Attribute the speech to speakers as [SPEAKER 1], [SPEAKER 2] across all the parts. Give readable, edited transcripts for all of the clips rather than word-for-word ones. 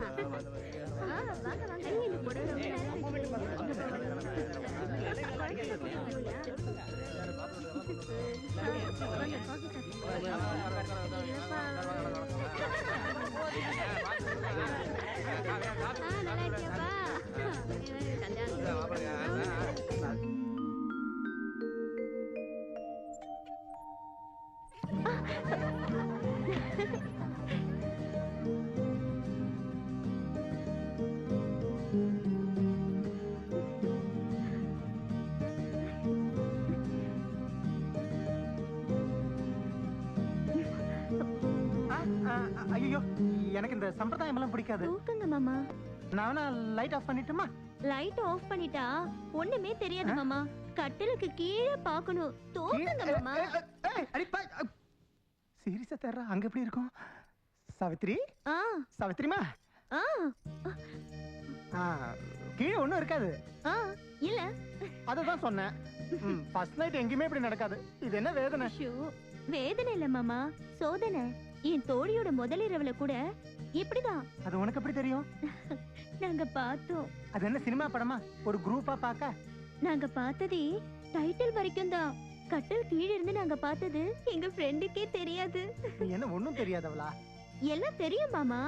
[SPEAKER 1] வாங்க வாங்க இந்த புடவை ரொம்ப நல்லா இருக்கியாப்பா
[SPEAKER 2] ஐயோ எனக்கு இந்த சம்பிரதாயம் எல்லாம் பிடிக்காது.
[SPEAKER 1] தூக்குங்க மாமா.
[SPEAKER 2] நானா லைட் ஆஃப் பண்ணிட்டுமா?
[SPEAKER 1] லைட் ஆஃப் பண்ணிட்டா ஒண்ணுமே தெரியாது மாமா. கட்டிலுக்கு கீழே பார்க்கணும். தூக்குங்க மாமா.
[SPEAKER 2] சீரியஸா தெரியற அங்க எப்படி இருக்கும்? சாவித்ரி சாவித்ரிமா கீழே ஒண்ணும் இருக்காது.
[SPEAKER 1] இல்ல
[SPEAKER 2] அதுதான் சொன்னேன். ஃபர்ஸ்ட் நைட் எங்கேயுமே இப்படி நடக்காது. இது என்ன வேதனை?
[SPEAKER 1] வேதனை இல்ல மாமா, சோதனை. என் தோழியோட முதல் இரவுல கூட இப்படிதான்.
[SPEAKER 2] அது உனக்கு எப்படி தெரியும்?
[SPEAKER 1] நாங்க பார்த்தோம்.
[SPEAKER 2] அது என்ன சினிமா படமா ஒரு குரூப்பா பார்க்க?
[SPEAKER 1] நாங்க பார்த்ததே டைட்டில் வரைக்கும் தான். கட்டில் கீழ இருந்து நாங்க பார்த்தது எங்க ஃப்ரெண்டுக்கே தெரியாது.
[SPEAKER 2] என்ன ஒண்ணும் தெரியாதவளா?
[SPEAKER 1] எல்லாம் தெரியும் மாமா.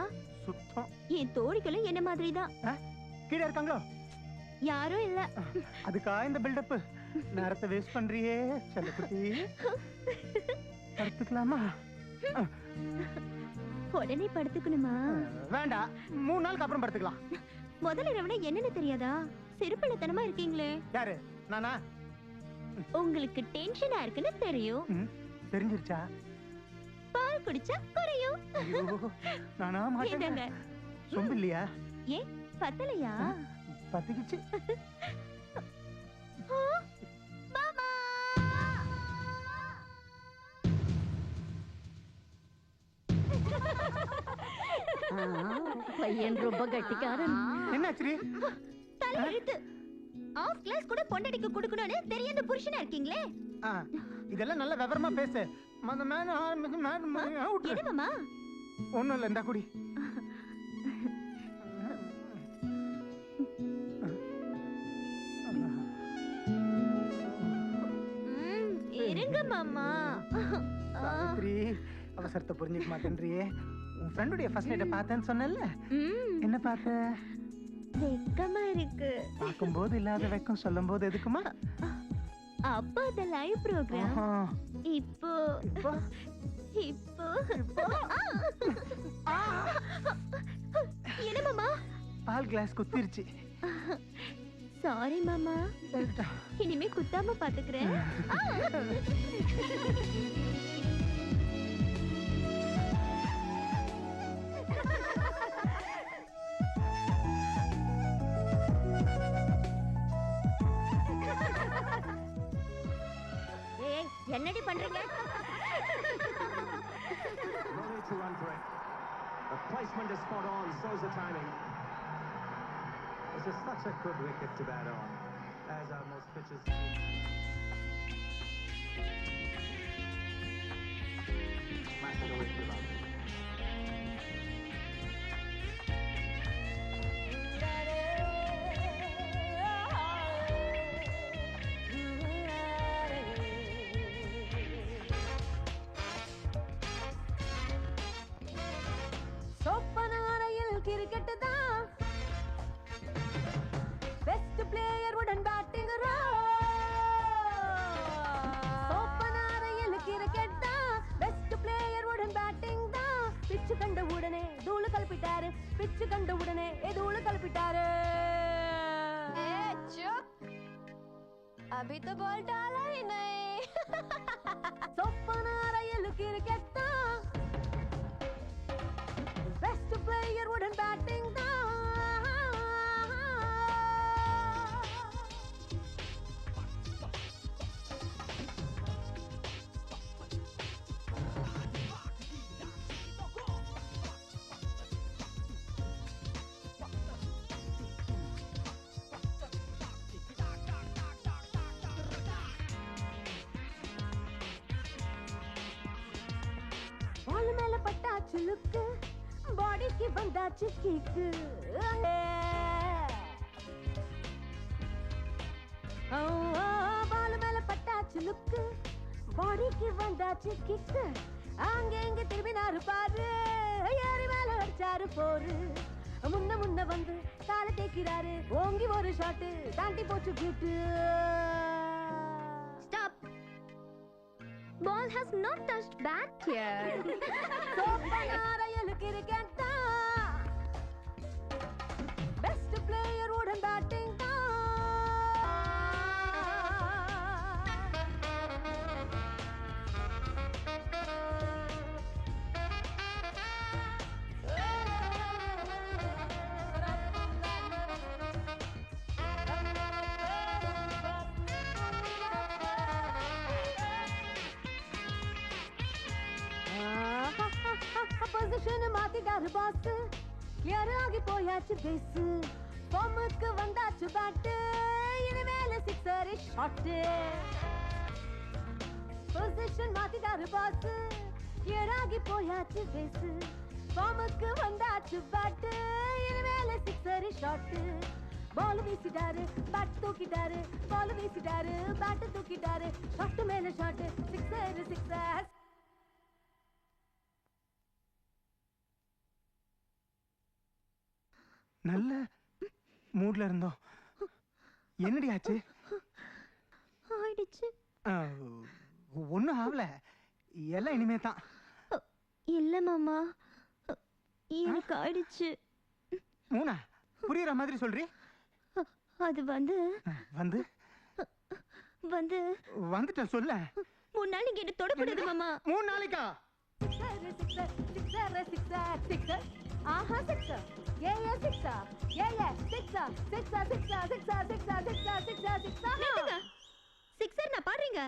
[SPEAKER 2] சுத்தம்.
[SPEAKER 1] என் தோழிகளும் என்ன மாதிரி தான்.
[SPEAKER 2] கீழ இருக்காங்களோ?
[SPEAKER 1] யாரும் இல்ல.
[SPEAKER 2] அதுக்கா இந்த பில்டப்? நேரத்தை வேஸ்ட் பண்றியே செல்லக்குட்டி. படுத்துக்கலாமா?
[SPEAKER 1] உடனே படுத்துக்கணுமா?
[SPEAKER 2] வேண்டாம், 3 நாளுக்கு அப்புறம் படுத்துக்கலாம்.
[SPEAKER 1] முதல் இரவுனா என்னன்னு தெரியாதா? சிறுபிள்ளைத்தனமா இருக்கீங்களே.
[SPEAKER 2] யாரு? நானா?
[SPEAKER 1] உங்களுக்கு டென்ஷனா இருக்குன்னு தெரியும்.
[SPEAKER 2] தெரிஞ்சிருச்சா?
[SPEAKER 1] பால் குடிச்சா குறையும்.
[SPEAKER 2] நானா மாட்டேங்க. சொம்பு இல்லையா?
[SPEAKER 1] ஏ பத்தலையா?
[SPEAKER 2] பத்திக்கிச்சு.
[SPEAKER 1] மாமா
[SPEAKER 3] பையன் ரொம்ப கட்டிக்காரன்.
[SPEAKER 2] என்னாச்சு?
[SPEAKER 1] தலையெழுத்து. ஆஃப் கிளாஸ் கூட பொண்டடிக்கு கொடுக்கணும்னு தெரியாத புருஷனா இருக்கீங்களே.
[SPEAKER 2] இதெல்லாம் நல்ல விவரமா பேசு.
[SPEAKER 1] என்ன மாமா?
[SPEAKER 2] ஒண்ணும் இல்ல, இந்த குடி.
[SPEAKER 1] இருங்க மாமா.
[SPEAKER 2] சாவித்ரி, அவசரத்தை புரிஞ்சுக்க மாட்டேன்றியே. உன் ஃப்ரெண்டுடைய ஃபர்ஸ்ட் நைட்டை பார்த்தேன்னு சொன்னல, என்ன பார்த்த?
[SPEAKER 1] வெக்கமா இருக்கு.
[SPEAKER 2] பார்க்கும்போது இல்லாத வெக்கம் சொல்லும்போது எதுக்குமா?
[SPEAKER 1] அப்ப அந்த லைவ் ப்ரோகிராம் இப்போ இப்போ இப்போ என்ன மாமா?
[SPEAKER 2] பால் கிளாஸ் குத்திருச்சு.
[SPEAKER 1] சாரி மாமா, இனிமே குத்தாம பாத்துக்கிறேன். என்னடி பண்றீங்க?
[SPEAKER 4] No need to run for it. The placement is spot on, so's the timing. This is such a good wicket to bat on, as are most pitches. Smash it away to the boundary.
[SPEAKER 3] Cricket தான் best player உடன் batting சோப்பனாரையில் cricket தான் best player உடன் batting தான். பிச்சு கண்ட உடனே தூளு கலப்பிட்டாரு, பிச்சு கண்ட உடனே தூளு கலப்பிட்டாரு. अभी तो बॉल डाला ही नहीं. சோப்பனாரையில் கிரிக்கெட் தான் பெஸ்ட் பிளேயர் உடன் பேட்டிங் தான். வந்தாச்சு கிக்கு பாலு மேல பட்டாச்சு லுக்கு பாடிக்கு வந்தாச்சு கிக்கு அங்க எங்க திரும்பினாரு பாரு ஏறி மேல அடிச்சாரு போரு முன்ன முன்ன வந்து கால தேக்கிறாரு ஓங்கி ஒரு ஷாட்டு தாண்டி போச்சு கிட்டு
[SPEAKER 1] Stop. Ball has not touched bat here.
[SPEAKER 3] சோப்பனாரையலு கிரிக்கெட் தான் பெஸ்ட் பிளேயர் உடன் பேட்டிங் தான் பொசிஷன் மாத்திட்டாரு பாஸ் யாராகி போயாச்சு பேஸ் பொம்முக்கு வந்தாச்சு பேட்டு இனிமேல சிக்ஸர் ஷாட் பொசிஷன் மாத்திட்டாரு பாஸ் யாராகி போயாச்சு பேஸ் பொம்முக்கு வந்தாச்சு பேட்டு இனிமேல சிக்ஸர் ஷாட் பால் வீசிட்டாரு பேட் தூக்கிட்டாரு பால் வீசிட்டாரு பேட் தூக்கிட்டாரு ஷாட் மேல ஷாட் சிக்ஸர் சிக்ஸர்
[SPEAKER 2] நல்ல மூட்ல இருந்தோம். என்னடி ஆச்சு?
[SPEAKER 1] ஆயிடுச்சு.
[SPEAKER 2] ஒன்னும் ஆகல, எல்லாம் இனிமே தான்.
[SPEAKER 1] இல்ல மாமா, எனக்கு ஆயிடுச்சு.
[SPEAKER 2] மூணா புரியுற மாதிரி சொல்றீ?
[SPEAKER 1] அது வந்து
[SPEAKER 2] வந்து
[SPEAKER 1] வந்து
[SPEAKER 2] வந்துட்ட சொல்ல.
[SPEAKER 1] 3 நாள் நீங்க என்ன தொடக்கூடாது மாமா.
[SPEAKER 2] 3 நாளைக்கா?
[SPEAKER 3] ஆஹா சிக்ஸர் ஏ சிக்ஸர் ஏ sixer sixer sixer sixer sixer sixer sixer sixer
[SPEAKER 1] நிறுத்துங்க. சிக்ஸர் நான் பாடுறீங்க,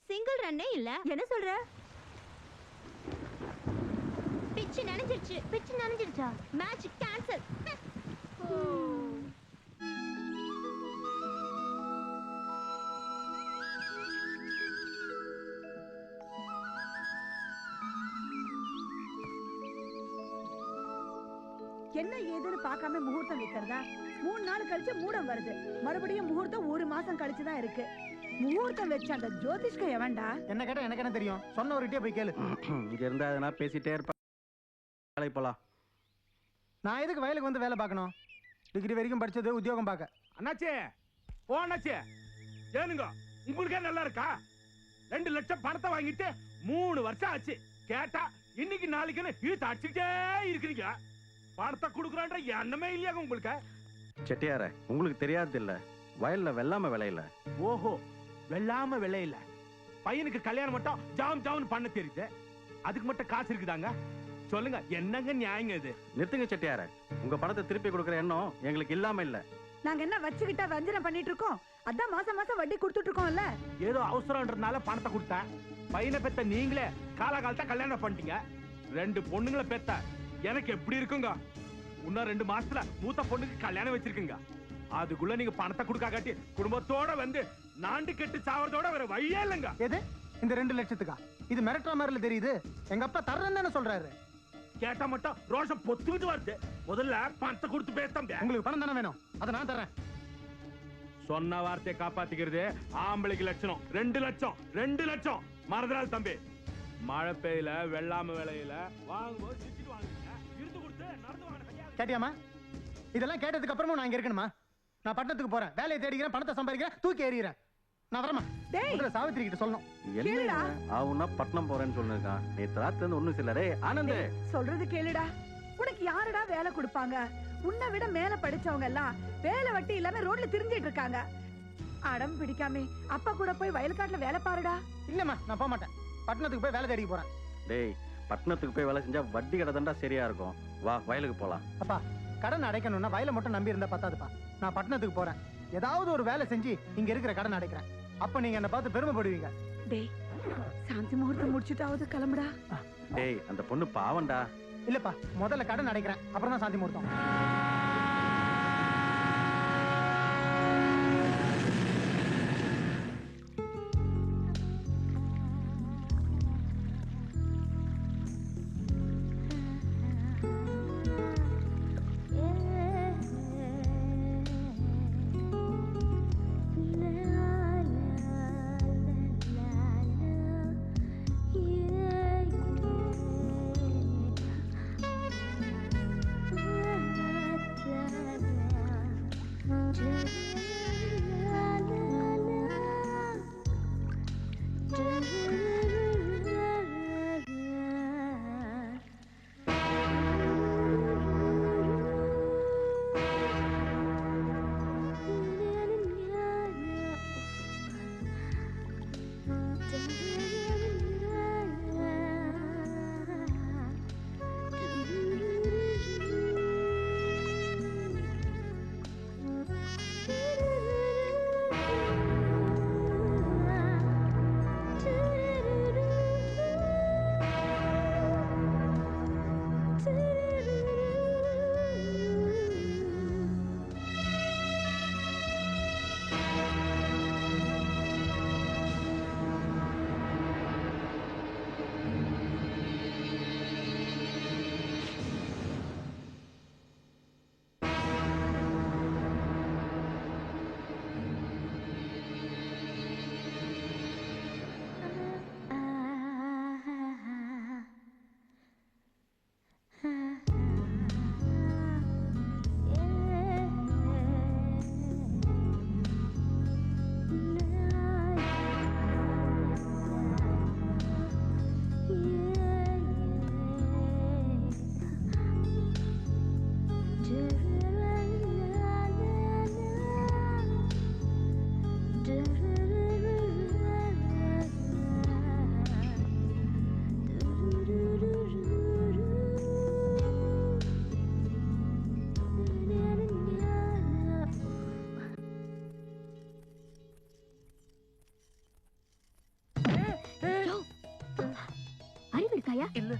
[SPEAKER 1] சிங்கிள் ரன்னே இல்ல. என்ன சொல்ற? பிட்ச் நனைஞ்சிருச்சு. பிட்ச் நனைஞ்சிருச்சா? Match cancel.
[SPEAKER 5] என்ன ஏதுன்னு பார்க்காம முகூர்த்தம் வைக்கிறதா? 3 நாள் கழிச்சு மூடம் வருது, மறுபடியும் முகூர்த்தம் 1 மாசம் கழிச்சு தான் இருக்கு. முகூர்த்தம் வச்ச அந்த ஜோதிஷ்க எவன்டா?
[SPEAKER 2] என்ன கேட்டா எனக்கு என்ன தெரியும்? சொன்னவர்கிட்டயே போய் கேளு.
[SPEAKER 6] இங்க இருந்தா அதனா பேசிட்டே இருப்பா. வேலை போலாம்.
[SPEAKER 2] நான் எதுக்கு வயலுக்கு வந்து வேலை பார்க்கணும்? டிகிரி வரைக்கும் படிச்சது உத்தியோகம் பார்க்க.
[SPEAKER 7] அண்ணாச்சே ஓ அண்ணாச்சே, ஏனுங்க உங்களுக்கே நல்லா இருக்கா? 2 லட்சம் பணத்தை வாங்கிட்டு 3 வருஷம் ஆச்சு. கேட்டா இன்னைக்கு நாளைக்குன்னு இழுத்து அடிச்சுட்டே இருக்கிறீங்க. பணத்தை கொடுக்குறான்ற எண்ணமே இல்லையாங்க உங்களுக்கு?
[SPEAKER 6] செட்டியார, உங்களுக்கு தெரியாது இல்ல, வயல்ல வெள்ளாம விளையில.
[SPEAKER 7] ஓஹோ, வெள்ளாம விளையில. பையனுக்கு கல்யாணம் மட்டும் ஜாம் ஜாம்னு பண்ண தெரியுது, அதுக்கு மட்டும் காசு இருக்குதாங்க? சொல்லுங்க, என்னங்க நியாயங்க இது?
[SPEAKER 6] நிறுத்துங்க செட்டியார, உங்க பணத்தை திருப்பி கொடுக்கற எண்ணம் எங்களுக்கு இல்லாம இல்ல.
[SPEAKER 5] நாங்க என்ன வச்சுக்கிட்டா வஞ்சனம் பண்ணிட்டு இருக்கோம்? அதான் மாசம் மாசம் வட்டி கொடுத்துட்டு இருக்கோம்ல.
[SPEAKER 7] ஏதோ அவசரம்ன்றதுனால பணத்தை கொடுத்தேன். பையனை பெத்த நீங்களே காலகாலத்தா கல்யாணம் பண்ணிட்டீங்க. 2 பொண்ணுங்களை பெத்த எனக்கு எப்படி இருக்குங்க? இன்னும் 2 மாசத்துல மூத்த பொண்ணுக்கு கல்யாணம் வச்சிருக்குங்க. அதுக்குள்ள நீங்க பணத்தை கொடுக்க காட்டி குடும்பத்தோட வந்து நாண்டு கெட்டு சாவறதோட வேற வழியே இல்லைங்க.
[SPEAKER 2] எது இந்த 2 லட்சத்துக்கா? இது மிரட்டுற மாதிரில தெரியுது. எங்க அப்பா தர்றேன்னு தானே சொல்றாரு.
[SPEAKER 7] கேட்டா மட்டும் ரோஷம் பொத்துக்கிட்டு வருது. முதல்ல பணத்தை கொடுத்து பேச.
[SPEAKER 2] உங்களுக்கு பணம் தானே வேணும், அதை நான் தரேன்.
[SPEAKER 7] சொன்ன வார்த்தையை காப்பாத்திக்கிறது ஆம்பளைக்கு லட்சணம். 2 லட்சம் 2 லட்சம் மறந்துடாது தம்பி. மழை பெய்யல வெள்ளாம விளையில வாங்கும்போது சிரிச்சிட்டு வாங்குங்க. இருந்து கொடுத்து நடந்து வாங்க.
[SPEAKER 2] கேட்டியாமா? இதெல்லாம் கேட்டதுக்கு அப்புறமும் நான் இங்க இருக்கணுமா? நான் பட்டணத்துக்கு போறேன், வேலையை தேடிக்கிறேன், பணத்தை சம்பாதிக்கிறேன், தூக்கி எறிகிறேன். நான் வரமா? முதல்ல சாவித்திரி கிட்ட சொல்லணும்.
[SPEAKER 6] என்ன ஆவுனா பட்டணம் போறேன்னு சொல்லிருக்கான். நேத்து ராத்திரி இருந்து ஒண்ணும் சிலரே. ஆனந்தே
[SPEAKER 5] சொல்றது கேளுடா. உனக்கு யாருடா வேலை கொடுப்பாங்க? உன்னை விட மேல படிச்சவங்க எல்லாம் வேலை வட்டி இல்லாம ரோட்ல திரிஞ்சிட்டு இருக்காங்க. அடம் பிடிக்காம அப்பா கூட போய் வயல்காட்டுல வேலை பாருடா.
[SPEAKER 2] இல்லம்மா, நான் போக மாட்டேன். பட்டணத்துக்கு போய் வேலை தேடி போறேன்.
[SPEAKER 6] டேய், பட்டணத்துக்கு போய் வேலை செஞ்சா வட்டி கடை தாண்டா சரியா இருக்கும். வா, வயலுக்கு போலாம்.
[SPEAKER 2] அப்பா, கடன் அடைக்கணும்னா வயலை மட்டும் நம்பி இருந்தா பத்தாதுப்பா. நான் பட்டணத்துக்கு போறேன், ஏதாவது ஒரு வேலை செஞ்சு இங்க இருக்கிற கடன் அடைக்கிறேன். அப்ப நீங்க என்ன பார்த்து பெருமைப்படுவீங்க.
[SPEAKER 5] டேய், சாந்தி முகூர்த்தம் முடிச்சுட்டாவது கிளம்புடா.
[SPEAKER 6] டேய், அந்த பொண்ணு பாவண்டா.
[SPEAKER 2] இல்லப்பா, முதல்ல கடன் அடைக்கிறேன், அப்புறம் தான் சாந்தி முகூர்த்தம்.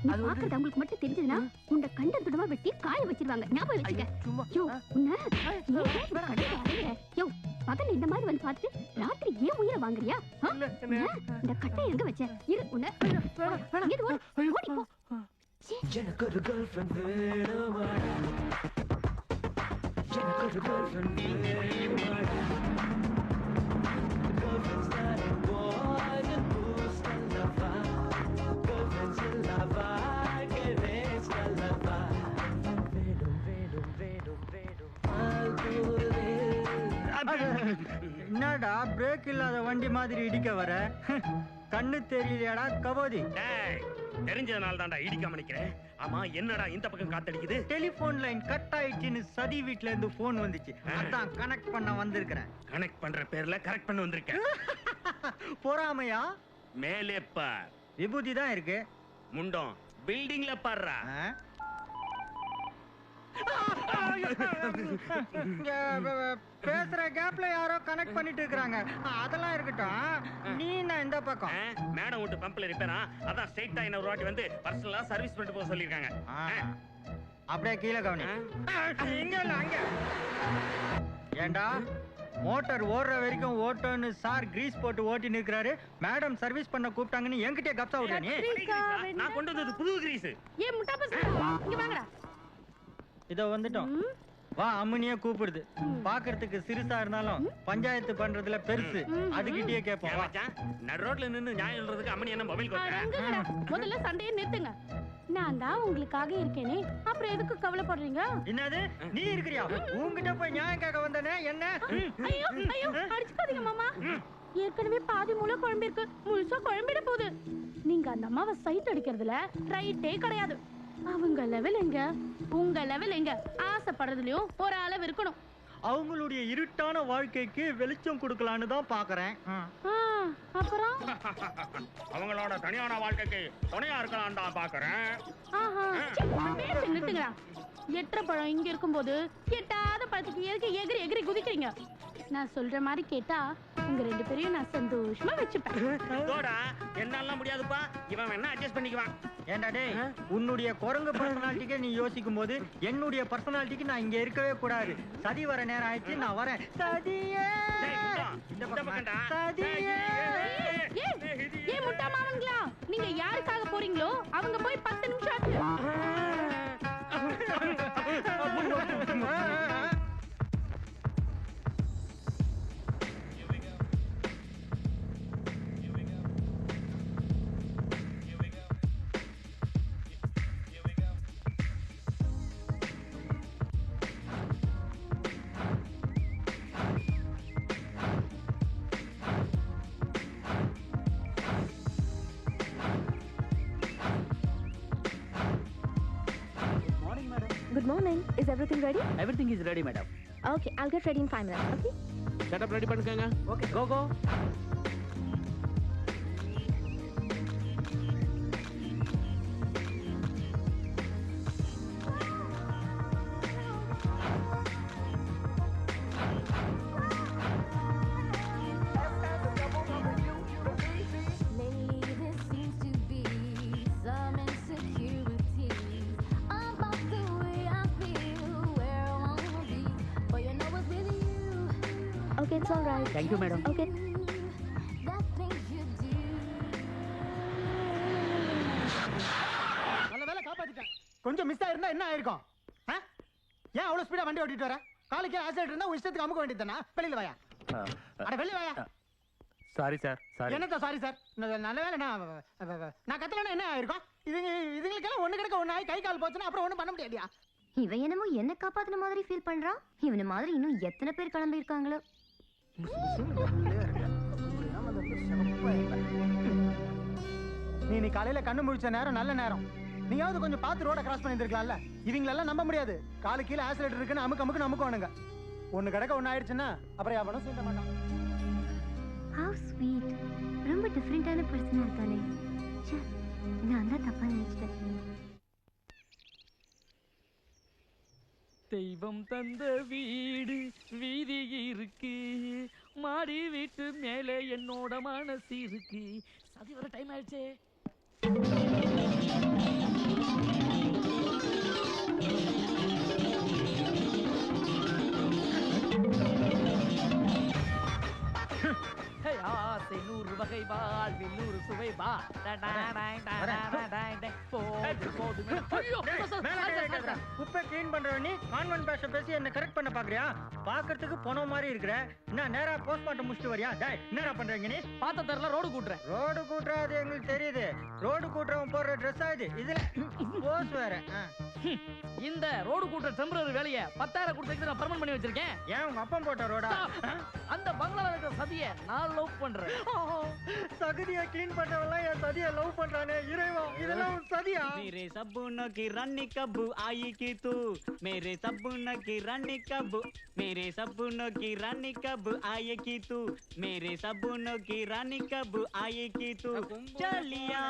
[SPEAKER 1] பாக்குறது அவங்களுக்கு மட்டும் தெரிஞ்சதுன்னா உன்னை கண்ட துடமா வெட்டி காய வச்சிருவாங்க. ஞாபகம் வச்சுக்க. யோ உன்னை யோ பகல் இந்த மாதிரி வந்து பார்த்து ராத்திரி ஏன் உயிரை வாங்குறியா? இந்த கட்டை எங்க வச்ச? இரு உன்னை ஓடிப்போ.
[SPEAKER 8] எனக்கு ஒரு கேர்ள் ஃப்ரெண்ட் வேணுமா, எனக்கு ஒரு கேர்ள் ஃப்ரெண்ட் வேணுமா. Girlfriends not in boys and booze and lava. Girlfriends in lava, get rich and lava. Vedum, vedum, vedum, vedum.
[SPEAKER 9] என்னடா பிரேக் இல்லாத வண்டி மாதிரி இடிக்க வர? கண்ணு தெரியலையாடா கபோதி?
[SPEAKER 7] தெரிஞ்சதுனால தான்டா இடிக்காம நிக்கிறேன். ஆமா என்னடா இந்த பக்கம் காத்தடிக்குது?
[SPEAKER 9] டெலிபோன் லைன் கட் ஆயிடுச்சுன்னு சதி வீட்ல இருந்து போன் வந்துச்சு. அதான் கனெக்ட் பண்ண வந்திருக்கிறேன்.
[SPEAKER 7] கனெக்ட் பண்ற பேர்ல கரெக்ட் பண்ண வந்திருக்கேன்.
[SPEAKER 9] பொறாமையா?
[SPEAKER 7] மேலே பார்,
[SPEAKER 9] விபூதி தான் இருக்கு.
[SPEAKER 7] முண்டம் பில்டிங்ல பாருடா.
[SPEAKER 9] பேசுற கேப்ல யாரோ கனெக்ட் பண்ணிட்டு இருக்காங்க. அதெல்லாம் இருக்கட்டும், நீ நான் இந்த பக்கம்.
[SPEAKER 7] மேடம் விட்டு பம்ப்ல ரிப்பேரா, அதான் ஸ்ட்ரைட்டா என்ன ஒரு வாட்டி வந்து பர்சனலா சர்வீஸ் பண்ணிட்டு போக சொல்லிருக்காங்க.
[SPEAKER 9] அப்படியே கீழே கவனி. இங்க இல்ல அங்க. ஏண்டா மோட்டார் ஓடுற வரைக்கும் ஓட்டோன்னு சார் கிரீஸ் போட்டு ஓட்டி நிக்கிறாரு. மேடம் சர்வீஸ் பண்ண கூப்பிட்டாங்கன்னு என்கிட்ட கப்சா விடுற நீ?
[SPEAKER 7] நான் கொண்டு வந்தது புது கிரீஸ்.
[SPEAKER 5] ஏ முட்டா பசங்க இங்க வாங்கடா.
[SPEAKER 9] இதோ வந்துட்டோம். வா அம்மனியே கூப்பிடுது. பாக்குறதுக்கு சிறுசா இருந்தாலும் பஞ்சாயத்து பண்றதுல பெருசு. அதுகிட்டயே கேட்போம்.
[SPEAKER 7] நடு ரோட்ல நின்னு நியாயம் சொல்றதுக்கு அம்மனி என்ன மொபைல் கொடுக்க?
[SPEAKER 5] முதல்ல சண்டையை நிறுத்துங்க. நான் தான் உங்களுக்காக இருக்கேனே, அப்புறம் எதுக்கு கவலைப்படுறீங்க?
[SPEAKER 9] என்னது நீ இருக்கிறியா? உன்கிட்ட போய் நியாயம் கேட்க வந்தனே என்ன?
[SPEAKER 5] ஐயோ ஐயோ அடிச்சுக்காதீங்க மாமா. ஏற்கனவே பாதி மூளை குழம்பு இருக்கு, முழுசா குழம்பிட போகுது. நீங்க அந்த அம்மாவை சைட் அடிக்கிறதுல ரைட்டே கிடையாது. அவங்க லெவல் எங்க, உங்க லெவல் எங்க? ஆசைப்படுறதுலயும் ஒரு அளவு இருக்கணும்.
[SPEAKER 9] அவங்களுடைய இருட்டான வாழ்க்கைக்கு வெளிச்சம் கொடுக்கலான்னு தான் பாக்குறேன்.
[SPEAKER 5] அப்புறம்
[SPEAKER 7] அவங்களோட தனியான வாழ்க்கைக்கு துணையா இருக்கலாம் தான் பாக்குறேன்.
[SPEAKER 5] நிறுத்துங்க. எட்டரை பழம் இங்க இருக்கும்போது எட்டாத பழத்துக்கு எதுக்கு எகிரி எகிரி குதிக்கிறீங்க? நான் சொல்ற மாதிரி கேட்டா உங்க ரெண்டு பேரையும் நான் சந்தோஷமா வச்சுப்பேன்.
[SPEAKER 7] என்னால முடியாதுப்பா, இவன் என்ன அட்ஜஸ்ட் பண்ணிக்குவான்.
[SPEAKER 9] ஏண்டா டேய், உன்னுடைய குரங்கு பர்சனாலிட்டிக்கு நீ யோசிக்கும் போது என்னுடைய பர்சனாலிட்டிக்கு நான் இங்க இருக்கவே கூடாது. சதி வர நேரம் ஆயிடுச்சு, நான் வரேன். சதியே
[SPEAKER 5] ஏன் முட்டா மாவன்களா, நீங்க யாருக்காக போறீங்களோ அவங்க போய் 10 நிமிஷம் ஆச்சு.
[SPEAKER 1] Good morning. Is everything ready?
[SPEAKER 6] Everything is ready, madam.
[SPEAKER 1] Okay, I'll get ready in 5 minutes. Okay?
[SPEAKER 7] Setup ready பண்ணுங்க.
[SPEAKER 6] Okay, go go.
[SPEAKER 1] Okay, it's all right.
[SPEAKER 6] Thank you, madam.
[SPEAKER 1] Okay.
[SPEAKER 2] நல்ல வேலை காப்பாத்திட்டேன். கொஞ்சம் மிஸ் ஆயிருந்தா என்ன ஆயிருக்கும்? ஏன் அவ்வளவு ஸ்பீடா வண்டி ஓட்டிட்டு வர? காலுக்கு ஆக்சிடென்ட் இருந்தா உன் இஷ்டத்துக்கு அமுக்க வேண்டியதுதானா? வெளியில வாயா. அட வெளியில வாயா.
[SPEAKER 6] Sorry sir, sorry.
[SPEAKER 2] என்னத்த சாரி சார்? நல்ல வேலை நான் கத்தலன்னா என்ன ஆயிருக்கும்? இதுங்களுக்கெல்லாம் ஒண்ணு கிடக்க ஒண்ணு ஆகி கை கால் போச்சுன்னா அப்புறம் ஒண்ணும் பண்ண முடியாதியா?
[SPEAKER 1] இவன் என்னமோ என்ன காப்பாத்தின மாதிரி ஃபீல் பண்றான். இவன மாதிரி இன்னும் எத்தனை பேர் கிளம்பி இருக்காங்களோ.
[SPEAKER 2] நீ காலையில கண்ணு முழிச்ச நேரம் நல்ல நேரம். நீயாவது கொஞ்சம் பார்த்து ரோட கிராஸ் பண்ணிருக்கலாம்ல. இவங்களெல்லாம் நம்ப முடியாது. காலு கீழே ஆக்சிலேட்டர் இருக்குன்னு அமுக்கு அமுக்குவானுங்க. ஒண்ணு கிடக்க ஒண்ணு ஆயிடுச்சுன்னா அப்புறம் எவனும் சீண்ட மாட்டான்.
[SPEAKER 1] How sweet. ரொம்ப டிஃபரெண்டான பர்சனா இருக்கானே. நான் தான் தப்பா நினைச்சிட்டேன்.
[SPEAKER 8] தெய்வம் தந்த வீடு வீதி இருக்கு, மாடி வீட்டு மேலே என்னோட மனசு இருக்கு. சதி வர டைம் ஆயிடுச்சே.
[SPEAKER 10] சுவை வாழ்வில் ஒரு சுவை வா
[SPEAKER 9] குப்பை கிளீன் பண்றவ நீ கான்வென்ட் பாஷை பேசி என்ன கரெக்ட் பண்ண பாக்குறியா? பாக்குறதுக்கு போன மாதிரி இருக்கிற. என்ன நேரா போஸ்ட்மார்ட்டம் முடிச்சிட்டு வரியா? டேய் என்னடா பண்றீங்க நீ?
[SPEAKER 10] பாத்த தெரியல ரோடு கூட்டுறேன்.
[SPEAKER 9] ரோடு கூட்டுறது எங்களுக்கு தெரியுது. ரோடு கூட்டுறவன் போடுற ட்ரெஸ் ஆகுது. இதுல போஸ் வேற.
[SPEAKER 10] இந்த ரோடு கூட்டுற டெம்பரரி வேலையை 10,000 கொடுத்து நான் பர்மனன்ட் பண்ணி வச்சிருக்கேன்.
[SPEAKER 9] ஏன் உங்க அப்பா போட்ட ரோடா?
[SPEAKER 10] அந்த பங்களால இருக்கிற சதியை நான் லவ் பண்றேன்.
[SPEAKER 9] சகதியை கிளீன் பண்றவெல்லாம் என் சதியை லவ் பண்றானே இறைவா, இதெல்லாம் சதியா?
[SPEAKER 11] मेरे सपनों की रानी कब आएगी तू, मेरे सपनों की रानी कब, मेरे सपनों की रानी कब आएगी तू, मेरे सपनों की रानी कब आएगी तू, चलिया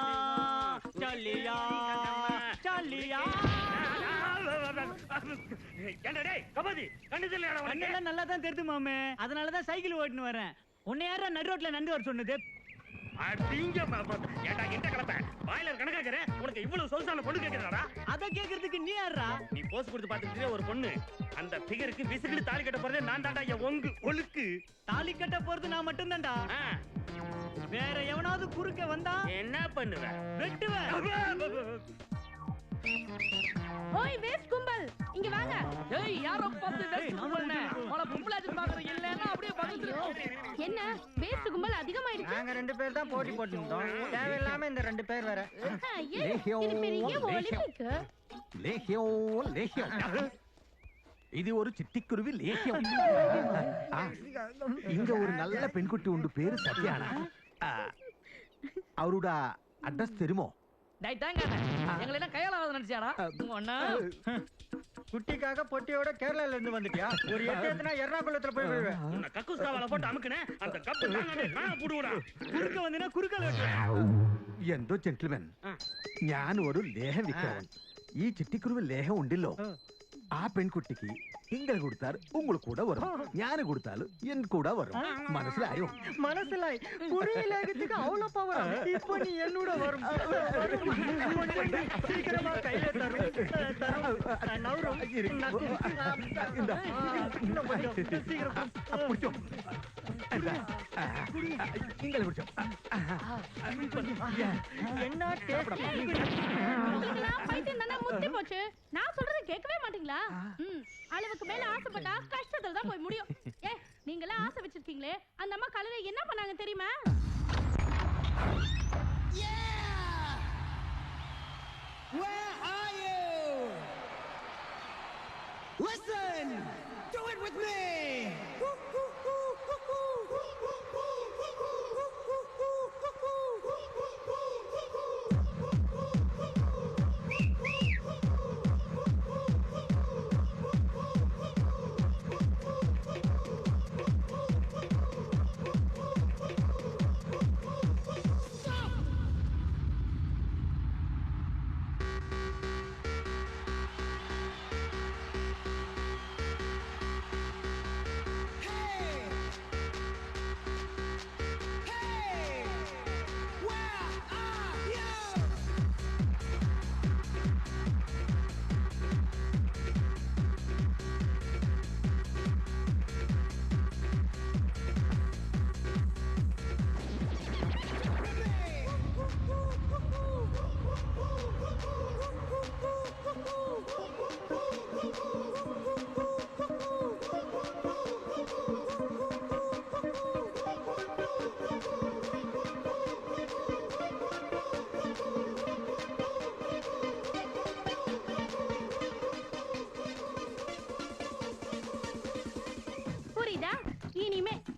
[SPEAKER 11] चलिया चलिया. கண்ணெல்லாம் நல்லா தான் தெரியுது மாமே, அதனாலதான் சைக்கிள் ஓட்டுன்னு வரேன். உன்னை யாரா நடு ரோட்ல நண்டு வர சொன்னது?
[SPEAKER 7] உனக்கு இவ்வளவு சொகுசான பொண்ணு கேக்குறாடா?
[SPEAKER 11] அத கேக்குறதுக்கு நீ யாரா?
[SPEAKER 7] நீ போஸ் கொடுத்து பாத்துக்கிட்டே ஒரு பொண்ணு அந்த பிகருக்கு விசிகிட்டு தாலி கட்ட போறதே நான் தாண்டா. என் ஒங்கு ஒழுக்கு
[SPEAKER 11] தாலி கட்ட போறது நான் மட்டும் தான்டா. வேற எவனாவது குறுக்க வந்தா
[SPEAKER 7] என்ன பண்ணுவ?
[SPEAKER 11] வெட்டுவேன்.
[SPEAKER 5] ஓய் வேஸ்ட் கும்பல் இங்க வாங்க.
[SPEAKER 10] ஏய் யாரோ பார்த்து வேஸ்ட் கும்பல்னே மொள கும்பலாச்சு பாக்குறீங்க இல்லன்னா அப்படியே படுத்துறோம்.
[SPEAKER 5] என்ன வேஸ்ட் கும்பல் அதிகமாயிடுச்சு?
[SPEAKER 9] நாங்க 2 பேர் தான் போட்டி போட்டுட்டோம். தேவையில்லாம இந்த 2 பேர் வேற.
[SPEAKER 5] இது பெரிய ஒலிம்பிக்.
[SPEAKER 12] இது ஒரு சிட்டிக்குருவி லேகியம். இங்க ஒரு நல்ல பெண்குட்டி உண்டு, பேரு சத்யானா. அவரோட அட்ரஸ் தெரியுமோ?
[SPEAKER 10] டேய் தாங்க எங்களை என்ன கையால நினைச்சாரா அண்ணா?
[SPEAKER 9] குட்டிக்காக பொட்டியோட கேரளால இருந்து வந்துட்டியா? ஒரு எட்டேத்துனா எர்ணாகுளத்துல போய் விழுவேன்.
[SPEAKER 7] உன்னை கக்கூஸ் காவால போட்டு அமுக்குனே அந்த கப்பு நான் புடுடா.
[SPEAKER 11] குறுக்க வந்தினா குறுக்கல
[SPEAKER 12] എന്തോ ജെന്റിൽമാൻ, ഞാൻ ഒരു ലേഹം വിൽക്കാൻ. ഈ ചിട്ടിക്കുരുവ് ലേഹം ഉണ്ടല്ലോ, ആ പെൺകുട്ടിക്ക് നിങ്ങൾ കൊടുത്താൽ உங்களுக்கு கூட வரும், ഞാൻ കൊടുത്താൽ എൻ கூட வரும். മനസ്സിലായോ?
[SPEAKER 9] മനസ്സിലായി. புரியலங்கிறதுக்கு அவ்வளவு பவர். இப்போ நீ என்னோட வரும். சீக்கிரமா கையில தரும். நவுரும்.
[SPEAKER 12] சீக்கிரம் பிடிச்சோ. நீங்கள் பிடிச்சோ.
[SPEAKER 9] என்ன டேஸ்ட்?
[SPEAKER 5] பைத்தியம் தானே முத்தி போச்சு. நான் சொல்றது கேட்கவே மாட்டீங்களா? அளவுக்கு மேல ஆசைப்பட்டா கஷ்டத்துல தான் போய் முடியும். ஏ நீங்களா ஆசை வச்சிருக்கீங்களே, அந்த அம்மா காலையில என்ன பண்ணாங்க தெரியுமா?
[SPEAKER 8] Where are you? Listen, do it with me.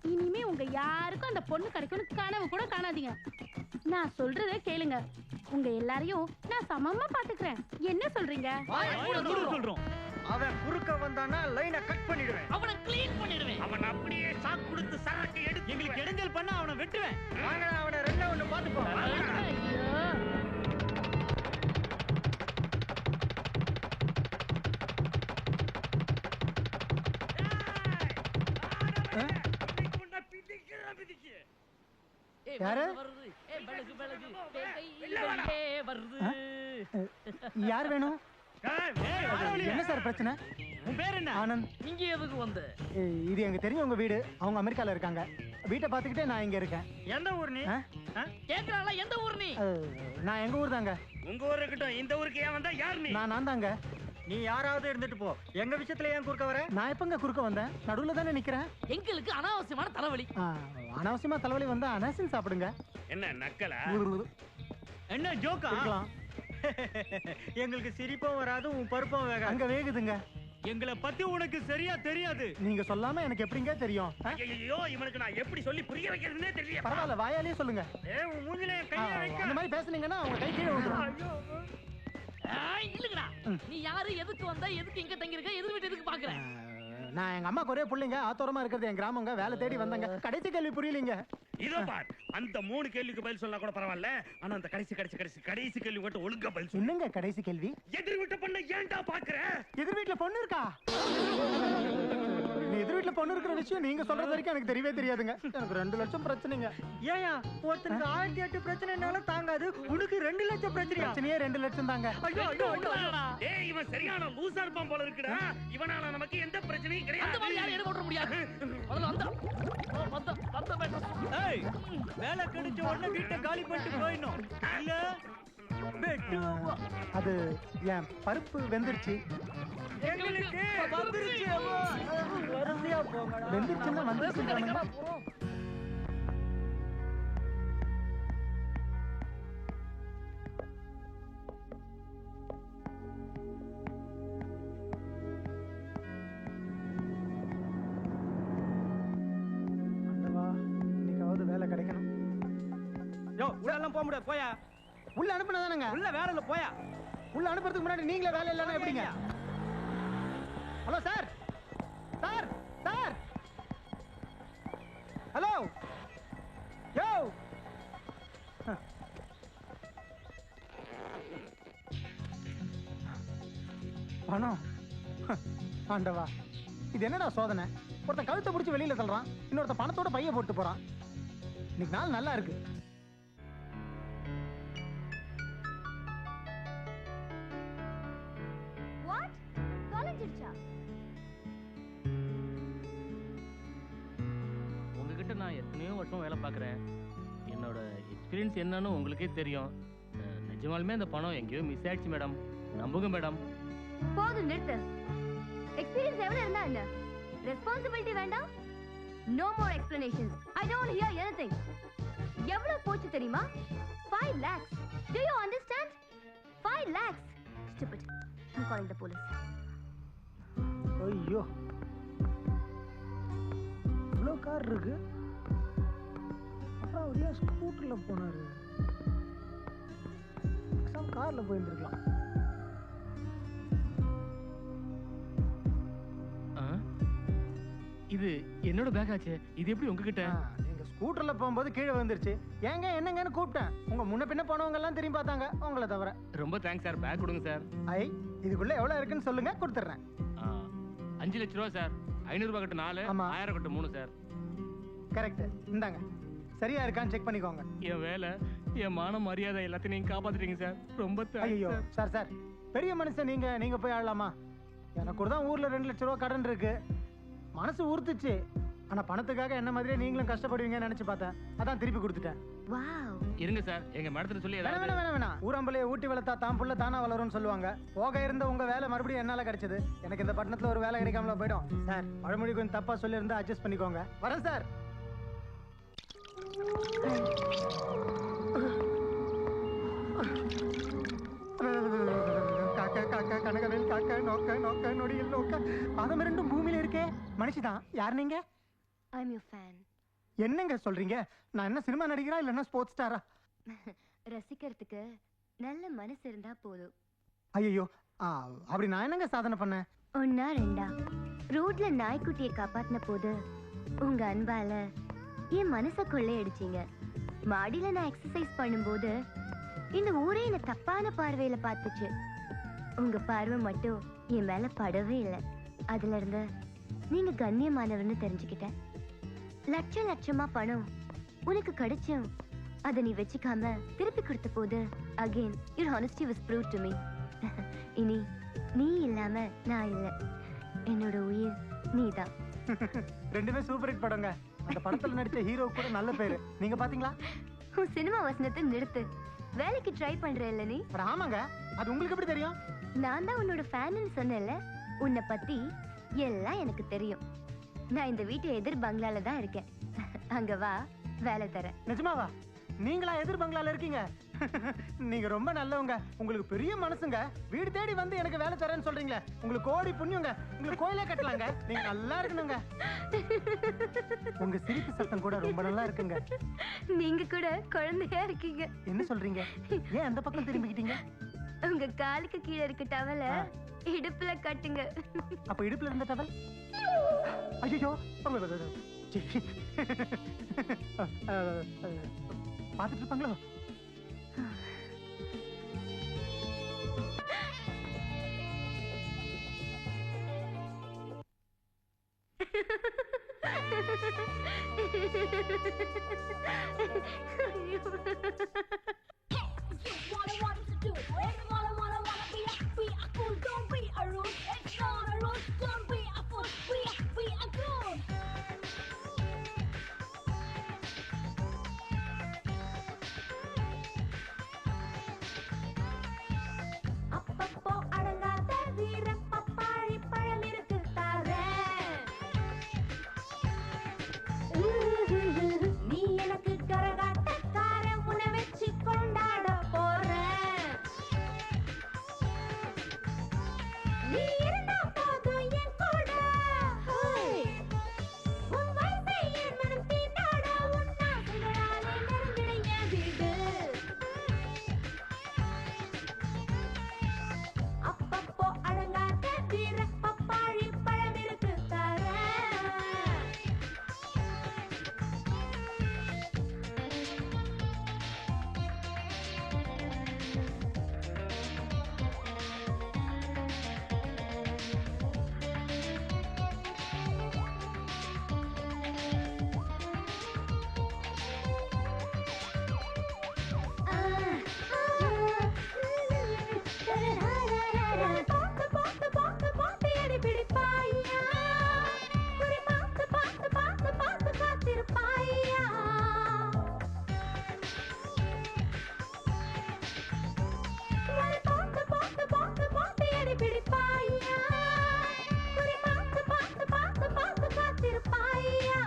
[SPEAKER 5] இனிமே உங்க யாருக்கும் அந்த பொண்ணு கிடைக்கும்னு கனவு கூட காணாதீங்க. நான் சொல்றத கேளுங்க. உங்க எல்லாரையும் நான் சமமா பாத்துக்கிறேன். என்ன சொல்றீங்க?
[SPEAKER 11] சொல்றோம்.
[SPEAKER 9] அவன் குறுக்க வந்தானா லைனை கட் பண்ணிடுவேன்.
[SPEAKER 10] அவனை க்ளீன் பண்ணிடுவேன்.
[SPEAKER 7] அவன் அப்படியே சாக்கு கொடுத்து சரக்கு எடுத்து
[SPEAKER 11] எங்களுக்கு இடைஞ்சல் பண்ணா அவனை வெட்டுவேன்.
[SPEAKER 9] வாங்க அவனை 2 பாத்துப்போம்.
[SPEAKER 5] ஐயோ
[SPEAKER 2] யாரு? யார் வேணும்? என்ன சார் பிரச்சனை?
[SPEAKER 11] உன் பேர் என்ன?
[SPEAKER 2] ஆனந்த்.
[SPEAKER 10] இங்க எதுக்கு வந்து?
[SPEAKER 2] இது எங்க தெரிஞ்சவங்க வீடு. அவங்க அமெரிக்கால இருக்காங்க. வீட்டை பார்த்துக்கிட்டே நான் இங்க இருக்கேன்.
[SPEAKER 9] எந்த ஊர் நீ?
[SPEAKER 10] கேக்குறாளா எந்த ஊர் நீ?
[SPEAKER 2] நான் எங்க ஊர் தாங்க.
[SPEAKER 9] உங்க ஊர் இருக்கட்டும், இந்த ஊருக்கு ஏன் வந்தா? யார் நீ?
[SPEAKER 2] நான் தாங்க.
[SPEAKER 9] நீ யாராவது இருந்துட்டு போ, எங்க விஷயத்துல ஏன் குறுக்க வர?
[SPEAKER 2] நான் எப்பங்க குறுக்க வந்தேன்? நடுவுல தானே நிக்கிறேன்.
[SPEAKER 10] எங்களுக்கு அனாவசியமான தலைவலி.
[SPEAKER 2] அனாவசியமா தலைவலி வந்தா அனாசின் சாப்பிடுங்க.
[SPEAKER 7] என்ன நக்கலா?
[SPEAKER 9] என்ன ஜோக்கா? எங்களுக்கு சிரிப்பும் வராது, உன் பருப்பும் வேகாது.
[SPEAKER 2] அங்க வேகுதுங்க.
[SPEAKER 9] எங்களை பத்தி உனக்கு சரியா தெரியாது.
[SPEAKER 2] நீங்க சொல்லாம எனக்கு எப்படிங்க தெரியும்?
[SPEAKER 7] ஐயோ, இவனுக்கு நான் எப்படி சொல்லி புரிய வைக்கிறதுனே தெரியல.
[SPEAKER 2] பரவாயில்ல, வாயாலே சொல்லுங்க.
[SPEAKER 9] உன் மூஞ்சில கையை வைக்க.
[SPEAKER 2] அந்த மாதிரி பேசுனீங்கன்னா உங்க கை கீழே விழுந்துரும்.
[SPEAKER 10] இல்லங்கடா, நீ யாரு, எதுக்கு வந்தா, எதுக்கு இங்க தங்கி இருக்க, எது வீட்டு எதுக்கு பாக்குற?
[SPEAKER 2] நான் எங்க அம்மா ஒரே பிள்ளைங்க, ஆத்தோரமா இருக்கிறது என் கிராமங்க. வேலை தேடி வந்தாங்க. கடைசி கேள்வி புரியலீங்க.
[SPEAKER 7] இதோ பார், அந்த 3 கேள்விக்கு பதில் சொன்னா கூட பரவாயில்ல. ஆனா அந்த கடைசி கேள்வி மட்டும் ஒழுங்கா பதில் சொல்லு.
[SPEAKER 2] என்னங்க கடைசி கேள்வி?
[SPEAKER 7] எதிர் வீட்டு பொண்ணை ஏன்டா பாக்குற?
[SPEAKER 2] எதிர் வீட்டுல பொண்ணு இருக்கா? நீ எதிர் வீட்டுல பொண்ணு இருக்கிற விஷயம் நீங்க சொல்றது வரைக்கும் எனக்கு தெரியவே தெரியாதுங்க. எனக்கு 2 லட்சம் பிரச்சனைங்க.
[SPEAKER 9] ஏயா, ஒருத்தனுக்கு 1008 பிரச்சனைனால தாங்காது, உனக்கு 2 லட்சம் பிரச்சனையா?
[SPEAKER 2] பிரச்சனையே 2 லட்சம் தாங்க.
[SPEAKER 9] ஐயோ ஐயோ ஐயோ.
[SPEAKER 7] டேய், இவன் சரியான லூசா இருப்பான் போல இருக்குடா. இவனால நமக்கு எந்த பிரச்சனையும் கிடையாது.
[SPEAKER 10] அந்த மாதிரி யாரும் எடுக்க முடியாது. முதல்ல வந்த
[SPEAKER 9] ஏய், வேலை கிடைச்ச உடனே வீட்டை காலி பண்ணிட்டு போயிடணும். இல்ல வெட்டுவா.
[SPEAKER 2] அது என் பருப்பு வெந்துருச்சு.
[SPEAKER 9] எங்களுக்கு வந்துருச்சு. வரசியா போங்க.
[SPEAKER 2] வெந்துருச்சுன்னா வந்துருச்சுன்றானுங்க. வேலை கிடைக்கணும்.
[SPEAKER 9] யோ, உள்ள எல்லாம் போக முடியாது, போயா.
[SPEAKER 2] உள்ள அனுப்புனதானங்க?
[SPEAKER 9] உள்ள வேலை இல்ல, போயா.
[SPEAKER 2] உள்ள அனுப்புறதுக்கு முன்னாடி நீங்களே வேலை இல்லைன்னா எப்படிங்க? Hello sir, sir, sir, hello, யோ. பணம். ஆண்டவா, இது என்னடா சோதனை? ஒருத்தன் கழுத்தை பிடிச்சி வெளியில தள்ளுறான், இன்னொருத்த பணத்தோட பைய போட்டு போறான். இன்னைக்கு நாள் நல்லா இருக்கு.
[SPEAKER 1] வாட்? தொலைஞ்சிருச்சா?
[SPEAKER 10] உங்ககிட்ட நான் எத்தனையோ வருஷம் வேலை பார்க்குறேன். என்னோட எக்ஸ்பீரியன்ஸ் என்னன்னு உங்களுக்கே தெரியும். நிஜமாலுமே அந்த பணம் எங்கேயோ மிஸ் ஆயிடுச்சு மேடம். நம்புங்க மேடம்.
[SPEAKER 1] போதும், நிறுத்து. எக்ஸ்பீரியன்ஸ் எவ்வளவு இருந்தா என்ன? ரெஸ்பான்சிபிலிட்டி வேண்டாம்? No more explanations. I don't hear anything. எவ்வளவு போச்சு தெரியுமா? 5 lakhs. Do you understand? 5 lakhs. Stupid. I'm calling the police.
[SPEAKER 2] ஐயோ, இவ்வளோ கார் இருக்கு. அப்புறம் அவர் ஏன் ஸ்கூட்டர்ல போனாரு? கார்ல போயிருந்துருக்கலாம்.
[SPEAKER 10] இது என்னோட பேக் ஆச்சு. இது எப்படி உங்ககிட்ட?
[SPEAKER 2] நீங்க ஸ்கூட்டர்ல போகும்போது கீழே வந்துருச்சு. ஏங்க என்னங்கன்னு கூப்பிட்டேன். உங்க முன்ன பின்ன போனவங்க எல்லாம் திரும்பி பார்த்தாங்க, உங்களை தவிர.
[SPEAKER 10] ரொம்ப தேங்க்ஸ் சார். பேக் கொடுங்க சார்.
[SPEAKER 2] ஐ, இதுக்குள்ள எவ்வளவு இருக்குன்னு சொல்லுங்க, கொடுத்துறேன்.
[SPEAKER 10] 5 லட்சம் ரூபா சார். 500 ரூபாய் கட்டு 4, 1000 கட்டு 3 சார்.
[SPEAKER 2] கரெக்ட். இந்தாங்க. சரியா இருக்கான்னு செக் பண்ணிக்கோங்க.
[SPEAKER 10] என் வேலை, என் மான மரியாதை எல்லாத்தையும் நீங்க காப்பாத்திட்டீங்க சார். ரொம்ப
[SPEAKER 2] ஐயோ சார், சார் பெரிய மனுஷன் நீங்க போய் ஆடலாமா? எனக்கு கூட தான் ஊர்ல 2 லட்சம் ரூபா கடன் இருக்கு. மனசு ஊர்த்துச்சு. ஆனா பணத்துக்காக என்ன மாதிரியே நீங்களும் கஷ்டப்படுவீங்கன்னு நினைச்சு பார்த்தேன். அதான் திருப்பி கொடுத்துட்டேன்.
[SPEAKER 1] வாவ்.
[SPEAKER 10] இருங்க சார், எங்க மேடத்துல சொல்லி
[SPEAKER 2] வேணாம். ஊரம்பலையை ஊட்டி வளர்த்தா தான் புள்ள தானா வளரும்னு சொல்லுவாங்க. போக இருந்த உங்க வேலை மறுபடியும் என்னால கிடைச்சது. எனக்கு இந்த பட்டணத்துல ஒரு வேலை கிடைக்காமல போயிடும். சார், பழமொழி கொஞ்சம் தப்பா சொல்லி இருந்தா அட்ஜஸ்ட் பண்ணிக்கோங்க. வரேன் சார். கனகவேல் காக்க நோக்க நோக்க நொடியில் நோக்க பாதம் 2 பூமியில இருக்கே. மனுஷிதான். யார் நீங்க?
[SPEAKER 1] I am your fan.
[SPEAKER 2] என்னங்க சொல்றீங்க? நான் என்ன சினிமா நடிகரா இல்லன்னா ஸ்போர்ட்ஸ் ஸ்டாரா?
[SPEAKER 1] ரசிக்கிறதுக்கு நல்ல மனசு இருந்தா போதும்.
[SPEAKER 2] ஐயோ, அப்படி நான் என்னங்க சாதனை பண்ணேன்?
[SPEAKER 1] 1 2 ரோட்ல நாய்க்குட்டியை காப்பாத்தின போது உங்க அன்பால என் மனச கொள்ளையடிச்சீங்க. மாடியில நான் எக்ஸசைஸ் பண்ணும்போது இந்த ஊரே என்ன தப்பான பார்வையில பார்த்துச்சு. உங்க பார்வை மட்டும் என் மேல படவே இல்லை. அதுல இருந்து நீங்க கண்ணியமானவர்னு தெரிஞ்சுக்கிட்டேன். லட்சமா பணம் உனக்கு கிடைச்சும் அதை நீ வச்சுக்காம திருப்பி கொடுத்த போது again your honesty was proved to me. இனி நீ இல்லாம நான் இல்லை. என்னோட உயிர் நீதான்.
[SPEAKER 2] ரெண்டுமே சூப்பர் ஹிட் படங்க. அந்த படத்துல நடிச்ச ஹீரோ கூட நல்ல பேரு. நீங்க பாத்தீங்களா?
[SPEAKER 13] உன் சினிமா வசனத்தை நிறுத்து. வேலைக்கு ட்ரை பண்ற இல்ல நீ?
[SPEAKER 2] ஆமாங்க. அது உங்களுக்கு எப்படி தெரியும்?
[SPEAKER 13] நான் தான் உன்னோட ஃபேன்னு சொன்னேன்ல. உன்னை பத்தி எல்லாம் எனக்கு தெரியும். நான் இந்த வீட்டு எதிர் பங்களால தான் இருக்கேன். அங்க வா, வேலை தரேன்.
[SPEAKER 2] நிஜமாவா? நீங்களா எதிர் பங்களால இருக்கீங்க? நீங்க ரொம்ப நல்லவங்க. உங்களுக்கு பெரிய மனசுங்க. வீடு தேடி வந்து எனக்கு வேலை தரேன்னு சொல்றீங்களே, உங்களுக்கு கோடி புண்ணியங்க. உங்களுக்கு கோயிலே கட்டலாங்க. நீங்க நல்லா இருக்கணுங்க. உங்க சிரிப்பு சத்தம் கூட ரொம்ப நல்லா இருக்குங்க.
[SPEAKER 13] நீங்க கூட குழந்தையா இருக்கீங்க.
[SPEAKER 2] என்ன சொல்றீங்க? ஏன் அந்த பக்கம் திரும்பிக்கிட்டீங்க?
[SPEAKER 13] உங்க காலுக்கு கீழே இருக்க டவல இடுப்புல கட்டுங்க.
[SPEAKER 2] அப்ப இடுப்புல இருந்த டவல்? ஐயோ, பாத்துட்டு இருப்பாங்களோ?
[SPEAKER 3] அப்பப்போ அடங்காத வீர பப்பாளி பழம் இருக்கு தாரேன். நீ எனக்கு கரகாட்டக்கார உன வச்சு கொண்டாட போறேன். நீ இருந்தா போதும் என் கூட. உன் வயசை என் மனம் தீண்டாட உன் ஆசைகளாலே நெருங்கிட என் வீடு. அப்பப்போ அடங்காத வீர பப்பாளி பழம் இருக்கு தாரேன். பார்த்து எடி பிடிப்பாயா. குறி பார்த்து காத்திருப்பாயா. பார்த்து எடி பிடிப்பாயா. குறி பார்த்து காத்திருப்பாயா.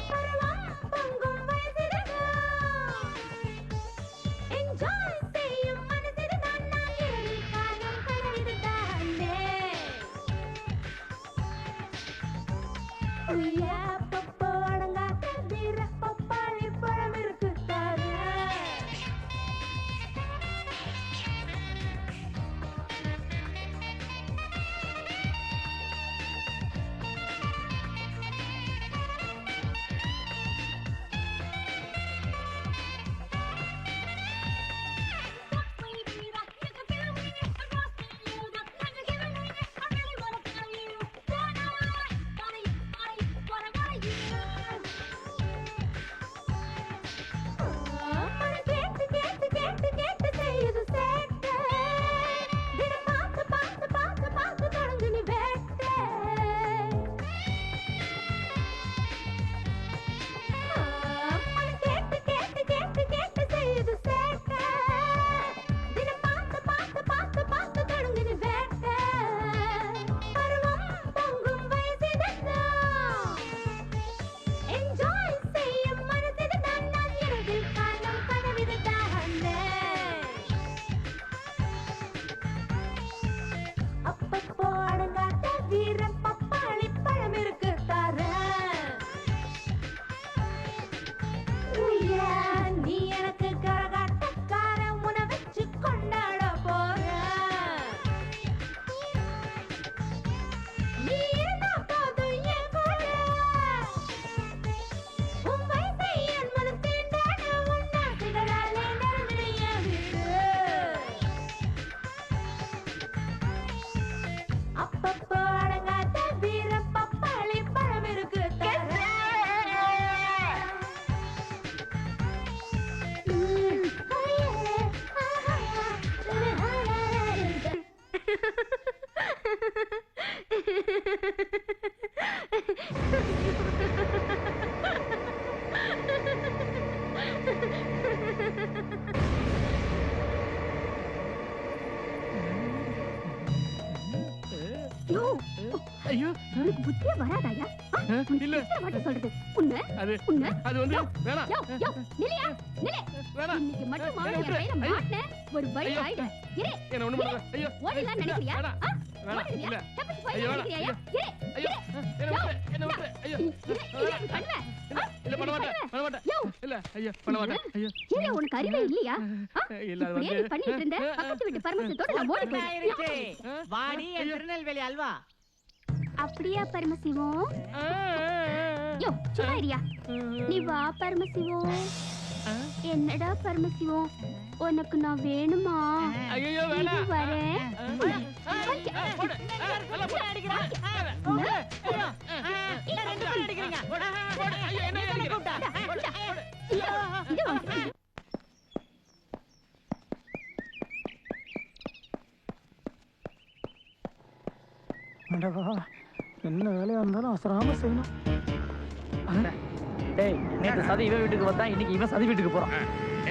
[SPEAKER 3] பருவம் பொங்கும் வயசிற்கு என்ஜாய் செய்யும் மனசிற்கு நான் இரவில் காணும் கனவிது தானே. அப்பப்போ அடங்காத வீர பப்பாளி பழம் இருக்கு தானே.
[SPEAKER 10] ஐயோ
[SPEAKER 1] உனக்கு புத்தியே வராதாயா
[SPEAKER 10] இல்ல
[SPEAKER 1] வாட்டி சொல்றது உன்னை உன்னை
[SPEAKER 10] அது வந்து வேணாம்
[SPEAKER 1] யோ நிலையா நிலை
[SPEAKER 10] வேணாம்
[SPEAKER 1] இன்னைக்கு மட்டும் மாலை என் கையில மாட்டனே ஒரு வழி ஆயிடு இரு
[SPEAKER 10] என்ன ஒண்ணு பண்ணல ஐயோ
[SPEAKER 1] ஓடிலாம் நினைக்கிறியா
[SPEAKER 10] வேணாம் இல்ல
[SPEAKER 1] தப்பிச்சு போய் நினைக்கிறியா இரு
[SPEAKER 10] ஐயோ என்ன விட்டு ஐயோ
[SPEAKER 1] பண்ணுவே
[SPEAKER 10] இல்ல பண்ண மாட்டேன் இல்ல ஐயோ பண்ண மாட்டேன் ஐயோ
[SPEAKER 1] இல்ல உனக்கு அறிவே இல்லையா
[SPEAKER 10] இல்ல அது
[SPEAKER 1] இப்படியே நீ பண்ணிட்டு இருந்த பக்கத்து வீட்டு பரமசிவத்தோட நான் ஓடி போயிட்டேன்
[SPEAKER 11] வாடி என் திருநெல்வேலி அல்வா
[SPEAKER 1] அப்படியா பரமசிவம் யோ சும்மா இரியா நீ வா பரமசிவம் என்னடா பரமசிவம் உனக்கு நான் வேணுமா
[SPEAKER 10] ஐயோ வேணாம்
[SPEAKER 1] வரேன்
[SPEAKER 2] என்ன வேலையா இருந்தாலும் அவசரமா செய்யணும்.
[SPEAKER 14] டேய் நேத்து சதி இவன் வீட்டுக்கு வந்தா இன்னைக்கு இவன் சதி வீட்டுக்கு போறான்.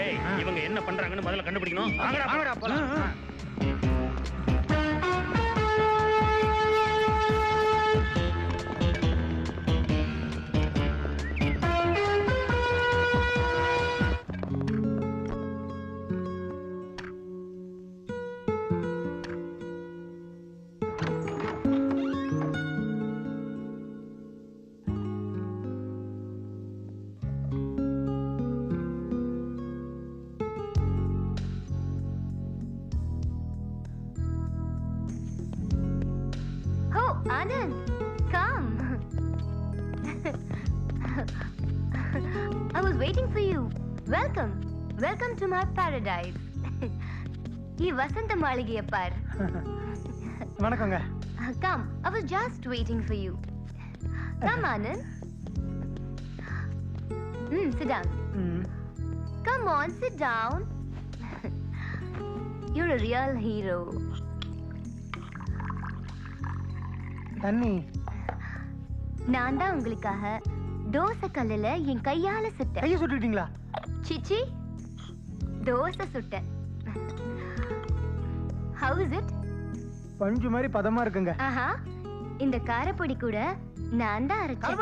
[SPEAKER 10] ஏய் இவங்க என்ன பண்றாங்கன்னு முதல்ல கண்டுபிடிக்கணும். வாங்கடா போலாம்.
[SPEAKER 13] Anand, come. I was waiting for you. Welcome. Welcome to my paradise. Ee Vasanta Maligiya par.
[SPEAKER 2] வணக்கங்க.
[SPEAKER 13] Come. I was just waiting for you. Come, Anand. Sit down. Come on, sit down. You're a real hero.
[SPEAKER 2] தண்ணி
[SPEAKER 13] நான் தான் உங்களுக்காக தோசை கல்லுல என் கையால சுட்டேன்.
[SPEAKER 2] கையை சுட்டுட்டீங்களா?
[SPEAKER 13] சிச்சி dosa சுட்டேன். How is it?
[SPEAKER 2] பஞ்சு மாதிரி பதமா இருக்குங்க.
[SPEAKER 13] ஆஹா இந்த காரப்பொடி கூட நான் தான் அரைச்சேன்.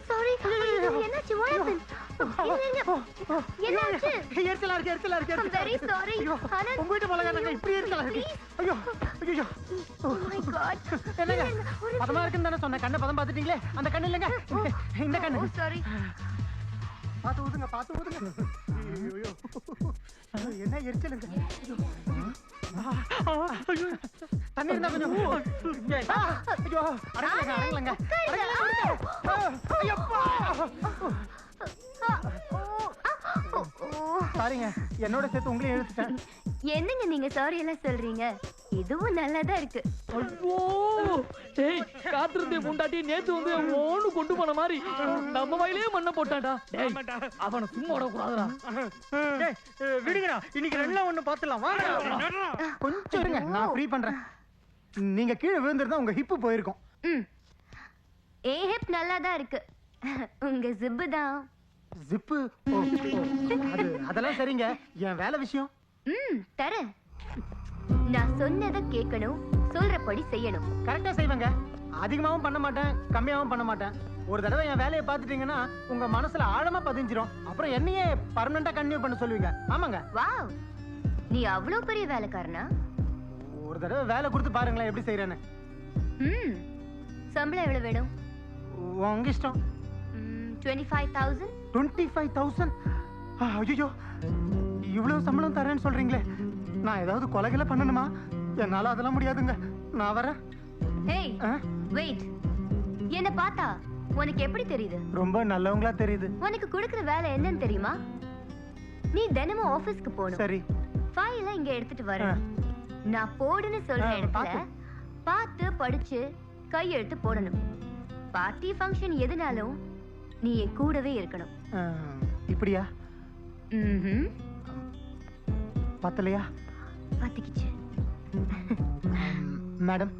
[SPEAKER 13] சாரி என்னாச்சு? what happened? என்னாச்சு?
[SPEAKER 2] எரிச்சலா இருக்கு.
[SPEAKER 13] I'm very sorry.
[SPEAKER 2] ஆனந்த் உங்ககிட்ட மலகானங்க இப்படி இருக்கல. ஐயோ.
[SPEAKER 13] Oh my god.
[SPEAKER 2] என்னங்க? பதமா இருக்குன்னு தானே சொன்னேன். கண்ணை பதம் பார்த்துட்டீங்களே. அந்த கண்ணு இல்லங்க. இந்த கண்ணு.
[SPEAKER 13] Oh sorry.
[SPEAKER 2] பாத்து ஊதுங்க. ஐயோ. என்ன எரிச்சலுங்க. ஐயோ. தண்ணி இருந்தா கொஞ்சம். ஐயோ. அடங்கலங்க. ஐயப்பா. சாரிங்க, என்னோட சேர்த்து உங்களையும் எழுதிட்டேன்.
[SPEAKER 13] என்னங்க நீங்க சாரி எல்லாம் சொல்றீங்க? இதுவும் நல்லாதான் இருக்கு.
[SPEAKER 14] ஐயோ டேய் காத்திருந்தே முண்டாட்டி நேத்து வந்து ஓன்னு கொண்டு போன மாதிரி நம்ம வயலே மண்ணை போட்டான்டா. டேய் அவனை சும்மா விட கூடாதுடா.
[SPEAKER 2] டேய் விடுங்கடா, இன்னைக்கு ரெண்டுல ஒண்ணு பாத்துலாம். வாங்க கொஞ்சம் இருங்க, நான் ஃப்ரீ பண்றேன். நீங்க கீழே விழுந்திருந்தா உங்க ஹிப் போயிருக்கும்.
[SPEAKER 13] ஏ ஹிப் நல்லாதான் இருக்கு. உங்க ஜிப்பு தான்.
[SPEAKER 2] ஜிப்பு? அதெல்லாம் சரிங்க, என் வேலை விஷயம்.
[SPEAKER 13] தரேன். நான் சொன்னதை கேட்கணும், சொல்றபடி செய்யணும்.
[SPEAKER 2] கரெக்டா செய்வேங்க. அதிகமாவும் பண்ண மாட்டேன், கம்மியாவும் பண்ண மாட்டேன். ஒரு தடவை என் வேலையை பார்த்துட்டீங்கன்னா உங்க மனசுல ஆழமா பதிஞ்சிரும். அப்புறம் என்னையே பர்மனண்டா கன்டினியூ பண்ண சொல்லுவீங்க. ஆமாங்க.
[SPEAKER 13] வாவ், நீ அவ்வளவு பெரிய வேலைக்காரனா?
[SPEAKER 2] ஒரு தடவை வேலை கொடுத்து பாருங்களேன் எப்படி செய்யறேன்னு.
[SPEAKER 13] சம்பளம் எவ்வளவு வேணும்?
[SPEAKER 2] உங்க இஷ்டம்.
[SPEAKER 13] 25,000.
[SPEAKER 2] 25,000? ஐயோ, இவ்வளவு சம்பளம் தரேன்னு சொல்றீங்களே. நான் ஏதாவது கொலைகளை பண்ணணுமா? என்னால அதெல்லாம் முடியாதுங்க. நான் வரேன்.
[SPEAKER 13] ஹேய் வெயிட், என்ன பார்த்தா உனக்கு எப்படி தெரியுது?
[SPEAKER 2] ரொம்ப நல்லவங்களா தெரியுது.
[SPEAKER 13] உனக்கு கொடுக்கிற வேலை என்னன்னு தெரியுமா? நீ தினமும் ஆபீஸ்க்கு போகணும்.
[SPEAKER 2] சரி.
[SPEAKER 13] ஃபைலை இங்க எடுத்துட்டு வரணும். நான் போடுன்னு சொல்ற இடத்துல பார்த்து படிச்சு கையெழுத்து போடணும். பார்ட்டி ஃபங்க்ஷன் எதுனாலும் நீ என் கூடவே இருக்கணும்.
[SPEAKER 2] இப்படியா? பத்தலையா?
[SPEAKER 13] பத்திக்கிச்சு.
[SPEAKER 2] மேடம்,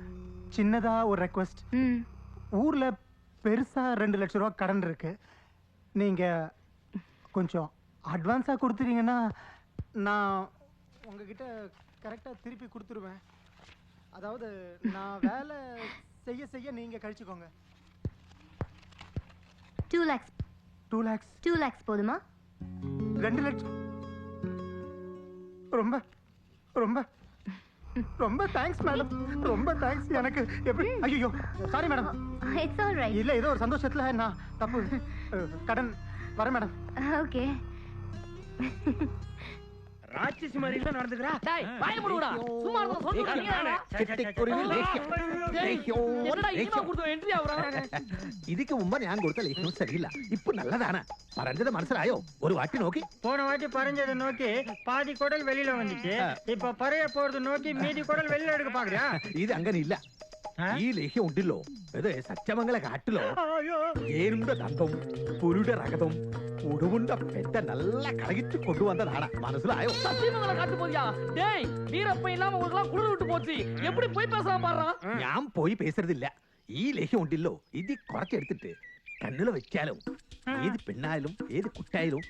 [SPEAKER 2] சின்னதா ஒரு ரெக்வெஸ்ட். ஊர்ல பெருசா 2 லட்சம் ரூபாய் கடன் இருக்கு. நீங்க கொஞ்சம் அட்வான்ஸா கொடுத்துட்டீங்கன்னா நான் உங்ககிட்ட கரெக்டா திருப்பி கொடுத்துருவேன். அதாவது நான் வேலை செய்ய செய்ய நீங்க கழிச்சுக்கோங்க.
[SPEAKER 13] 2 lakhs.
[SPEAKER 2] 2 lakhs.
[SPEAKER 13] 2 lakhs போதுமா?
[SPEAKER 2] 2 லட்சம். ரொம்ப ரொம்ப ரொம்ப தேங்க்ஸ் மேடம். ரொம்ப தேங்க்ஸ். எனக்கு எப்படி ஐயோ sorry madam.
[SPEAKER 13] It's all right.
[SPEAKER 2] இல்ல ஏதோ ஒரு சந்தோஷத்துல நான் தப்பு கடன் வர மேடம்.
[SPEAKER 13] ஓகே.
[SPEAKER 14] ராட்சசி மாதிரி தான் நடந்துக்கறா. டேய் வாயை மூடுடா. சும்மா இருக்க சொல்றீங்க.
[SPEAKER 12] ചിട്ടിക്കുരുവി ലേഹ്യം.
[SPEAKER 14] என்னடா இனிமே கொடுத்த என்ட்ரி ஆவறாங்க.
[SPEAKER 12] ഇതിക്ക് മുമ്പ് ഞാൻ കൊടുത്ത ലേഹ്യം ശരിയില്ല. ഇപ്പൊ നല്ലതാണ്. പറഞ്ഞത് മനസ്സിലായോ? ഒരു വാട്ടി നോക്കി.
[SPEAKER 9] போன வாட்டி பறஞ்சதை நோக்கி பாதி குடல் வெளியில வந்துச்சு. இப்ப பறைய போறது நோக்கி மீதி குடல் வெளியில எடுக்க பாக்குறியா?
[SPEAKER 12] ഇത് അങ്ങനെയില്ല. ഈ ലേഹ്യം ഉണ്ടല്ലോ ഇത് സച്ചമംഗല കാട്ടിലോ ഏനുണ്ട ദന്തം പുരുട രകതം ഉടുവുണ്ട പെറ്റ നല്ല കറകിട്ട് കൊണ്ടുവന്നതാണ്. മനസ്സിലായോ?
[SPEAKER 14] சத்தியமங்கல காட்டு போறியா? டேய் வீரப்ப இல்லாம உங்களுக்குலாம் குளிர் விட்டு போச்சு. எப்படி போய் பேசலாம் பாறா?
[SPEAKER 12] ഞാൻ പോയി പേசுறதிല്ല. ഈ ലേഹ്യം ഉണ്ടല്ലോ ഇത് കുറച്ചെടുത്തിട്ട് കണ്ണില് വെച്ചാലും ഏത് പെണ്ണായാലും ഏത് കുട്ടായാലും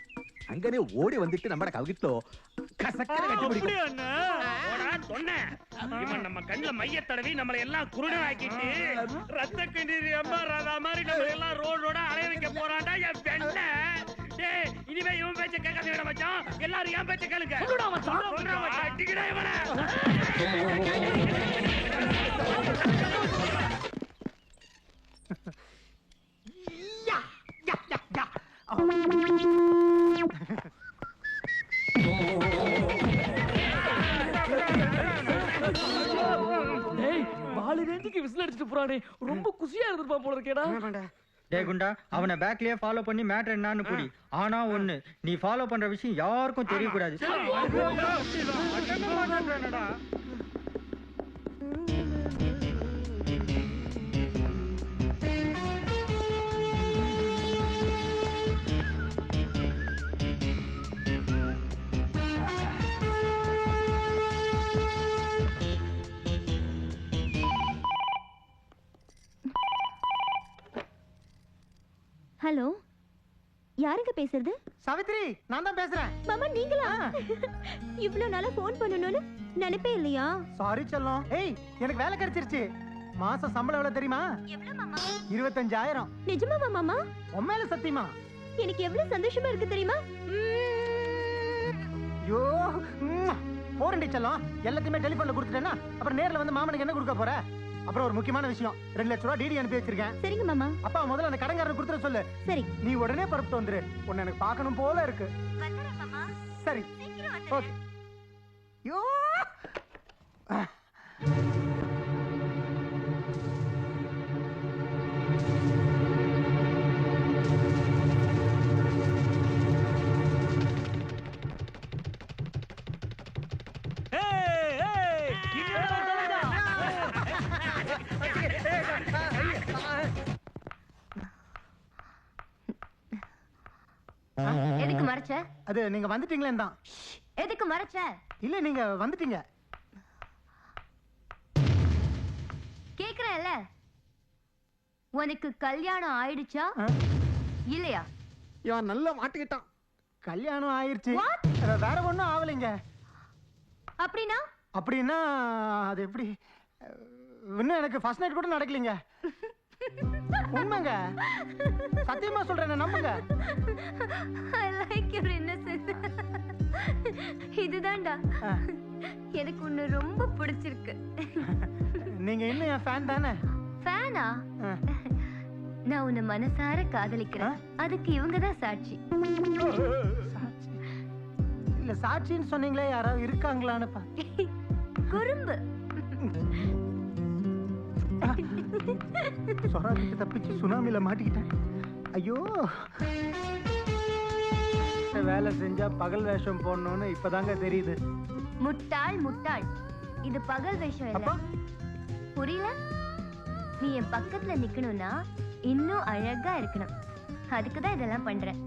[SPEAKER 12] അങ്ങനെ ഓടി വന്നിട്ട് നമ്മുടെ കവികിട്ടോ കസക്കര കെട്ടിപ്പിടിക്കും.
[SPEAKER 10] இவன் நம்ம கண்ணுல மைய தடவி நம்மளை எல்லாம் குருடனாக்கிட்டு ரத்த கண்ணீர் அம்மா ராதா மாதிரி நம்ம எல்லாம் ரோடோட அலைய வைக்க போறான்டா என் பெண்ண. டேய் இனிமே இவன் பேச்ச கேட்காதீங்கடா மச்சான். எல்லாரும் என் பேச்ச கேளுங்க. சொல்லுடா மச்சான். சொல்றா மச்சான். அடிக்கடா இவனை.
[SPEAKER 2] யா யா யா யா.
[SPEAKER 14] டேய் பாலு ரேஞ்சுக்கு விசில் அடிச்சிட்டு போறானே. ரொம்ப குஷியா இருந்திருப்பா போல இருக்கேடா.
[SPEAKER 9] டேய் குண்டா அவனை பேக்லயே ஃபாலோ பண்ணி மேட்டர் என்னன்னு புடி. ஆனா ஒண்ணு நீ ஃபாலோ பண்ற விஷயம் யாருக்கும் தெரிய கூடாது.
[SPEAKER 13] ஹலோ யாருங்க பேசுறது?
[SPEAKER 2] சாவித்ரி நான் தான் பேசுறேன்.
[SPEAKER 13] மாமா நீங்களா? இவ்ளோ நாளா ஃபோன் பண்ணனும்னு நினைப்பே இல்லையா?
[SPEAKER 2] சாரி செல்லம். ஏய் எனக்கு வேலை கிடைச்சிருச்சு. மாசம் சம்பளம் எவ்வளவு தெரியுமா?
[SPEAKER 13] எவ்வளவு மாமா?
[SPEAKER 2] 25,000.
[SPEAKER 13] நிஜமாவா மாமா?
[SPEAKER 2] உண்மையில சத்தியமா?
[SPEAKER 13] எனக்கு எவ்வளவு சந்தோஷமா இருக்கு தெரியுமா?
[SPEAKER 2] ஐயோ போறேன்டி செல்லம். எல்லாத்தையுமே டெலிபோன்ல கொடுத்துட்டேன்னா அப்புறம் நேர்ல வந்து மாமனுக்கு என்ன கொடுக்க போற? அப்புறம் ஒரு முக்கியமான விஷயம் 2 லட்சம் ரூபாய் டிடி அனுப்பி வச்சிருக்கேன்.
[SPEAKER 13] சரிங்க மாமா.
[SPEAKER 2] அப்பா முதல்ல அந்த கடன்காரனை கொடுத்துற சொல்லு.
[SPEAKER 13] சரி.
[SPEAKER 2] நீ உடனே பரப்பிட்டு வந்துரு. உன்னை எனக்கு பார்க்கணும் போல இருக்கு.
[SPEAKER 13] வந்துறேன் மாமா.
[SPEAKER 2] சரி.
[SPEAKER 13] சீக்கிரம் வந்துறேன்.
[SPEAKER 2] ஓகே. யோ
[SPEAKER 13] எதுக்கு மறைச்ச?
[SPEAKER 2] அது நீங்க வந்துட்டீங்களே தான்.
[SPEAKER 13] எதுக்கு மறைச்ச?
[SPEAKER 2] இல்ல நீங்க வந்துட்டீங்க.
[SPEAKER 13] கேக்குறேன்ல. உனக்கு கல்யாணம் ஆயிடுச்சா இல்லையா?
[SPEAKER 2] இவன் நல்லா மாட்டிக்கிட்டான். கல்யாணம் ஆயிருச்சு. வேற ஒண்ணும் ஆவலைங்க.
[SPEAKER 13] அப்படின்னா?
[SPEAKER 2] அப்படின்னா அது எப்படி? இன்னும் எனக்கு ஃபர்ஸ்ட் நைட் கூட நடக்கலீங்க. உண்மைங்க. சத்தியமா சொல்றேன் நம்புங்க.
[SPEAKER 13] I like your innocence. இதுதான்டா எனக்கு உன்னை ரொம்ப பிடிச்சிருக்கு.
[SPEAKER 2] நீங்க இன்னும் என் ஃபேன் தானே?
[SPEAKER 13] ஃபேனா? நான் உன்னை மனசார காதலிக்கிறேன். அதுக்கு இவங்க தான் சாட்சி.
[SPEAKER 2] இல்ல சாட்சின்னு சொன்னீங்களே யாராவது இருக்காங்களான்னு
[SPEAKER 13] குறும்பு.
[SPEAKER 2] சொராக்கிட்டு தப்பிச்சு சுனாமில மாட்டிக்கிட்டேன். ஐயோ வேலை செஞ்சா பகல் வேஷம் போடணும்னு இப்பதாங்க தெரியுது.
[SPEAKER 13] முட்டாள் முட்டாள். இது பகல் வேஷம் இல்ல. புரியல? நீ என் பக்கத்துல நிக்கணும்னா இன்னும் அழகா இருக்கணும். அதுக்கு தான் இதெல்லாம் பண்றேன்.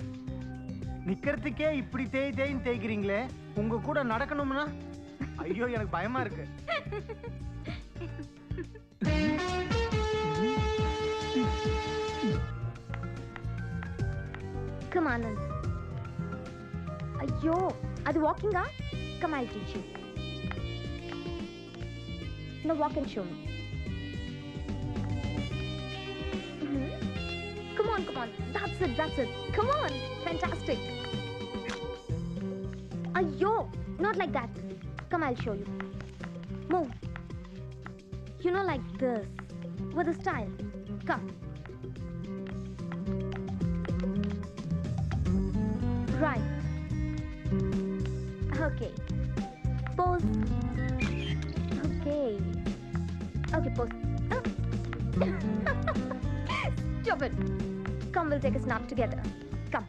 [SPEAKER 2] நிக்கிறதுக்கே இப்படி தேய் தேய்ன்னு தேய்க்கிறீங்களே, உங்க கூட நடக்கணும்னா ஐயோ எனக்கு பயமா இருக்கு.
[SPEAKER 15] Come on. ஐயோ அது வாக்கிங்கா? Come I'll teach you.
[SPEAKER 13] Now walk and show me. Come on, come on. That's it, that's it. Come on. Fantastic. Ayyo, not like that. Come, I'll show you. Move. You know, like this. With a style. Come. Right. Okay. Pose. Okay. Okay, pose. Oh. Stop it. Come, we'll take a snap together. Come.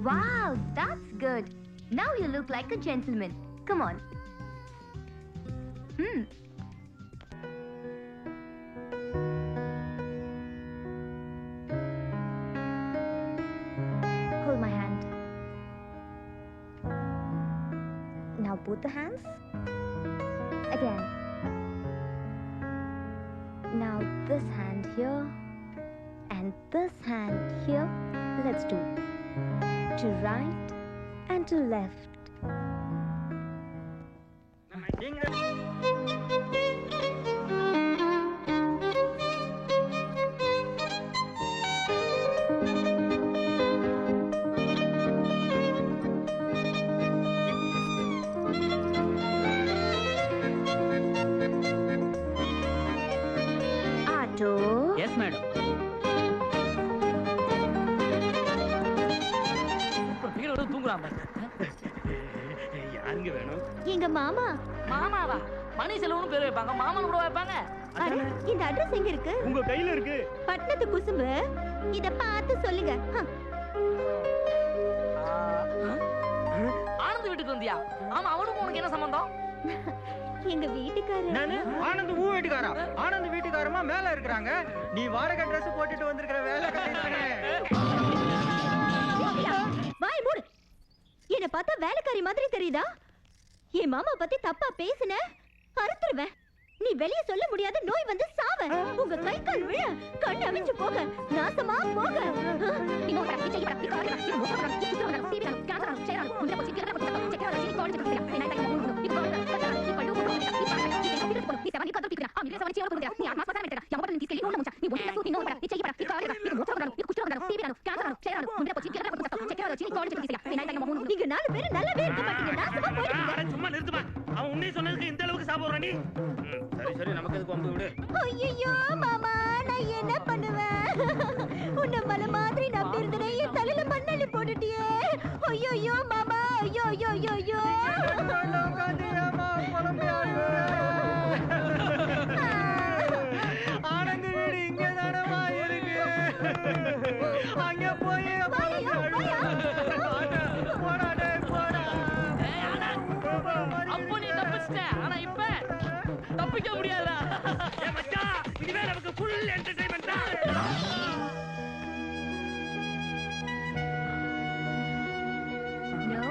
[SPEAKER 13] Wow, that's good. Now you look like a gentleman. Come on. Hold my hand. Now both the hands. Again. Now this hand here and this hand here. Let's do to right and to left.
[SPEAKER 11] Yes, madam.
[SPEAKER 10] யாருங்க வேணும்?
[SPEAKER 3] எங்க மாமா.
[SPEAKER 14] மாமாவா? மணி செல்வம்னு பேர் வைப்பாங்க, மாமான்னு கூட வைப்பாங்க.
[SPEAKER 3] அட, இந்த அட்ரஸ் எங்க இருக்கு?
[SPEAKER 10] உங்க கையில இருக்கு.
[SPEAKER 3] பட்டணத்து குசும்பு. இத பார்த்து சொல்லுங்க.
[SPEAKER 14] ஆனந்த் வீட்டுக்கு வந்தியா? ஆமா, அவனுக்கு உனக்கு என்ன சம்பந்தம்?
[SPEAKER 3] எங்க வீட்டுக்காரர்.
[SPEAKER 9] நானு ஆனந்த் ஊ வீட்டுக்காரா? ஆனந்த் வீட்டுக்காரமா மேல இருக்கறாங்க. நீ வாடகை Dress போட்டுட்டு வந்திருக்கிற வேலைக்காரி தானே?
[SPEAKER 3] வாய் மூடு. என்ன பார்த்தா வேலைக்காரி மாதிரி தெரியுதா? என் மாமா பத்தி தப்பா பேசுன அறுத்துருவேன். நீ வெளிய சொல்ல முடியாத நோய் வந்து சாவ. உங்க கை கால் விழ, கண் அவிஞ்சு போக, நாசமா போக. நீங்க 4 பேரும் நல்லாவே இருக்க மாட்டீங்க. நாசமா போயிடுங்க.
[SPEAKER 10] சும்மா நிறுத்துமா. அவன் உன்னை சொன்னதுக்கு இந்த அளவுக்கு சாப்பிடுறா நீ? சரி சரி, நமக்கு எதுக்கு வந்து விடு.
[SPEAKER 3] ஐயோ மாமா, நான் என்ன பண்ணுவேன்? உன்ன மலை மாதிரி நம்பி இருந்தனே, என் தலையில மண்ணள்ளி போட்டுட்டியே. ஐயோ மாமா, ஐயோ.
[SPEAKER 9] ஆனந்த் வீடு இங்க தானமா இருக்கு. அங்க போய்
[SPEAKER 14] அப்போ நீ தப்பிச்சிட்ட. ஆனா இப்ப தப்பிக்க முடியாதா?
[SPEAKER 10] ஏ மச்சான், இனிமே நமக்கு ஃபுல் என்டர்டெயின்மென்ட் தான்.
[SPEAKER 13] No.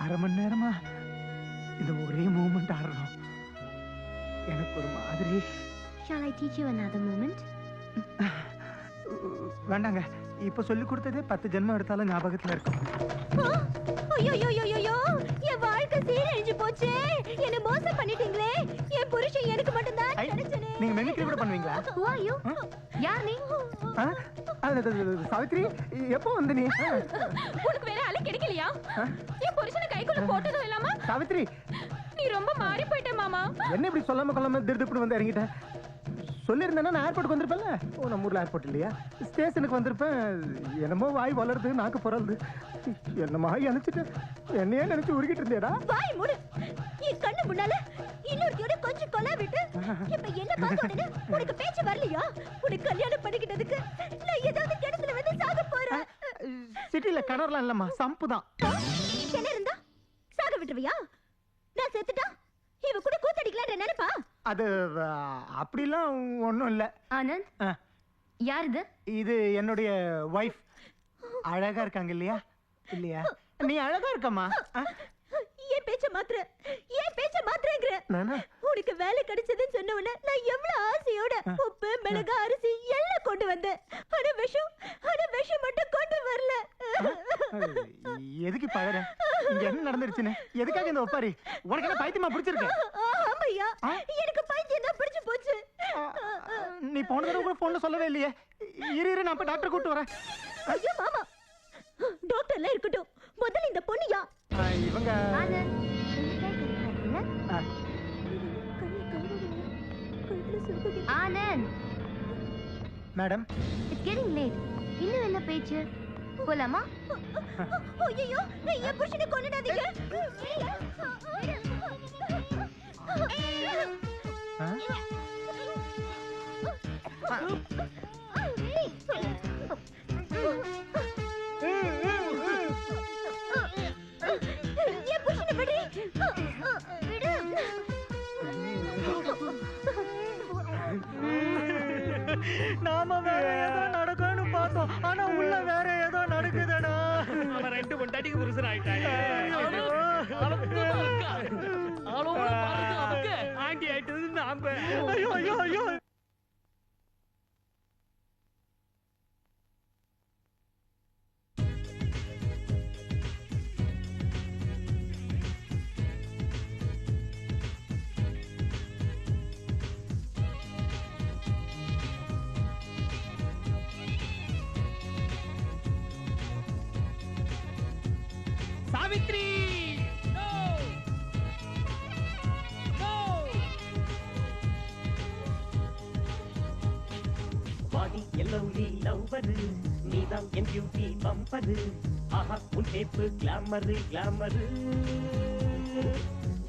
[SPEAKER 2] அரை மணி நேரமா இந்த ஒரே மூமெண்ட் ஆடுறோம். எனக்கு ஒரு மாதிரி.
[SPEAKER 13] Shall I teach you another moment?
[SPEAKER 2] வேண்டாங்க, இப்ப சொல்லி கொடுத்ததே 10 ஜென்மம் எடுத்தாலும் ஞாபகத்துல இருக்கும்.
[SPEAKER 3] ஐயோ, என் வாழ்க்கை சீரழிஞ்சு போச்சே. என்ன மோசம் பண்ணிட்டீங்களே. என் புருஷன் எனக்கு மட்டும் தான் நினைச்சனே.
[SPEAKER 2] நீங்க மெமிக்ரி கூட பண்ணுவீங்களா?
[SPEAKER 13] Who are you? யார் நீ?
[SPEAKER 2] சாவித்ரி, எப்போ வந்து நீ?
[SPEAKER 5] உனக்கு வேற ஆளே கிடைக்கலையா? என் புருஷனை கைக்குள்ள போட்டதும் இல்லாம
[SPEAKER 2] சாவித்ரி,
[SPEAKER 5] நீ ரொம்ப மாறி போயிட்ட மாமா.
[SPEAKER 2] என்ன இப்படி சொல்லாம கொள்ளாம திருப்பி வந்து இறங்கிட்டேன்? சொல்லியிருந்தேன்னா நான் ஏர்போர்ட்டுக்கு வந்திருப்பேன்ல. ஓ, நம்ம ஊர்ல ஏர்போர்ட் இல்லையா? ஸ்டேஷனுக்கு வந்திருப்பேன். என்னமோ வாய் வளருது, நாக்கு புறல்து. என்னமா நினைச்சிட்டேன். என்னையே நினைச்சு உருகிட்டு இருந்தேடா.
[SPEAKER 3] வாய் மூடு. என் கண்ணு முன்னால இன்னொருத்தியோட கொஞ்சம் கொலை விட்டு இப்ப என்ன பார்த்த உடனே உனக்கு பேச்சு வரலையா? உனக்கு கல்யாணம் பண்ணிக்கிட்டதுக்கு நான் ஏதாவது கிணத்துல வந்து சாக போறேன்.
[SPEAKER 2] சிட்டில கிணறுலாம் இல்லம்மா, சம்பு தான்.
[SPEAKER 3] கிணறு இருந்தா சாக விட்டுருவியா? நான் செத்துட்டா இவ கூட கூத்தடிக்கலான்ற நினைப்பா?
[SPEAKER 2] அது அப்படிலாம் ஒண்ணும் இல்ல.
[SPEAKER 13] ஆனந்த், யார் இது?
[SPEAKER 2] இது என்னுடைய வைஃப். அழகா இருக்காங்க இல்லையா? இல்லையா? நீ அழகா இருக்கம்மா.
[SPEAKER 3] ஏன் பேச்ச மாத்திரங்கிற? உனக்கு வேலை கிடைச்சதுன்னு சொன்ன உடனே நான் எவ்வளவு ஆசையோட உப்பு மிளகா அரிசி எல்லாம் கொண்டு வந்தேன். ஆனா விஷம் மட்டும் கொண்டு வரல.
[SPEAKER 2] எதுக்கு பழற? இங்க என்ன நடந்துருச்சுன்னு எதுக்காக இந்த ஒப்பாரி? உனக்கு என்ன பைத்தியமா பிடிச்சிருக்கு?
[SPEAKER 3] ஆமாய்யா, எனக்கு பைத்தியம் தான் பிடிச்சு போச்சு.
[SPEAKER 2] நீ போன தடவை கூட போன்ல சொல்லவே இல்லையே. இரு நான் போய் டாக்டர் கூட்டு வரேன்.
[SPEAKER 3] ஐயோ மாமா, டாக்டர்லாம் இருக்கட்டும், முதல்ல இந்த பொண்ணியா
[SPEAKER 2] இவங்க
[SPEAKER 13] Anand.
[SPEAKER 2] Madam,
[SPEAKER 13] it's getting late. இன்னும் என்ன பேச்சு? போலாமா?
[SPEAKER 3] ஐயோ, என் புருஷனை கொன்னுடாதீங்க. என் புருஷனை விடு.
[SPEAKER 9] நாம வேற ஏதோ நடக்கும்னு பார்த்தோம், ஆனா உள்ள வேற ஏதோ நடக்குதுடா.
[SPEAKER 10] அவன் 2 பொண்டாட்டிக்கு புருஷன் ஆயிட்டாங்க. ஆண்டி ஆயிட்டது நாம.
[SPEAKER 9] ஐயோ ஐயோ ஐயோ.
[SPEAKER 10] சாவித்ரி,
[SPEAKER 8] வாடி எல்லோலி லவ்வரு, நீதான் என் பியூட்டி பம்பரு. ஆஹா உன் டேப்பு கிளாமரு கிளாமரு.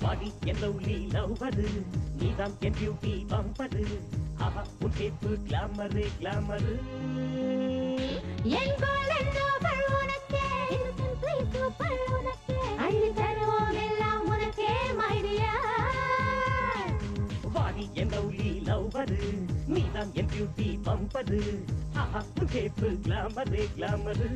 [SPEAKER 8] வாடி எல்லோலி லவ்வரு, நீதான் என் பியூட்டி பம்பரு. ஆஹா உன் டேப்பு கிளாமரு கிளாமரு.
[SPEAKER 3] என் கோலன் நோபல் உனக்கே, இன்னசென்ட் ப்ளீஸ் சூப்பர் உனக்கே, அள்ளி தருவோம் எல்லாம் உனக்கே மை டியர்.
[SPEAKER 8] வாடி எல்லோலி லவ்வரு, நீதான் என் பியூட்டி பம்பரு. ஆஹா உன் டேப்பு கிளாமரு கிளாமரு.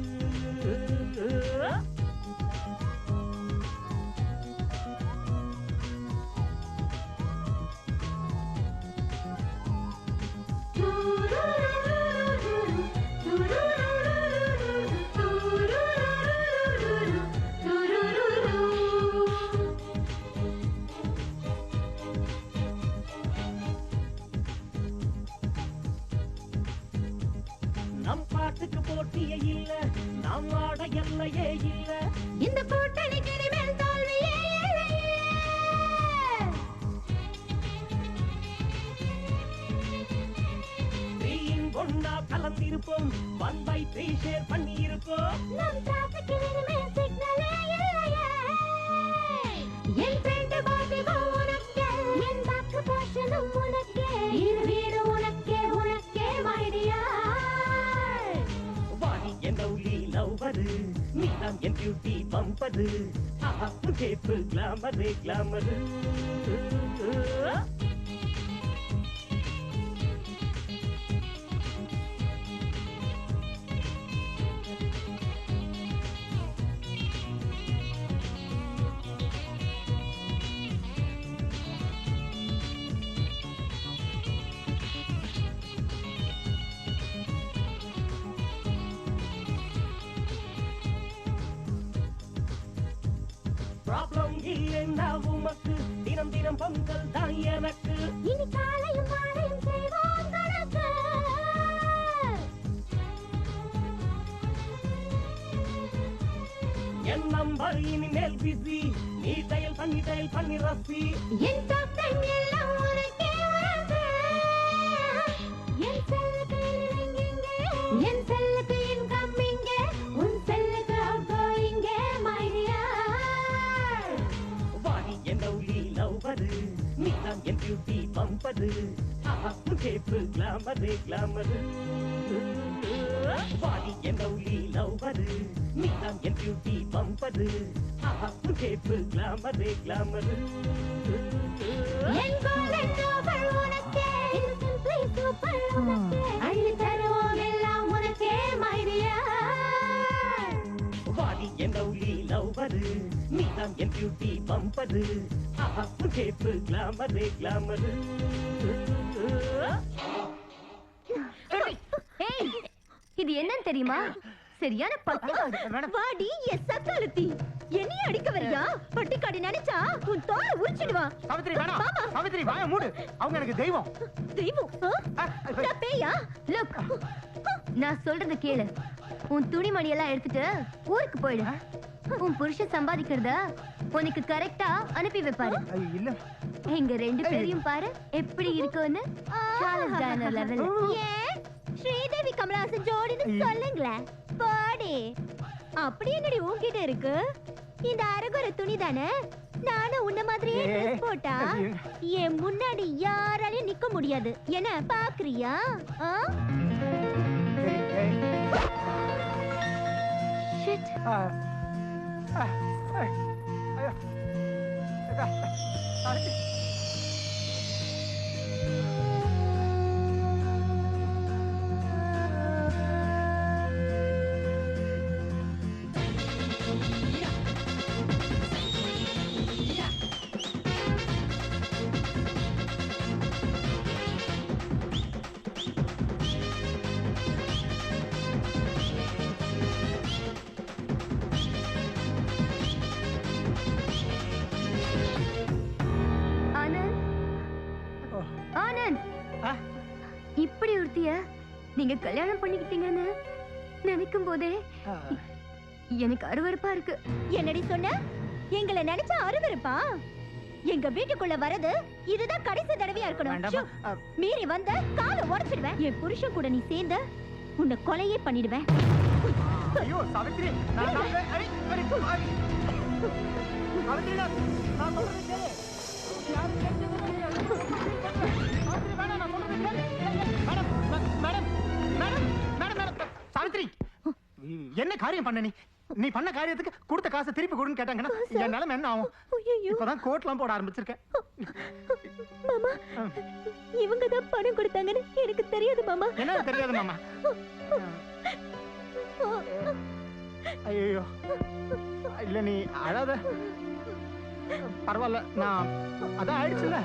[SPEAKER 8] நம் பாட்டுக்கு போட்டியே இல்ல, நாம் ஆட எல்லையே இல்ல.
[SPEAKER 3] இந்த கூட்டணிக்கு இனிமேல் தோல்வியே இல்லையே.
[SPEAKER 8] த்ரீயின் ஒன்னா கலந்திருப்போம், 1/3 ஷேர் பண்ணி இருப்போம்.
[SPEAKER 3] நம் டிராஃபிக் இனிமேல் சிக்னலே இல்லையே. என் ஃப்ரெண்ட் பாபி உனக்கே, என் பேக் போர்ஷனும் உனக்கே, இரு வீடு உனக்கே உனக்கே மை டியர்.
[SPEAKER 8] வாடி என் லவ்லி லவ்வரு, நீதான் என் பியூட்டி பம்பரு. ஆஹா உன் டேப்பு கிளாமரு கிளாமரு. ப்ராப்ளம் இல்லைன்னா உமக்கு, தினம் தினம் பொங்கல் தான் எனக்கு.
[SPEAKER 3] இனி காலையும் மாலையும் செய்வோம் கணக்கு.
[SPEAKER 8] என் நம்பர் இனிமேல் பிஸி, நீ டயல் பண்ணி ரசி.
[SPEAKER 3] என் சொந்தம் எல்லாம் உனக்கே உனக்கு. என் செல்லுக்கு இங்கே, என் செல்லுக்கு இன்கம் இங்கே, உன் செல்லுக்கு அவுட் கோயிங் மை டியர்.
[SPEAKER 8] வாடி என் லவ்லி லவ்வரு, நீதான் என் பியூட்டி பம்பரு. ஆஹா உன் டேப்பு கிளாமரு கிளாமரு. வாடி என் லவ்லி லவ்வரு, நீதான் என் பியூட்டி பம்பரு. ஆஹா உன் டேப்பு கிளாமரு கிளாமரு.
[SPEAKER 3] என் கோலன் நோபல் உனக்கே, இன்னசென்ட் ப்ளீஸ் சூப்பர் உனக்கே, அள்ளி தருவோம் எல்லாம் உனக்கே மை டியர்.
[SPEAKER 8] என் லவ்லி லவ்வரு நீதான் என் பியூட்டி பம்பரு ஆஹா உன் கேப்பு கிளாமரு கிளாமரு
[SPEAKER 13] ஏய் இது என்னன்னு தெரியுமா சரியான பட்டிக்காடு
[SPEAKER 3] வாடி என் சக்காலத்தி என்னைய அடிக்க வரியா பட்டிக்காடு நினைச்சா உன் தோலை உரிச்சிடுவான்
[SPEAKER 2] சாவித்திரி வேணாம் சாவித்திரி வாய மூடு அவங்க எனக்கு தெய்வம்
[SPEAKER 3] தெய்வம் நான் பேயா
[SPEAKER 13] லுக் நான் சொல்றத கேளு உன் துணிமணி எல்லாம் எடுத்துட்டு ஊருக்கு போயிடு உன் புருஷன் சம்பாதிக்கிறத உனக்கு கரெக்டா அனுப்பி வைப்பாரு
[SPEAKER 2] இல்ல
[SPEAKER 13] எங்க ரெண்டு பேரையும் பாரு எப்படி இருக்குன்னு சார்லஸ் டைனர் லெவல்
[SPEAKER 3] ஏன் ஸ்ரீதேவி கமலஹாசன் ஜோடின்னு சொல்லுங்களேன் பாடி அப்படி என்னடி உன்கிட்ட இருக்கு இந்த அரகுற துணி தானே நானும் உன்ன மாதிரியே ட்ரெஸ் போட்டா என் முன்னாடி யாராலையும் நிக்க முடியாது என்ன பாக்குறியா
[SPEAKER 13] ஷிட் இப்படி ஒருத்திய நீங்க கல்யாணம் பண்ணிக்கிட்டீங்கன்னு நினைக்கும் போதே எனக்கு அருவருப்பா இருக்கு.
[SPEAKER 3] என்னடி சொன்ன? எங்களை நினைச்சா அருவருப்பா? எங்க வீட்டுக்குள்ள வரது இதுதான் கடைசி தடவையா இருக்கணும். மீறி வந்த காலை உடைச்சிடுவேன். என் புருஷன் கூட நீ சேர்ந்த உன்னை கொலையே பண்ணிடுவேன்.
[SPEAKER 2] ஐயோ சாவித்ரி நான் சாவித்ரி என்ன காரியம் பண்ண நீ பண்ண காரியத்துக்கு கொடுத்த காசை திருப்பி கொடுன்னு கேட்டாங்கன்னா என் நிலைமை என்ன ஆகும்? இப்பதான் கோட்லாம் போட ஆரம்பிச்சிருக்கேன்.
[SPEAKER 3] மாமா இவங்க தான் பணம் கொடுத்தாங்கன்னு எனக்கு தெரியாது மாமா.
[SPEAKER 2] என்ன தெரியாது மாமா? ஐயோ இல்ல நீ அழாத, பரவாயில்ல, நான் அதான் ஆயிடுச்சுல்ல.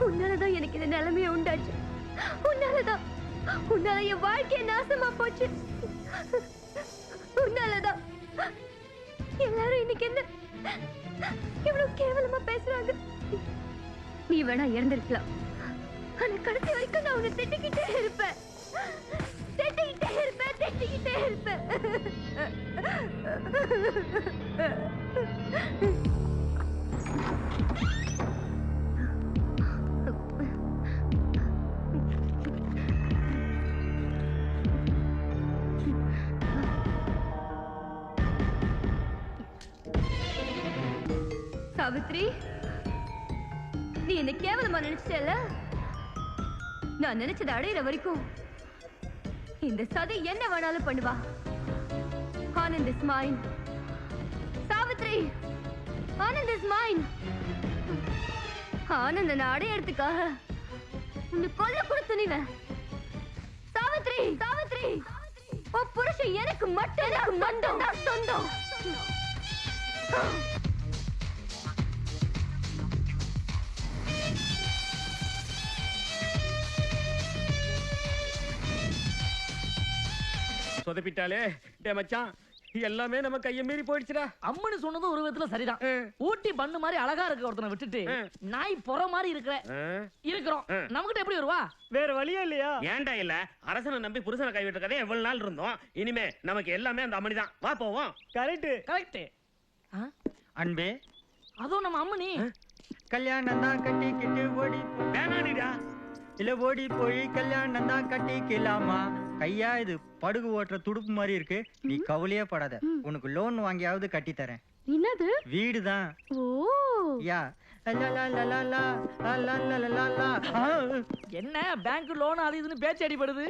[SPEAKER 13] உன்னாலதான் எனக்கு இந்த நிலைமையை உண்டாச்சு. உன்னால என் வாழ்க்கைய நாசமா போச்சு. உன்னாலதான் எல்லாரும் இன்னைக்கு என்ன இவ்வளவு கேவலமா பேசுறாங்க. நீ வேணா இறந்திருக்கலாம், ஆனா கடைசி வரைக்கும் நான் உன்னை திட்டிக்கிட்டே இருப்பேன். சாவித்ரி, நீ என்ன கேவலமா நினைச்சல. நான் நினைச்சதை அடையிற வரைக்கும் இந்த சதி என்ன வேணாலும் பண்ணுவா. Anand is mine. Savitri, Anand is mine. Anand நான் அடையறதுக்காக உன்னை கொல்ல கூட துணிவேன். சாவித்ரி, உன் புருஷன் எனக்கு மட்டும் தான் சொந்தம்.
[SPEAKER 10] சொதப்பிட்டாலே. டே மச்சான், எல்லாமே நம்ம கைய மீறி போயிடுச்சுடா.
[SPEAKER 14] அம்மனு சொன்னது ஒரு விதத்துல சரிதான். ஊட்டி பண்ணு மாதிரி அழகா இருக்க ஒருத்தனை விட்டுட்டு நாய் பொற மாதிரி இருக்கிறோம். நமக்கிட்ட எப்படி வருவா?
[SPEAKER 10] வேற வழியே இல்லையா? ஏன்டா இல்ல, அரசனை நம்பி புருஷனை கைவிட்ட கதை எவ்வளவு நாள் இருந்தோம். இனிமே நமக்கு எல்லாமே அந்த அம்மனி தான். வா போவோம்.
[SPEAKER 14] கரெக்ட்.
[SPEAKER 9] அன்பே,
[SPEAKER 14] அதுவும் நம்ம அம்மனி.
[SPEAKER 9] கல்யாணம் தான் கட்டிக்கிட்டு ஓடி
[SPEAKER 10] வேணாடிடா.
[SPEAKER 9] இல்ல ஓடி போய் கல்யாணம் தான் கட்டிக்கலாமா? கையா இது படுகு ஓட்டுற துடுப்பு மாதிரி இருக்கு. நீ கவலையே படாத, உனக்கு லோன் வாங்கியாவது கட்டி தரேன்.
[SPEAKER 5] என்னது?
[SPEAKER 9] வீடுதான்.
[SPEAKER 5] ஓ
[SPEAKER 9] யா
[SPEAKER 14] என்ன பேங்க் லோன் அது இதுன்னு பேச்சு அடிபடுது.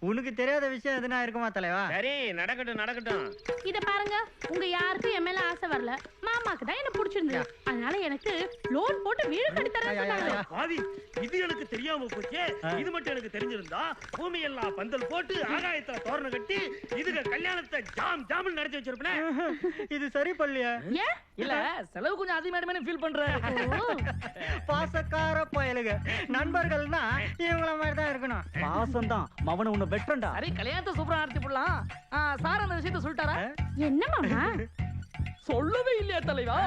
[SPEAKER 9] உனக்கு தெரியாத விஷயம் எதுனா இருக்குமா தலைவா?
[SPEAKER 10] சரி, நடக்கட்டும்.
[SPEAKER 5] இத பாருங்க, உங்க யாருக்கும் என் மேல ஆசை வரல. மாமாக்கு தான் என்ன பிடிச்சிருந்தது. அதனால எனக்கு லோன் போட்டு வீடு கட்டி தரேன்னு.
[SPEAKER 10] பாதி இது எனக்கு தெரியாம போச்சே. இது மட்டும் எனக்கு தெரிஞ்சிருந்தா பூமி எல்லாம் பந்தல் போட்டு ஆகாயத்துல தோரணம் கட்டி இதுக்கு கல்யாணத்தை ஜாம் நடத்தி வச்சிருப்பேன்.
[SPEAKER 9] இது சரி பள்ளியா?
[SPEAKER 14] ஏன் இல்ல, செலவு கொஞ்சம் அதிகமானமே ஃபீல் பண்றேன்.
[SPEAKER 9] பாசக்கார பயலுக நண்பர்கள்னா இவங்கள மாதிரி தான் இருக்கணும்.
[SPEAKER 11] பாசம் தான் மவனை உன்னை வெட்டண்டா.
[SPEAKER 14] சரி, கல்யாணத்தை சூப்பரா நடத்தி போடலாம். சார் அந்த விஷயத்தை சொல்லிட்டாரா?
[SPEAKER 5] என்ன மாமா?
[SPEAKER 14] சொல்லவே இல்லையா தலைவா?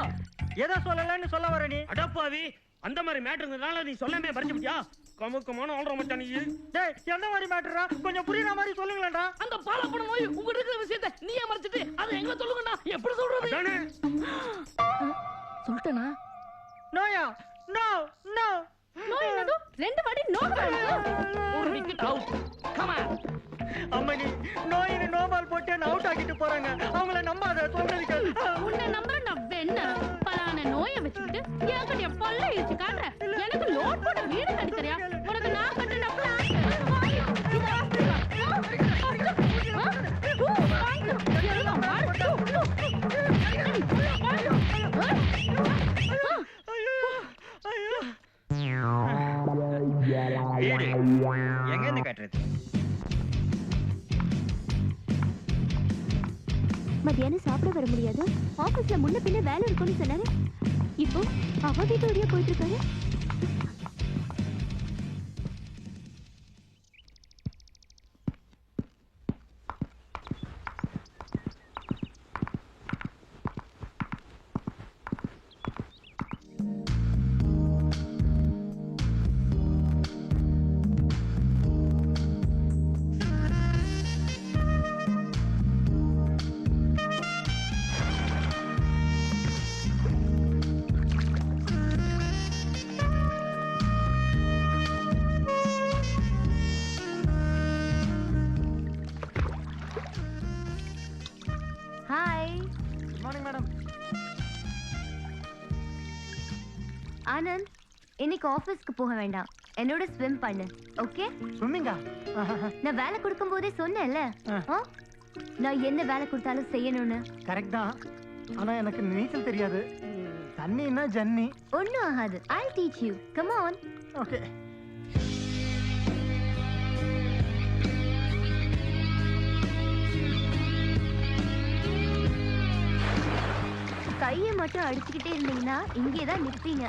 [SPEAKER 9] எதை சொல்லலன்னு சொல்ல வர நீ?
[SPEAKER 10] அடப்பாவி, அந்த மாதிரி மேட்டர்னால நீ சொல்லாமே பறிச்சுட்டியா? கமுக்கமான ஆள்ற மச்சான் நீ.
[SPEAKER 9] டேய், என்ன மாதிரி மேட்டரா? கொஞ்சம் புரியுற மாதிரி சொல்லுங்களேன்டா.
[SPEAKER 14] அந்த பாலப்பன நோய் உங்க இருக்கிற விஷயத்தை நீயே மறைச்சிட்டு அது எங்க சொல்லுங்கடா. எப்படி சொல்றது? சொல்லிட்டேனா?
[SPEAKER 9] நோயா? No no
[SPEAKER 5] no. என்னது? ரெண்டு வாட்டி நோ.
[SPEAKER 14] ஒரு விக்கெட் அவுட். Come on.
[SPEAKER 9] அம்மனி, நோயின்னு நோபால் போட்டு என்ன அவுட் ஆக்கிட்டு போறாங்க. அவங்கள நம்பாத, சொல்றதுக்கு.
[SPEAKER 5] உன்னை நம்புற நான் வெண்ண பலான நோயை வச்சுக்கிட்டு என்கிட்ட பல்ல இழுச்சு காட்டுற. எனக்கு லோன் போட்டு வீடு கட்டி தரியா? உனக்கு நான் கட்டின
[SPEAKER 9] எங்க இருந்து கட்டுறது?
[SPEAKER 1] மத்தியானம் சாப்பிட வர முடியாது. ஆபீஸ்ல முன்ன பின்ன வேலை இருக்கும்னு சொன்னாரு. இப்போ அவ வீட்டு வழியா போயிட்டு இருக்காரு.
[SPEAKER 13] ஆனந்த், இன்னைக்கு ஆபீஸ்க்கு போக வேண்டாம். என்னோட ஸ்விம் பண்ணு. ஓகே?
[SPEAKER 2] ஸ்விம்மிங்கா?
[SPEAKER 13] நான் வேலை கொடுக்கும் போதே சொன்னேன்ல, நான் என்ன வேலை கொடுத்தாலும் செய்யணும்னு.
[SPEAKER 2] கரெக்ட் தான். ஆனா எனக்கு நீச்சல் தெரியாது. தண்ணினா ஜன்னி.
[SPEAKER 13] ஒண்ணும் ஆகாது. I'll teach you. Come on.
[SPEAKER 2] Okay.
[SPEAKER 13] கையை மட்டும் அடிச்சுக்கிட்டே இருந்தீங்கன்னா இங்கேதான் நிற்பீங்க.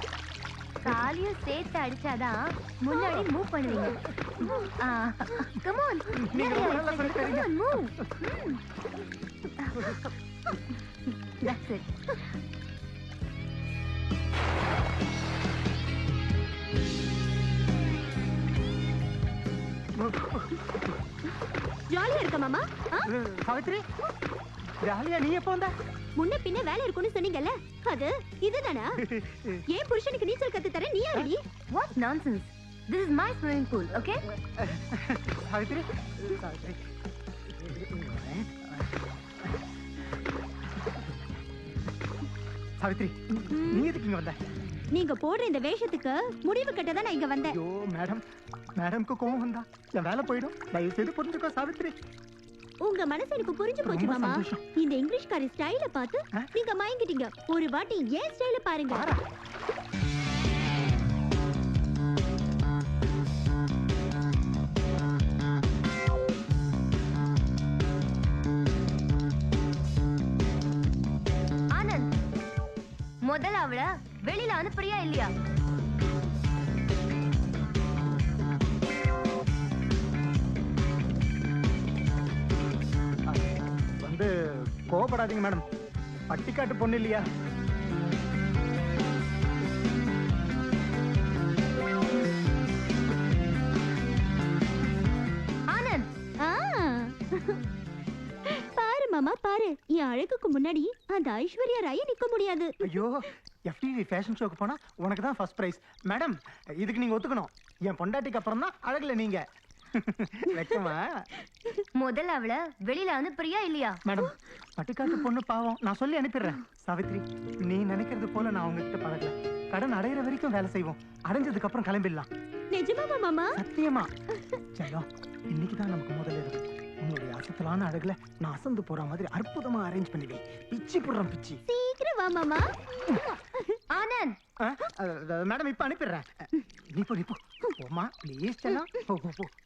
[SPEAKER 13] காலையும் சேர்த்து அடிச்சாதான் முன்னாடி மூவ் பண்ணுவீங்க. Come on. Come on, move. That's it.
[SPEAKER 1] ஜாலியா இருக்க மாமா?
[SPEAKER 2] சாவித்ரி, ஜாலியா நீ எப்போ வந்த?
[SPEAKER 1] முன்ன பின்ன வேலை இருக்கும்னு சொன்னீங்கல்ல, அது இதுதானா? ஏன் புருஷனுக்கு நீச்சல் கத்து தர நீ யாரடி?
[SPEAKER 13] What nonsense. This is my swimming pool, okay?
[SPEAKER 2] Savitri, Savitri. Savitri, நீ எதுக்கு இங்க வந்த?
[SPEAKER 1] நீங்க போடுற இந்த வேஷத்துக்கு முடிவு கட்ட தான் நான் இங்க வந்தேன்.
[SPEAKER 2] ஐயோ மேடம், மேடம்க்கு கோவம் வந்தா என் வேலை போயிடும். தயவு செய்து புரிஞ்சுக்கோ சாவித்ரி.
[SPEAKER 1] உங்க மனசு எனக்கு புரிஞ்சு போச்சு மாமா. இந்த இங்கிலீஷ்காரி ஸ்டைல பார்த்து நீங்க மயங்கிட்டீங்க. ஒரு வாட்டி ஏன் ஸ்டைல பாருங்க.
[SPEAKER 13] ஆனந்த், முதல்ல அவள வெளியில அனுப்புறியா இல்லையா?
[SPEAKER 2] வந்து கோவப்படாதீங்க மேடம். பட்டிக்காட்டு பொண்ணு இல்லையா?
[SPEAKER 1] ஆனந்த், பாரு மாமா பாரு, என் அழகுக்கு முன்னாடி அந்த ஐஸ்வர்யா ராய நிக்க முடியாது.
[SPEAKER 2] ஐயோ, FTV ஃபேஷன் ஷோக்கு போனா உனக்கு தான் ஃபர்ஸ்ட் பிரைஸ். மேடம், இதுக்கு நீங்க ஒத்துக்கணும். என் பொண்டாட்டிக்கு அப்புறம் தான் அழகுல நீங்க. வெக்கமா?
[SPEAKER 13] முதல்ல அவளை வெளியில அனுப்புறியா இல்லையா?
[SPEAKER 2] மேடம், பட்டிக்காட்டு பொண்ணு பாவம், நான் சொல்லி அனுப்பிடுறேன். சாவித்ரி, நீ நினைக்கிறது போல நான் உங்ககிட்ட பழகல. கடன் அடையிற வரைக்கும் வேலை செய்வோம், அடைஞ்சதுக்கு அப்புறம் கிளம்பிடலாம்.
[SPEAKER 1] நிஜமாமா மாமா?
[SPEAKER 2] சத்தியமா. செல்லம், இன்னைக்கு தான் நமக்கு முதல்ல இருக்கு. உங்களுடைய அசத்தலான அழகுல நான் அசந்து போற மாதிரி அற்புதமா அரேஞ்ச் பண்ணிடுவேன். பிச்சி போடுறேன், பிச்சி.
[SPEAKER 1] சீக்கிரம் வா மாமா.
[SPEAKER 13] ஆனந்த்,
[SPEAKER 2] மேடம் இப்ப அனுப்பிடுறேன். நீ போ போமா ப்ளீஸ். செல்லம், போ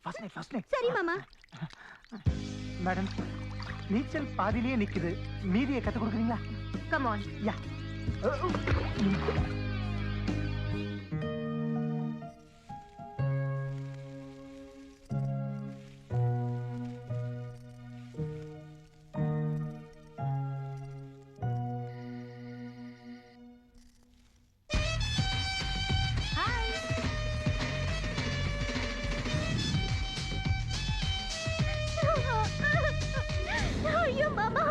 [SPEAKER 2] ஃபர்ஸ்ட் நைட்.
[SPEAKER 1] சரி மாமா.
[SPEAKER 2] மேடம், நீச்சல் பாதியிலேயே நிக்குது, மீதியை கத்து கொடுக்குறீங்களா?
[SPEAKER 13] Come on.
[SPEAKER 2] யா.
[SPEAKER 1] ஐயோ மாமா,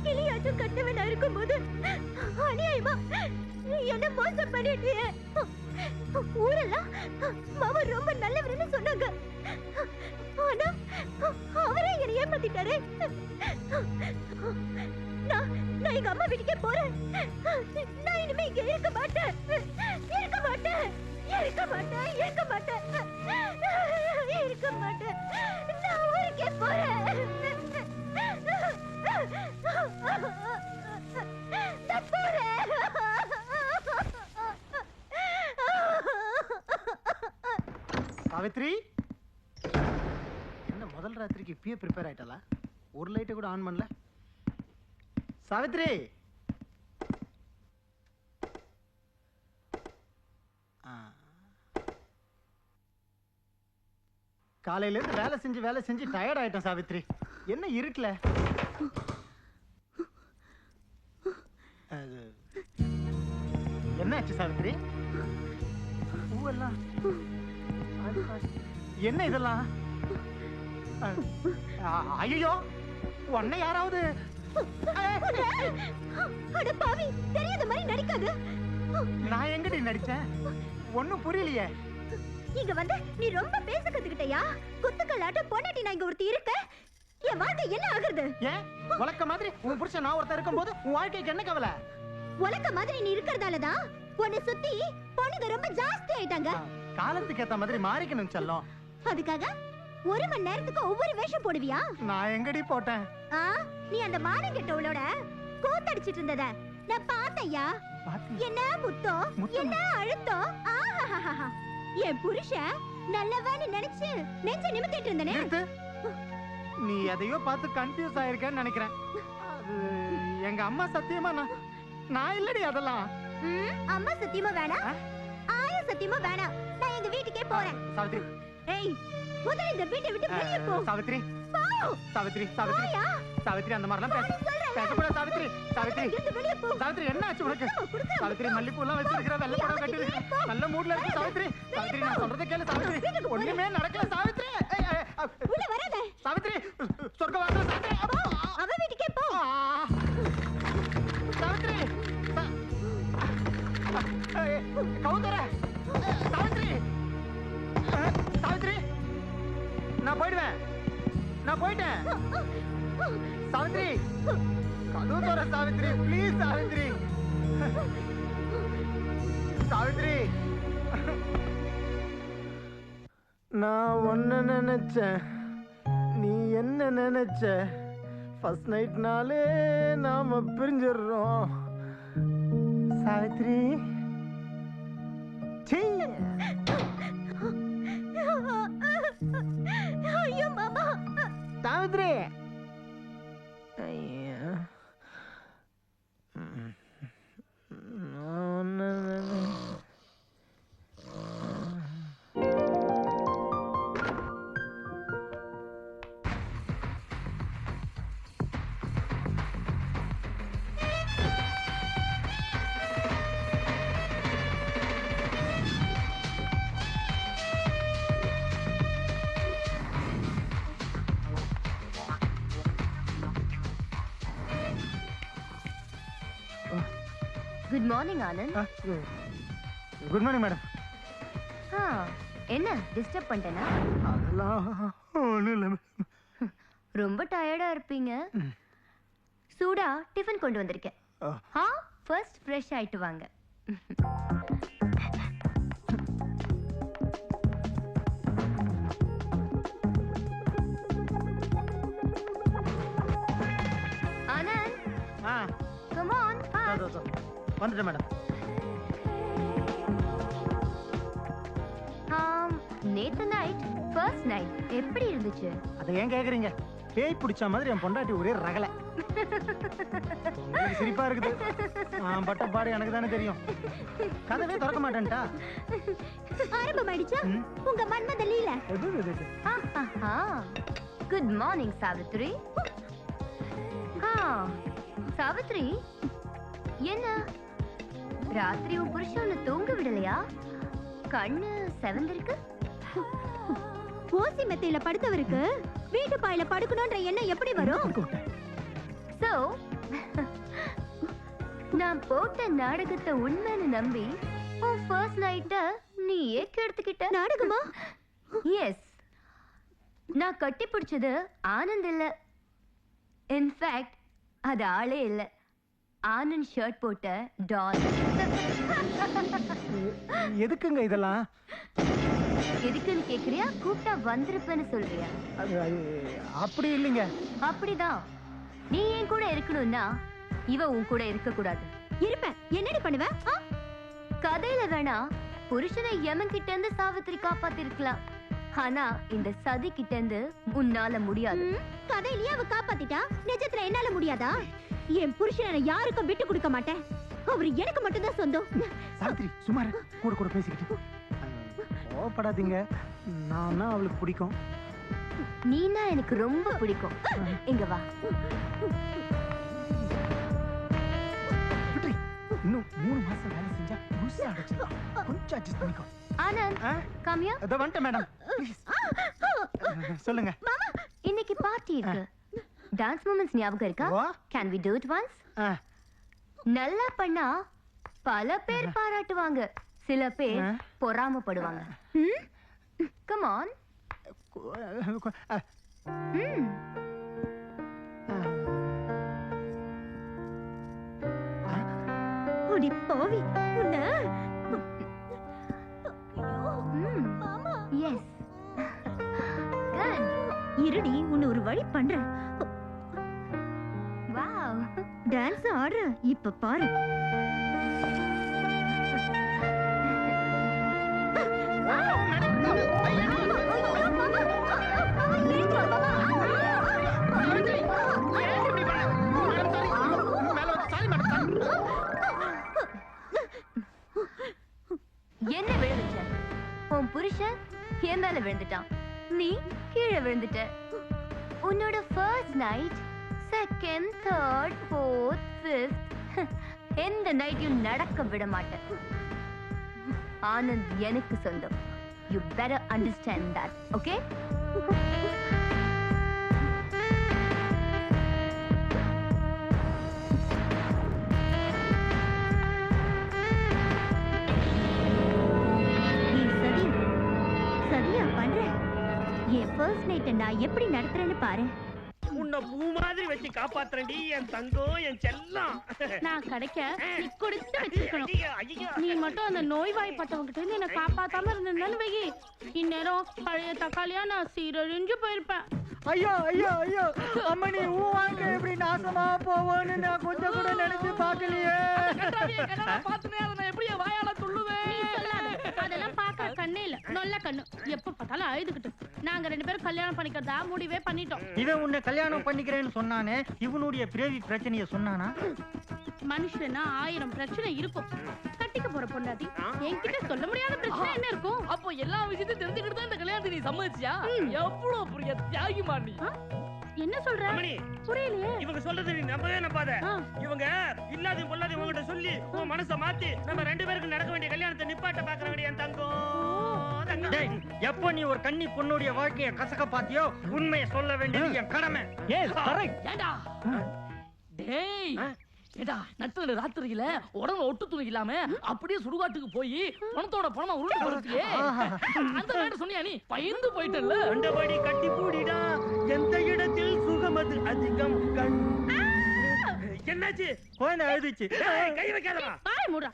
[SPEAKER 1] கிளியாச்சும் கட்டவனா இருக்கும்போது அநியாயமா என்ன மோசம் பண்ணிட்டியே. ஊரெல்லாம் மாமா ரொம்ப நல்லவர்னு சொன்னாங்க. ஆனா அவரே என்னை ஏமாத்திட்டாரு. நான் எங்க அம்மா வீட்டுக்கே போறேன். நான் இனிமே இங்க இருக்க மாட்டேன். நான் ஊருக்கே போறேன்.
[SPEAKER 2] சாவித்ரி, என்ன முதல் ராத்திரிக்கு இப்பயே ப்ரிப்பேர் ஆயிட்டல? ஒரு லைட்டை கூட ஆன் பண்ணல. சாவித்ரி, காலையில இருந்து வேலை செஞ்சு டயர்ட் ஆயிட்டேன் சாவித்ரி. என்ன இருட்டுல? என்னாச்சு சாவித்ரி? பூவெல்லாம் என்ன இதெல்லாம்? ஐயோ, உன்னை யாராவது?
[SPEAKER 1] அட பாவி, தெரியாத மாதிரி நடிக்காத.
[SPEAKER 2] நான் எங்கடி நடிச்சேன்? ஒண்ணும் புரியலையே.
[SPEAKER 1] இங்க வந்து நீ ரொம்ப பேச கத்துக்கிட்டயா? குத்துக்கல்லாட்ட பொண்டாட்டி நான் இங்க ஒருத்தி இருக்க. என் வாழ்க்கை என்ன ஆகுறது?
[SPEAKER 2] ஏன் உலக்க மாதிரி உன் புருஷன் நான் ஒருத்தர் இருக்கும்போது உன் வாழ்க்கைக்கு என்ன கவலை?
[SPEAKER 1] உலக்க மாதிரி நீ இருக்கிறதாலதான் உன்னை சுத்தி பொண்ணுங்க ரொம்ப ஜாஸ்தி ஆயிட்டாங்க.
[SPEAKER 2] காலத்துக்கு ஏத்த மாதிரி மாறிக்கணும் செல்லம்.
[SPEAKER 1] அதுக்காக 1 மணி நேரத்துக்கு ஒவ்வொரு வேஷம் போடுவியா?
[SPEAKER 2] நான் எங்கடி போட்டேன்?
[SPEAKER 1] நீ அந்த மானம் கெட்டவளோட கூத்தடிச்சிட்டு இருந்தத நான் பார்த்தேயா. என்ன முத்தம், என்ன அழுத்தம். என் புருஷன் நல்லவன்னு நினைச்சு நெஞ்ச நிமித்திட்டு இருந்தனே.
[SPEAKER 2] நீ எதையோ பார்த்து கன்ஃபியூஸ் ஆயிருக்கேன்னு நினைக்கிறேன். அது எங்க அம்மா சத்தியமா நான் இல்லடி அதெல்லாம்.
[SPEAKER 1] அம்மா சத்தியமா வேணாம், ஆயா சத்தியமா வேணாம். நான் எங்க வீட்டுக்கே போறேன்.
[SPEAKER 2] சாவித்ரி,
[SPEAKER 1] ஏய், முதல்ல இந்த வீட்டை விட்டு வெளியே போ.
[SPEAKER 2] சாவித்ரி, சாவித்ரி, சாவித்ரி, சாவித்ரி, அந்த மாதிரிலாம் பேசக்கூடாது சாவித்ரி. சாவித்ரி, சாவித்ரி, என்ன ஆச்சு உனக்கு? சாவித்ரி, மல்லிப்பூ எல்லாம் வச்சிருக்கிற, வெள்ளை படம் கட்டி நல்ல மூட்ல இருக்கு சாவித்ரி. சாவித்ரி, நான் சொல்றதை கேளு சாவித்ரி. ஒண்ணுமே நடக்கல சாவித்ரி.
[SPEAKER 1] உள்ள வராத
[SPEAKER 2] சாவித்ரி, சொர்க்கவாசல் சாவித்ரி.
[SPEAKER 1] அவ வீட்டுக்கே போ.
[SPEAKER 2] சாவித்ரி, கவுந்தர, சாவித்ரி, சாவித்ரி, நான் போயிடுவேன். நான் போயிட்டேன். சாவித்ரி, கதவு தோற சாவித்ரி, ப்ளீஸ் சாவித்ரி. சாவித்ரி, நான் ஒன்ன நினைச்சேன், நீ என்ன நினைச்ச? ஃபர்ஸ்ட் நைட்னாலே நாம பிரிஞ்சிடுறோம். சாவித்ரி,
[SPEAKER 1] ஐயோ மாமா.
[SPEAKER 2] Savitri,
[SPEAKER 13] good morning Anand.
[SPEAKER 2] Good morning madam.
[SPEAKER 13] என்ன டிஸ்டர்ப் பண்ணிட்டேனா?
[SPEAKER 2] அதெல்லாம் ஒண்ணும் இல்ல.
[SPEAKER 13] ரொம்ப டயர்டா இருப்பீங்க. சூடா டிஃபன் கொண்டு வந்திருக்கேன். ஃபர்ஸ்ட் ஃப்ரெஷ் ஆயிட்டு வாங்க. Anand, come on.
[SPEAKER 2] வந்துட்டேன் மேடம்.
[SPEAKER 13] நேத்து நைட் ஃபர்ஸ்ட் நைட் எப்படி இருந்துச்சு?
[SPEAKER 2] அதை ஏன் கேக்குறீங்க? பேய் பிடிச்ச மாதிரி என் பொண்டாட்டி ஒரே ரகலை. சிரிப்பா இருக்குது. பட்ட பாடு எனக்கு தானே தெரியும். கதவே திறக்க மாட்டேன்டா.
[SPEAKER 1] ஆரம்பமாயிடுச்சா உங்க மன்மத லீலை?
[SPEAKER 13] Good morning Savitri. சாவித்ரி, என்ன ராத்திரி உன் புருஷனை தூங்க விடலையா? கண்ணு செவந்திருக்கு.
[SPEAKER 1] ஓசி மெத்தையில படுத்தவருக்கு வீட்டு பாயில படுக்கணும்ன்ற எண்ணம் எப்படி வரும்?
[SPEAKER 13] சோ நான் போட்ட நாடகத்தை உண்மைன்னு நம்பி உன் ஃபர்ஸ்ட் நைட்ட நீ எடுத்துக்கிட்ட.
[SPEAKER 1] நாடகமா?
[SPEAKER 13] எஸ். நான் கட்டி பிடிச்சது ஆனந்த் இல்ல. இன்ஃபேக்ட் அது ஆளே இல்ல. ஆனந்த் ஷர்ட் போட்ட டால்.
[SPEAKER 2] எதுக்குங்க இதெல்லாம்?
[SPEAKER 13] எதுக்குன்னு கேக்குறியா? கூப்பிட்டா வந்திருப்பேன்னு சொல்றியா?
[SPEAKER 2] அப்படி இல்லைங்க.
[SPEAKER 13] அப்படிதான். நீ என் கூட இருக்கணும்னா இவ உன் கூட இருக்க கூடாது.
[SPEAKER 1] இருப்பேன். என்னடி பண்ணுவ?
[SPEAKER 13] கதையில வேணா புருஷனை யமன் கிட்ட இருந்து சாவித்திரி காப்பாத்தி இருக்கலாம். ஆனா இந்த சதி கிட்ட இருந்து உன்னால முடியாது.
[SPEAKER 1] கதையிலேயே அவ காப்பாத்திட்டா, நிஜத்துல என்னால முடியாதா? என் புருஷனை யாருக்கும் விட்டு கொடுக்க மாட்டேன். அவரு எனக்கு மட்டும்தான் சொந்தம்.
[SPEAKER 2] சாவித்ரி சுமார் கூட கூட பேசிக்கிட்டு கோவப்படாதீங்க. நான் அவளுக்கு பிடிக்கும்.
[SPEAKER 13] நீனா எனக்கு ரொம்ப பிடிக்கும். இங்க வா.
[SPEAKER 2] இன்னும் 3 மாசம் வேலை செஞ்சா முழுசா அடைச்சிடலாம். கொஞ்சம் அட்ஜஸ்ட் பண்ணிக்கோ.
[SPEAKER 13] Anand, come here.
[SPEAKER 2] அத வந்துட்டேன் மேடம். சொல்லுங்க.
[SPEAKER 13] இன்னைக்கு பார்ட்டி இருக்கு. டான்ஸ் மூமெண்ட்ஸ் ஞாபகம் இருக்கா? Can we do it once? நல்லா பண்ணா பல பேர் பாராட்டுவாங்க, சில பேர் பொறாமப்படுவாங்க. Come on.
[SPEAKER 1] ஓடி போவி உன்ன.
[SPEAKER 13] எஸ். குட்.
[SPEAKER 1] இருடி, உன்னை ஒரு வழி பண்றேன்.
[SPEAKER 13] வாவ்.
[SPEAKER 1] டான்ஸ் ஆடுற இப்ப பாரு.
[SPEAKER 13] என்ன விழுந்துட்ட? உன் புருஷன் என் மேல விழுந்துட்டான், நீ கீழே விழுந்துட்ட. உன்னோட first night, second, third, fourth, fifth, எந்த நைட்டையும் நடக்க விட மாட்டேன். ஆனந்த் எனக்கு சொந்தம். You better understand that, okay?
[SPEAKER 1] சதியா பண்ற? என் ஃபர்ஸ்ட் நைட்டை நான் எப்படி நடத்துறேன்னு பாரு.
[SPEAKER 10] உன்னை பூ மாதிரி வச்சு காப்பாத்துறேன்டி என் தங்கம், என் செல்லம்.
[SPEAKER 5] நான் கிடைக்க நீ கொடுத்து வச்சிருக்கணும். நீ மட்டும் அந்த நோய்வாய்ப்பட்டவங்கிட்ட இருந்து என்ன காப்பாத்தாம இருந்திருந்தான்னு வைகி, இந்நேரம் பழைய தக்காளியா நான் சீரழிஞ்சு போயிருப்பேன்.
[SPEAKER 9] ஐயோ ஐயோ ஐயோ அம்மனி, உன் வாழ்க்கை எப்படி நாசமா போவோன்னு நான் கொஞ்சம் கூட நினைச்சு பார்க்கலையே.
[SPEAKER 5] எப்படி வாயால துள்ளுவேன்? அதெல்லாம் பார்க்க கண்ணே இல்ல, நல்ல கண்ணு. எப்ப பார்த்தாலும் அழுதுகிட்டு. நாங்க 2 பேரும் கல்யாணம் பண்ணிக்கிறதா முடிவே பண்ணிட்டோம்.
[SPEAKER 9] இவன் உன்னை கல்யாணம் பண்ணிக்கிறேன்னு சொன்னானே, இவனுடைய பிறவி பிரச்சனைய சொன்னானா?
[SPEAKER 5] மனுஷனா 1000 பிரச்சனை இருக்கும். கட்டிக்க போற பொண்டாட்டி என்கிட்ட சொல்ல முடியாத பிரச்சனை என்ன இருக்கும்?
[SPEAKER 14] அப்போ எல்லா விஷயத்தையும் தெரிஞ்சுக்கிட்டு தான் இந்த கல்யாணத்தை நீ சம்மதிச்சியா? எவ்வளவு பெரிய தியாகிமா நீ.
[SPEAKER 5] என்ன சொல்ற? புரியலையே.
[SPEAKER 10] இவங்க சொல்றது நீ நம்பவே நம்பாத. இவங்க இல்லாத பொல்லாத உங்ககிட்ட சொல்லி உன் மனசை மாத்தி நம்ம 2 பேருக்கு நடக்க வேண்டிய கல்யாணத்தை நிப்பாட்ட பாக்குறவங்க என் தங்கம்.
[SPEAKER 9] டேய், எப்போ நீ ஒரு கன்னி பொண்ணுடைய வாழ்க்கைய கசக்க பாத்தியோ, உண்மையை சொல்ல வேண்டியது என் கடமை.
[SPEAKER 14] ஏண்டா டேய், ஏடா நட்டு ராத்திரியில உடம்புல ஒட்டு துணி இல்லாம அப்படியே சுடுகாட்டுக்கு போய் பணத்தோட பணமா உருண்டு போறதுக்கே அந்த நேரம் சொன்னியா நீ பயந்து போயிட்டல்ல
[SPEAKER 10] அண்டபடி கட்டி பூடிடா எந்த இடத்தில் சுகமது அதிகம் கண் என்னாச்சு
[SPEAKER 9] குழந்தை அழுதுச்சு
[SPEAKER 10] கை வைக்காதடா
[SPEAKER 5] பாய் மூடா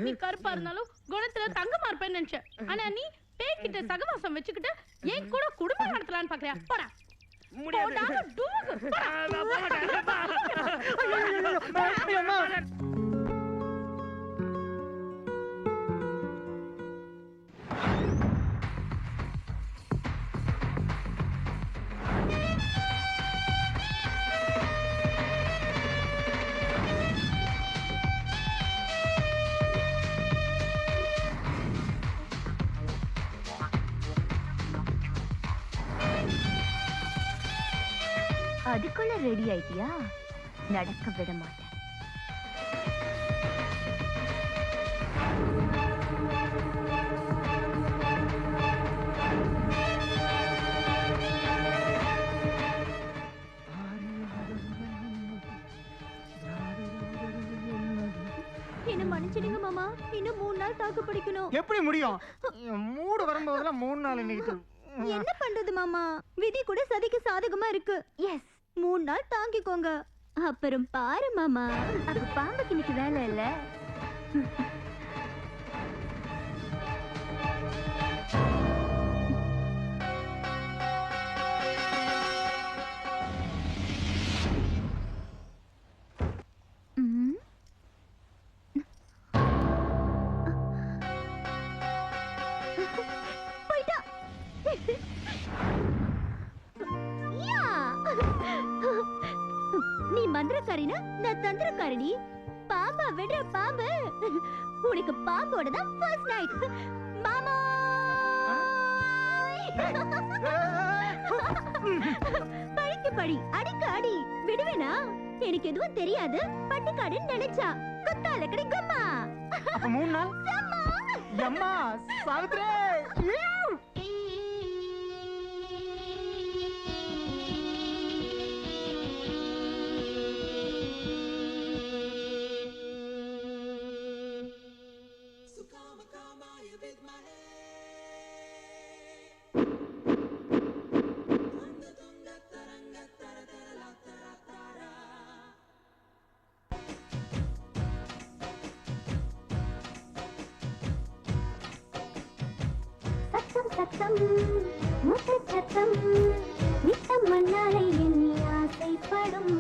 [SPEAKER 5] நீ கருப்பா இருந்தாலும் குணத்துல தங்கமா இருப்பேன்னு நினைச்சேன் ஆனா நீ பேய்கிட்ட சகவாசம் வச்சுக்கிட்டு என் கூட குடும்பம் நடத்தலான்னு பாக்குறியா போடா
[SPEAKER 13] அதுக்குள்ள ரெடி ஆயிட்டியா? நடக்க விட மாட்டேன்.
[SPEAKER 1] என்ன மன்னிச்சிடுங்க மாமா, இன்னும் 3 நாள் தாக்கு பிடிக்கணும்.
[SPEAKER 2] எப்படி முடியும்? மூடு வரும்போதெல்லாம் 3 நாள் இன்னைக்கு.
[SPEAKER 1] என்ன பண்றது மாமா, விதி கூட சதிக்கு சாதகமா இருக்கு. எஸ், 3 நாள் தாங்கிக்கோங்க. அப்புறம் பாரு மாமா,
[SPEAKER 13] அப்ப பாம்புக்கு இன்னைக்கு வேலை இல்ல.
[SPEAKER 1] நீ மந்திரக்காரினா நான் தந்திரக்காரிடி. பாம்பா விடுற பாம்பு. உனக்கு பாம்போட தான் ஃபர்ஸ்ட் நைட் மாமா. பழிக்கு பழி, அடிக்கு அடி. விடுவேனா? எனக்கு எதுவும் தெரியாது. பட்டிக்காடுன்னு நினைச்சா குத்தால கிடைக்குமா?
[SPEAKER 2] அப்ப 3 நாள் அம்மா சாவித்ரே.
[SPEAKER 1] சத்தம் முத்தச்சத்தம் நித்தம் மண்ணாலை எண்ணி ஆசைப்படும்.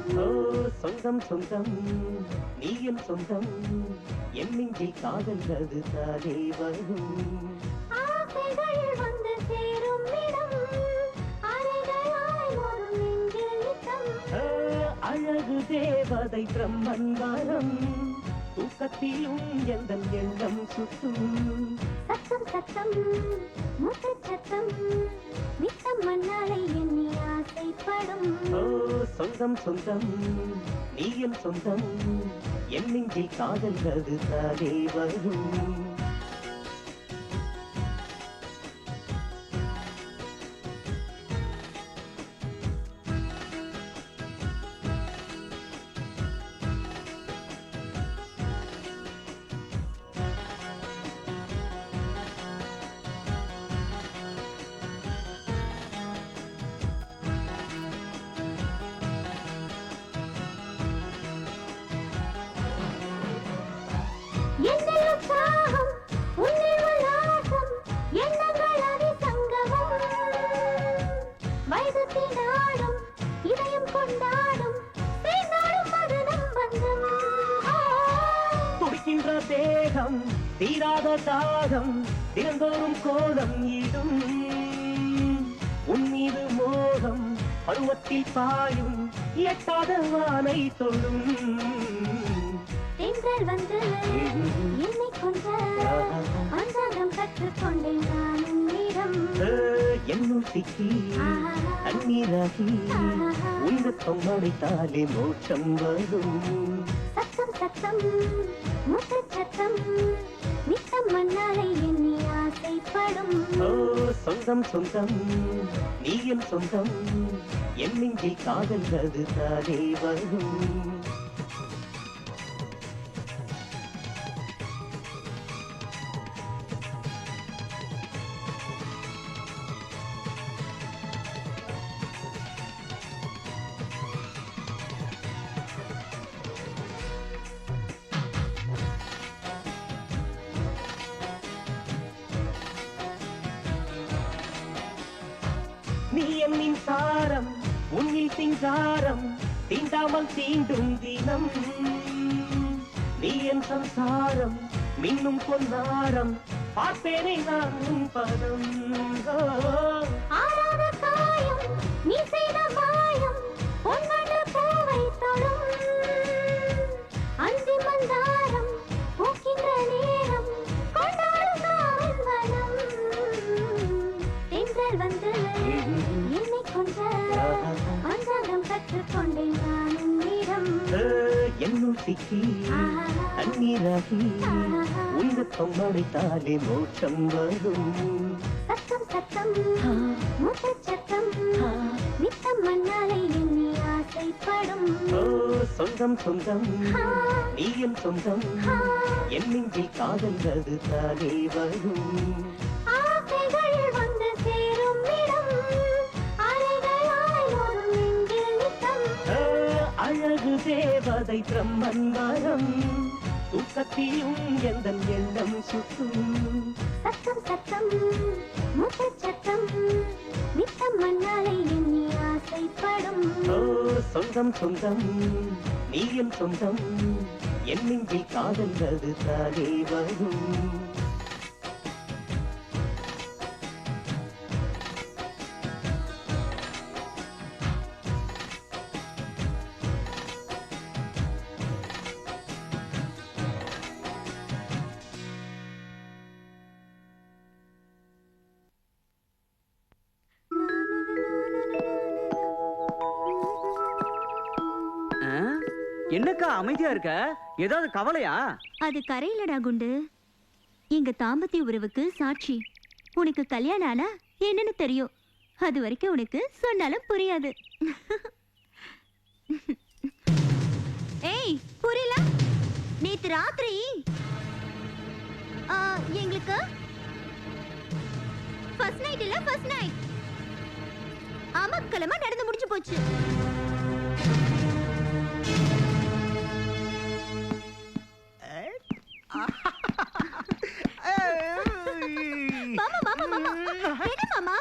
[SPEAKER 8] சொந்தம் சொந்தம் நீ என் சொந்தம் என் நெஞ்சில் காதல்வது தானே வரும்.
[SPEAKER 1] ஆசைகள் வந்து சேரும் இடம் அலைகளாய் ஒரு நெஞ்சில் நித்தம்.
[SPEAKER 8] அழகு தேவதை பிரம்மன் வரம் தூக்கத்திலும் எந்த எண்ணம் சுத்தும்.
[SPEAKER 1] சத்தம் சத்தம் முத்தச்சத்தம் நித்தம் மண்ணாலை எண்ணி ஆசைப்படும்.
[SPEAKER 8] சொந்தம் சொந்தம் நீ என் சொந்தம் என் நெஞ்சில் காதல்வது தானே வரும்.
[SPEAKER 1] என்னில் உற்சாகம், உன்னில் உல்லாசம், எண்ணங்கள் அதிசங்கமம். வயதத்தின் ஆடும், இதயம் கொண்டாடும், சேர்ந்தாடும் அது நம் பந்தம்.
[SPEAKER 8] துடிக்கின்ற தேகம் தீராத தாகம் தினந்தோறும் கோலம் இடும். உன் மீது மோகம் பருவத்தில் பாயும் எட்டாத வானை தொடும்.
[SPEAKER 1] தென்றல் வந்து என்னை கொண்ட அந்தரம் கற்றுக்கொண்டேன் நான் உன்னிடம்.
[SPEAKER 8] என்னுள் சிக்கி தண்ணீராகி உங்க தொம்மடைத்தாலே மோட்சம் வரும்.
[SPEAKER 1] சத்தம் சத்தம் முத்தச்சத்தம் நித்தம் மண்ணாலை எண்ணி ஆசைப்படும்.
[SPEAKER 8] சொந்தம் சொந்தம் நீ என் சொந்தம் என் நெஞ்சில் காதல்வது தானே வரும். நீ என் மின்சாரம் உன்னில் சிங்காரம் தீண்டாமல் தீண்டும் தினம் நீ என் சம்சாரம் மின்னும் பொன்னாரம் பார்ப்பேனே நான் உன் பதம்
[SPEAKER 3] ஆறாத காயம் நீ செய்த மாயம் பொன்வண்ண பூவை தொடும் அந்தி மந்தாரம் பூக்கின்ற நேரம் கொண்டாடும் காவல் மனம் தென்றல் வந்து என்னை கொன்ற பஞ்சாங்கம் கற்றுக்கொண்டேன் நான் உன்னிடம்
[SPEAKER 8] என்னுள் சிக்கி தண்ணீராகி உன்னத்தம் அடைத்தாலே மோட்சம் வரும்
[SPEAKER 3] சத்தம் சத்தம் மூச்சு சத்தம் நித்தம் மண்ணாலை எண்ணி ஆசைப்படும்
[SPEAKER 8] சொந்தம் சொந்தம் நீ என் சொந்தம் என் நெஞ்சில் காதல்வது தானே வரும்
[SPEAKER 3] ஆசைகள் வந்து சேரும் இடம் அலைகளாய் ஒரு நெஞ்சில் நித்தம்
[SPEAKER 8] அழகு தேவதை பிரம்மன் வரம் தூக்கத்திலும் எந்த எண்ணம் சுற்றும்
[SPEAKER 3] சத்தம் சத்தம் மூச்சு சத்தம் நித்தம் மண்ணாலை எண்ணி ஆசைப்படும்
[SPEAKER 8] சொந்தம் சொந்தம் நீ என் சொந்தம் என் நெஞ்சில் காதல்வது தானே வரும்
[SPEAKER 11] என்னக்கா அமைதியா இருக்க? ஏதாவது கவலையா?
[SPEAKER 1] அது கரையிலடா குண்டு. எங்க தாம்பத்திய உறவுக்கு சாட்சி. உனக்கு கல்யாணம் ஆனா என்னன்னு தெரியும். அது வரைக்கும் உனக்கு சொன்னாலும் புரியாது. ஏய் புரியல? நேத்து ராத்திரி எங்களுக்கு ஃபர்ஸ்ட் நைட் இல்ல ஃபர்ஸ்ட் நைட் அமக்கலமா நடந்து முடிஞ்சு போச்சு. மாமா மாமா மாமா என்ன மாமா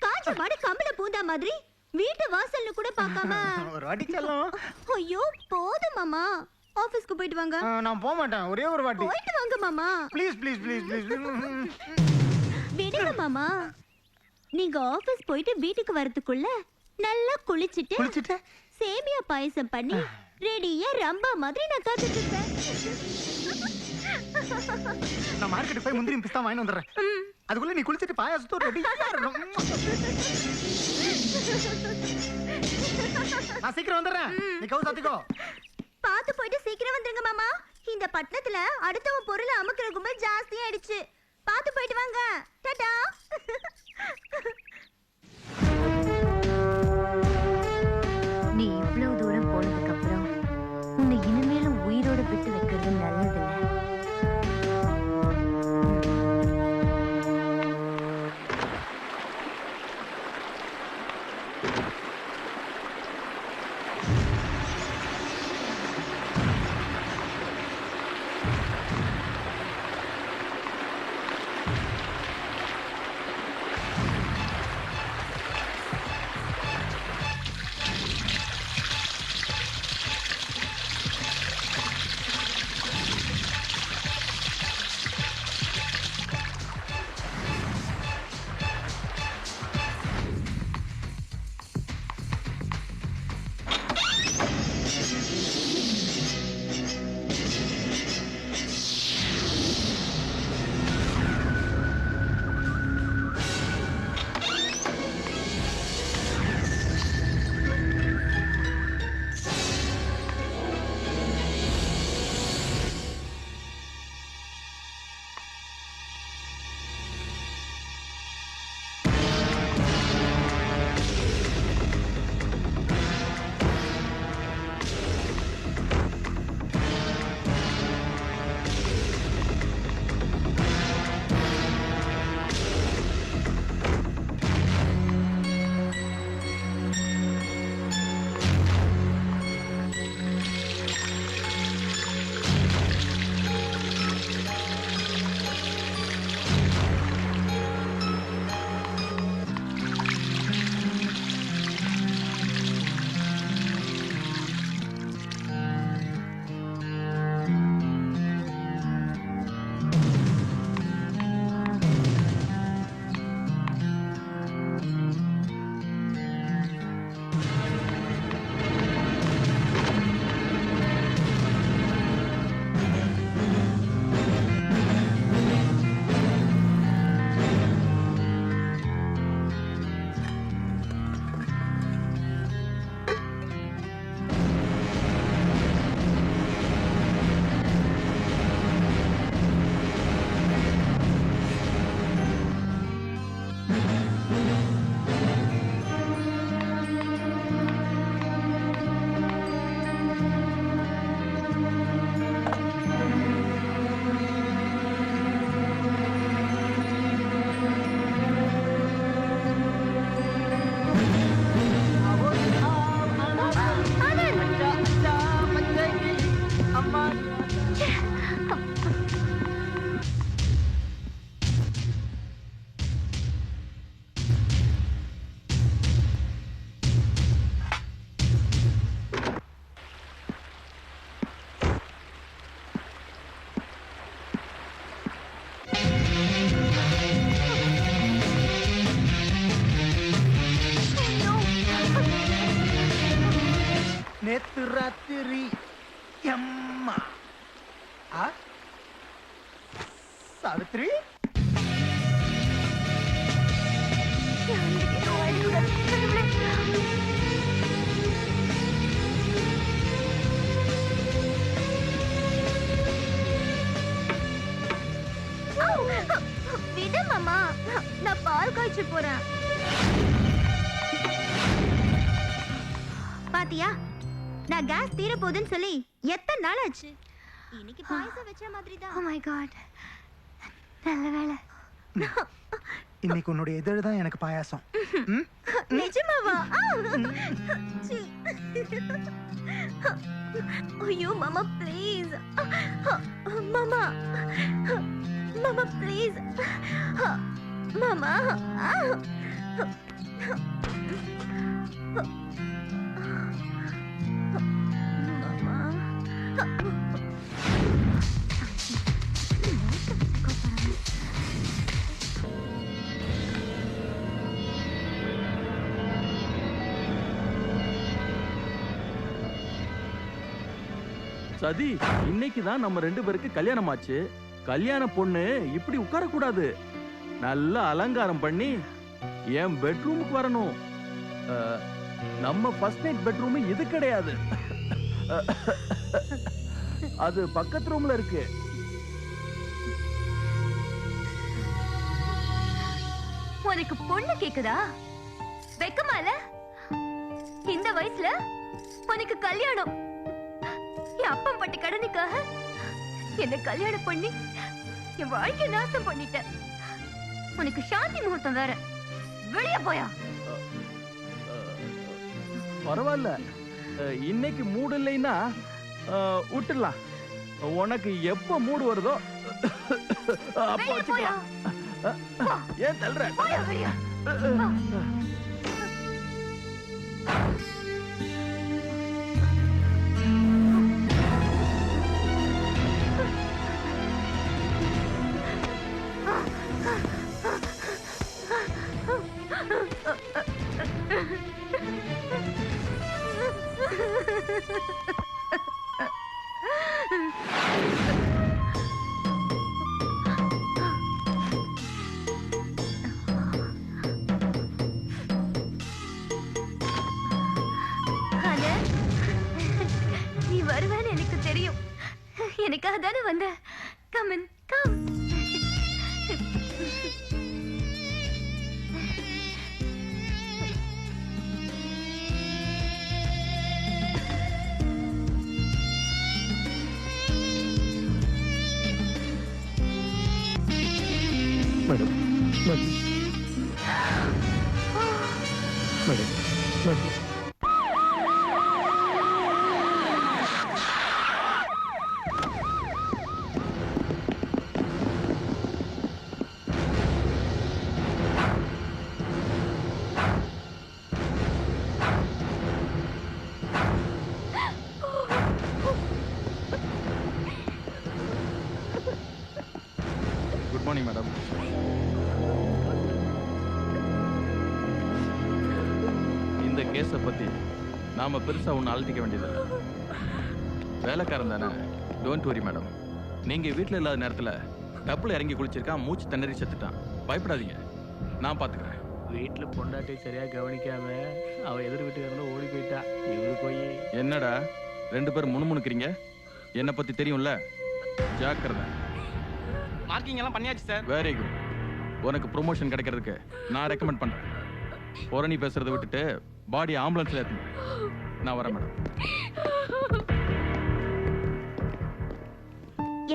[SPEAKER 1] காஞ்ச மாடு கம்பள பூந்தா மாதிரி வீட்டு வாசல்ல கூட பார்க்காம
[SPEAKER 2] ஒரு வாட்டி செல்லம்.
[SPEAKER 1] ஐயோ போதும் மாமா. ஆபீஸ்க்கு போயிட்டு வாங்க.
[SPEAKER 2] நான் போக மாட்டேன். ஒரே ஒரு வாட்டி
[SPEAKER 1] போயிட்டு வாங்க மாமா.
[SPEAKER 2] Please please please please.
[SPEAKER 1] விடுங்க மாமா. நீங்க ஆபீஸ் போயிட்டு வீட்டுக்கு வரதுக்குள்ள நல்லா குளிச்சிட்டு சேமியா பாயசம் பண்ணி ரெடியா ரம்பா மாதிரி நான் காத்துட்டு இருப்பேன்.
[SPEAKER 2] நான் மார்க்கெட் போய் முந்திரி பிஸ்தா வாங்கி வந்துறேன். அதுக்குள்ள நீ குளிச்சிட்டு பாயாசத்தோட ரெடியா இருக்கணும். நான் சீக்கிரம் வந்துறேன். நீ கவு சாத்திக்கோ.
[SPEAKER 1] பாத்து போயிட்டு சீக்கிரம் வந்துருங்க மாமா. இந்த பட்டணத்துல அடுத்தவன் பொருளை அமுக்குற கும்பல் ஜாஸ்தி ஆயிடுச்சு. பாத்து போயிட்டு வாங்க. டாடா.
[SPEAKER 13] நீ இவ்வளவு தூரம் போனதுக்கு அப்புறம் உன்னை இனிமேலும் உயிரோட விட்டு வைக்கிறது நல்லதில்லை.
[SPEAKER 2] சாவித்ரி
[SPEAKER 13] விடு மாமா, நான் பால் காய்ச்சி போறேன். பாத்தியா, நான் கேஸ் தீர போகுதுன்னு சொல்லி எத்தனை நாள் ஆச்சு. இன்னைக்கு பாயசம் வச்ச மாதிரி தான். Oh my god, நல்ல வேளை.
[SPEAKER 2] இன்னைக்கு உன்னுடைய இதழ் தான் எனக்கு பாயாசம்.
[SPEAKER 13] நிஜமாவா? ஐயோ மாமா ப்ளீஸ், மாமா மாமா ப்ளீஸ், மாமா.
[SPEAKER 6] சதி, இன்னைக்கு தான் நம்ம 2 பேருக்கு கல்யாணம் ஆச்சு. கல்யாண பொண்ணு இப்படி உட்கார கூடாது. நல்லா அலங்காரம் பண்ணி என் பெட்ரூமுக்கு வரணும். நம்ம ஃபர்ஸ்ட் நைட் பெட்ரூம் இது கிடையாது, அது பக்கத்து ரூம்ல இருக்கு.
[SPEAKER 13] உனக்கு பொண்ணு கேக்குதா? வெக்கமால? இந்த வயசுல உனக்கு கல்யாணம்? என் அப்பா பட்ட கடனுக்காக என்ன கல்யாணம் பண்ணி என் வாழ்க்கை நாசம் பண்ணிட்ட. உனக்கு சாந்தி முகூர்த்தம் வேற. வெளிய போயா?
[SPEAKER 6] பரவாயில்ல, இன்னைக்கு மூடு இல்லைன்னா விட்டுடலாம். உனக்கு எப்ப மூடு வருதோ அப்போ வச்சுக்கலாம். ஏன் தள்ளுற?
[SPEAKER 13] நீ வருவேன்னு எனக்கு தெரியும். எனக்காக தானே வந்த. Come in, come.
[SPEAKER 12] Madam madam madam madam
[SPEAKER 6] good morning madam. இந்த கேஸை பத்தி நாம பெருசா ஒன்று அழட்டிக்க வேண்டியது. வேலைக்காரன் தானே, டோன்ட் வரி மேடம். நீங்க வீட்டில் இல்லாத நேரத்தில் டப்புல இறங்கி குளிச்சிருக்கான், மூச்சு திணறி செத்துட்டான். பயப்படாதீங்க, நான் பார்த்துக்கிறேன்.
[SPEAKER 10] வீட்டில் பொண்டாட்டி சரியா கவனிக்காம அவ எதிர் வீட்டுக்காரன ஓடி போயிட்டா. இவரு போய்
[SPEAKER 6] என்னடா 2 பேரும் முணுமுணுக்கிறீங்க? என்னை பத்தி தெரியும்ல, ஜாக்கிரதை.
[SPEAKER 11] மார்க்கிங் எல்லாம் பண்ணியாச்சு சார்.
[SPEAKER 6] Very good. உனக்கு ப்ரொமோஷன் கிடைக்கிறதுக்கு நான் ரெக்கமெண்ட் பண்றேன். புரணி பேசுறதை விட்டுட்டு பாடி ஆம்புலன்ஸ்ல ஏத்துங்க. நான் வரேன் மேடம்.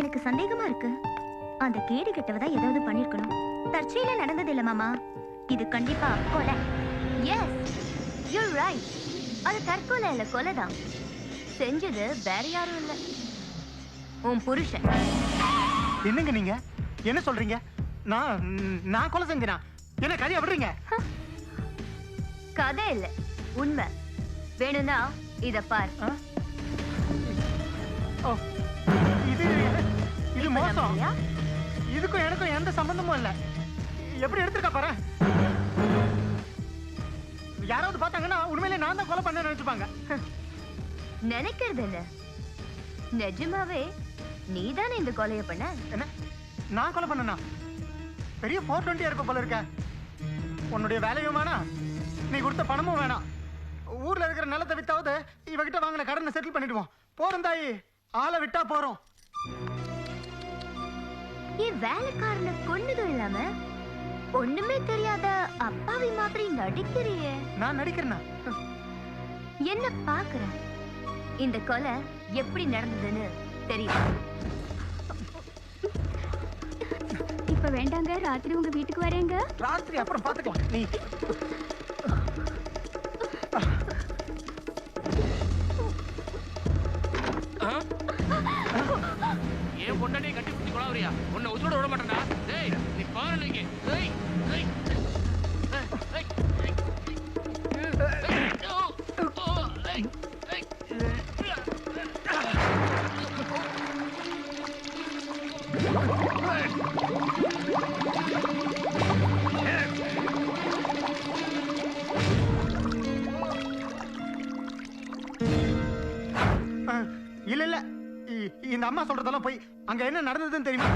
[SPEAKER 13] எனக்கு சந்தேகமா இருக்கு. அந்த கேடு கெட்டவதா ஏதாவது பண்ணிருக்கணும். தற்செயலா நடந்தது இல்ல மாமா. இது கண்டிப்பா கொலை. Yes, you right. அது தற்கொலை இல்ல, கொலைதான். செஞ்சது வேற யாரும் இல்ல, உன் புருஷன்.
[SPEAKER 2] என்னங்க நீங்க என்ன சொல்றீங்க? நான் கொலை செஞ்சேனா? என்ன கதையா விடுறீங்க?
[SPEAKER 13] கதை இல்ல, உண்மை. வேணும்னா இத பார்.
[SPEAKER 2] இது மோசம். இதுக்கும் எனக்கும் எந்த சம்பந்தமும் இல்ல. எப்படி எடுத்துருக்கா பாரு. யாராவது பார்த்தாங்கன்னா உண்மையிலே நான் தான் கொலை பண்ண நினைச்சுப்பாங்க.
[SPEAKER 13] நினைக்கிறது என்ன, நிஜமாவே நீதானே இந்த கொலையை பண்ண?
[SPEAKER 2] என்ன நான் கொலை பண்ணனா? பெரிய 420 இருப்ப போல இருக்க. உன்னுடைய வேலையும் வேணாம், நீ கொடுத்த பணமும் வேணாம். ஊர்ல இருக்கிற நிலத்தை வித்தாவது இவகிட்ட வாங்கின கடனை செட்டில் பண்ணிடுவோம். போறோம் தாயி, ஆளை விட்டா போறோம்.
[SPEAKER 13] வேலைக்காரனை கொன்னதும் இல்லாம ஒண்ணுமே தெரியாத அப்பாவி மாதிரி நடிக்கிறியே.
[SPEAKER 2] நான் நடிக்கிறேனா?
[SPEAKER 13] என்ன பாக்குற? இந்த கொலை எப்படி நடந்ததுன்னு தெரியும்.
[SPEAKER 1] இப்ப வேண்டாங்க, ராத்திரி உங்க வீட்டுக்கு வரேங்க.
[SPEAKER 2] ராத்திரி அப்புறம் பாத்துக்கலாம். நீ
[SPEAKER 10] ஏன் பொண்டாட்டியை கட்டி பிடிச்சி கொலாவறியா? உன்னை உசுரோட விட மாட்டேன்டா. டேய் நீ பாரு நீங்க. டேய் டேய்
[SPEAKER 2] இல்ல இல்ல, இந்த அம்மா சொல்றதெல்லாம் போய். அங்க என்ன நடந்ததுன்னு தெரியுமா?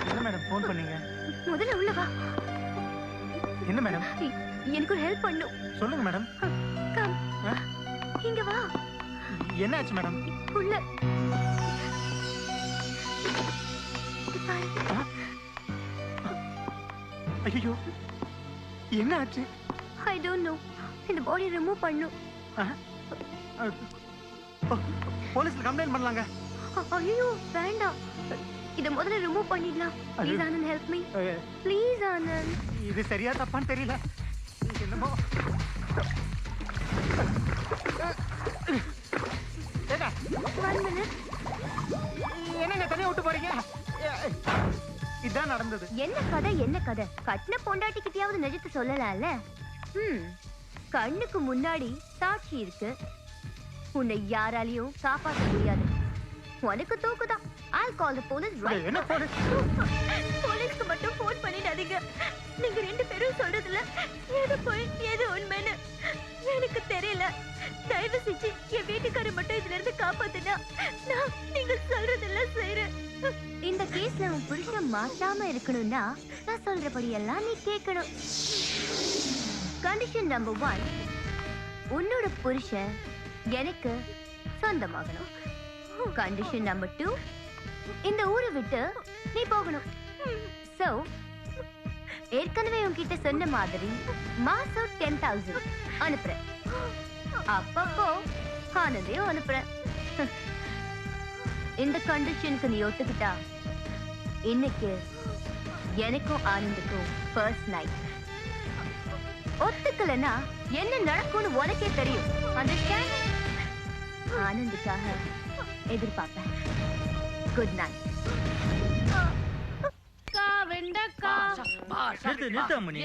[SPEAKER 2] என்ன மேடம் போன் பண்ணீங்க?
[SPEAKER 13] முதல்ல உள்ள வா.
[SPEAKER 2] என்ன மேடம்?
[SPEAKER 13] எனக்கு ஒரு ஹெல்ப் பண்ணும்.
[SPEAKER 2] சொல்லுங்க மேடம்.
[SPEAKER 13] கம் இங்க வா.
[SPEAKER 2] என்ன ஆச்சு மேடம்?
[SPEAKER 13] உள்ள
[SPEAKER 2] ஐயோ, என்ன ஆச்சு?
[SPEAKER 13] I don't know. இந்த பாடி ரிமூவ் பண்ணு.
[SPEAKER 2] போலீஸ்ல கம்ப்ளைண்ட் பண்ணலாங்க.
[SPEAKER 13] ஐயோ வேண்டாம், இத முதல்ல ரிமூவ் பண்ணிடலாம். Please Anand help me. Please Anand.
[SPEAKER 2] இது சரியா தப்பான்னு தெரியல. என்னமோ ஏடா
[SPEAKER 13] 1 minute.
[SPEAKER 2] என்னங்க தனியா விட்டு போறீங்க? இதான் நடந்தது.
[SPEAKER 13] என்ன கதை என்ன கதை? கட்டின பொண்டாட்டி கிட்டயாவது நிஜத்தை சொல்லலாம்ல. கண்ணுக்கு முன்னாடி சாட்சி இருக்கு, உன்னை யாராலையும் காப்பாற்ற முடியாது. உனக்கு தூக்குதான். I'll call the police right.
[SPEAKER 2] என்ன போலீஸ்?
[SPEAKER 13] போலீஸ்க்கு மட்டும் போன் பண்ணிடாதீங்க. நீங்க ரெண்டு பேரும் சொல்றதுல எது போய் எது உண்மைன்னு எனக்கு தெரியல. தயவு செஞ்சு என் வீட்டுக்காரர் மட்டும் இதுல இருந்து காப்பாத்துனா நான் நீங்க சொல்றதெல்லாம் செய்றேன். இந்த கேஸ்ல உன் புருஷன் மாட்டாம இருக்கணும்னா நான் சொல்றபடி எல்லாம் நீ கேட்கணும். கண்டிஷன் நம்பர் 1, உன்னோட புருஷன் எனக்கு சொந்தமாகணும். கண்டிஷன் நம்பர் 2, இந்த ஊரை விட்டு நீ போகணும். சோ ஏற்கனவே உன்கிட்ட சொன்ன மாதிரி மாசம் 10,000 அனுப்புறேன். அப்பப்போ ஆனந்தையும் அனுப்புறேன். இந்த கண்டிஷனுக்கு நீ ஒத்துக்கிட்டா இன்னைக்கு எனக்கும் ஆனந்துக்கும் ஃபர்ஸ்ட் நைட். ஒத்துக்கலனா என்ன நடக்கும்னு உனக்கே தெரியும். அண்டர்ஸ்டாண்ட்? ஆனந்துக்காக எதிர்பார்ப்பேன். Good night.
[SPEAKER 9] நிறுத்து அம்மணி.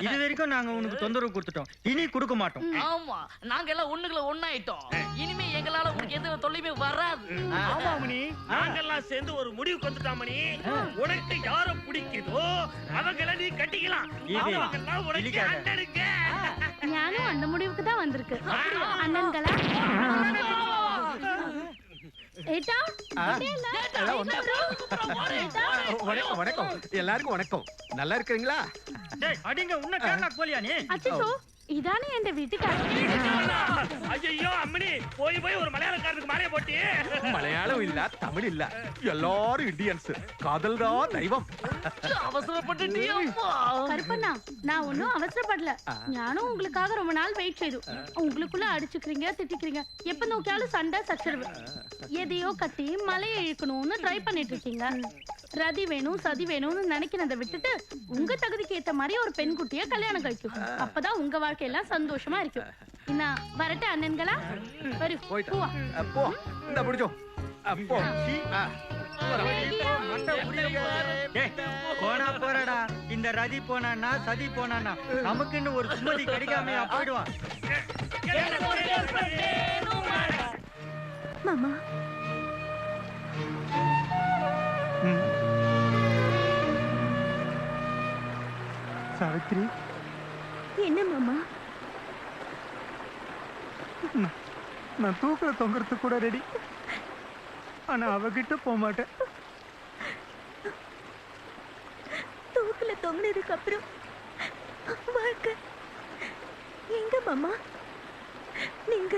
[SPEAKER 9] இது வரைக்கும் நாங்க உனக்கு தொந்தரவு கொடுத்துட்டோம், இனி கொடுக்க மாட்டோம்.
[SPEAKER 14] ஆமா, நாங்க எல்லாம் ஒண்ணுக்குள்ள ஒண்ணாயிட்டோம். இனிமே எங்களால உங்களுக்கு எந்த தொல்லையுமே வராது.
[SPEAKER 10] ஆமா மணி, நாங்கெல்லாம் சேர்ந்து ஒரு முடிவுக்கு வந்துட்டோம் மணி. உனக்கு யார பிடிக்குதோ அவங்கள நீ கட்டிக்கலாம். அவங்கெல்லாம் உனக்கு அண்ணனுங்க.
[SPEAKER 5] ஞானும் அந்த முடிவுக்கு தான் வந்திருக்கு. அண்ணன்களா? ஏட்டா
[SPEAKER 12] வணக்கம் வணக்கம் எல்லாருக்கும் வணக்கம். நல்லா இருக்கிறீங்களா?
[SPEAKER 9] அடிங்க உன்ன கேரளா போலியா நீ?
[SPEAKER 5] அச்சோ, இதானே என் வீட்டுக்காரர்.
[SPEAKER 10] ஐயோ அம்மணி, போய் ஒரு மலையாளக்காரருக்கு மாலைய போட்டி.
[SPEAKER 12] மலையாளம் இல்ல, தமிழ் இல்ல, எல்லாரும் இந்தியன்ஸ். காதல் தான் தெய்வம்.
[SPEAKER 5] அவசரப்பட்டுட்டியா? கருப்பண்ணா, நான் ஒன்னும் அவசரப்படல. ஞானும் உங்களுக்காக ரொம்ப நாள் வெயிட் செய்து. உங்களுக்குள்ள அடிச்சுக்கிறீங்க, திட்டிக்கிறீங்க, எப்ப நோக்கியாலும் சண்டை சச்சரவு. எதையோ கட்டி மலையை இழுக்கணும்னு ட்ரை பண்ணிட்டு இருக்கீங்க. ரதி வேணும் சதி வேணும்னு நினைக்கிறத விட்டுட்டு உங்க தகுதிக்கு ஏத்த மாதிரி ஒரு பெண் குட்டிய கல்யாணம் கழிக்கும். அப்பதான் உங்க வாழ்க்கையெல்லாம் சந்தோஷமா இருக்கும். என்ன வரட்டு அண்ணன்களா? வரு
[SPEAKER 12] போ. இந்த பிடிச்சோ அப்போ
[SPEAKER 9] போனா போறடா. இந்த ரதி போனான்னா சதி போனான்னா நமக்குன்னு ஒரு சுமதி கிடைக்காமையா போயிடுவான்.
[SPEAKER 13] மாமா
[SPEAKER 2] சாவித்ரி,
[SPEAKER 13] என்ன மாமா?
[SPEAKER 2] நான் தூக்கில தொங்குறதுக்கு கூட ரெடி. ஆனா அவகிட்ட போக மாட்டேன்.
[SPEAKER 13] தூக்கில தொங்கினதுக்கு அப்புறம் வாழ்க்கை எங்க மாமா? நீங்க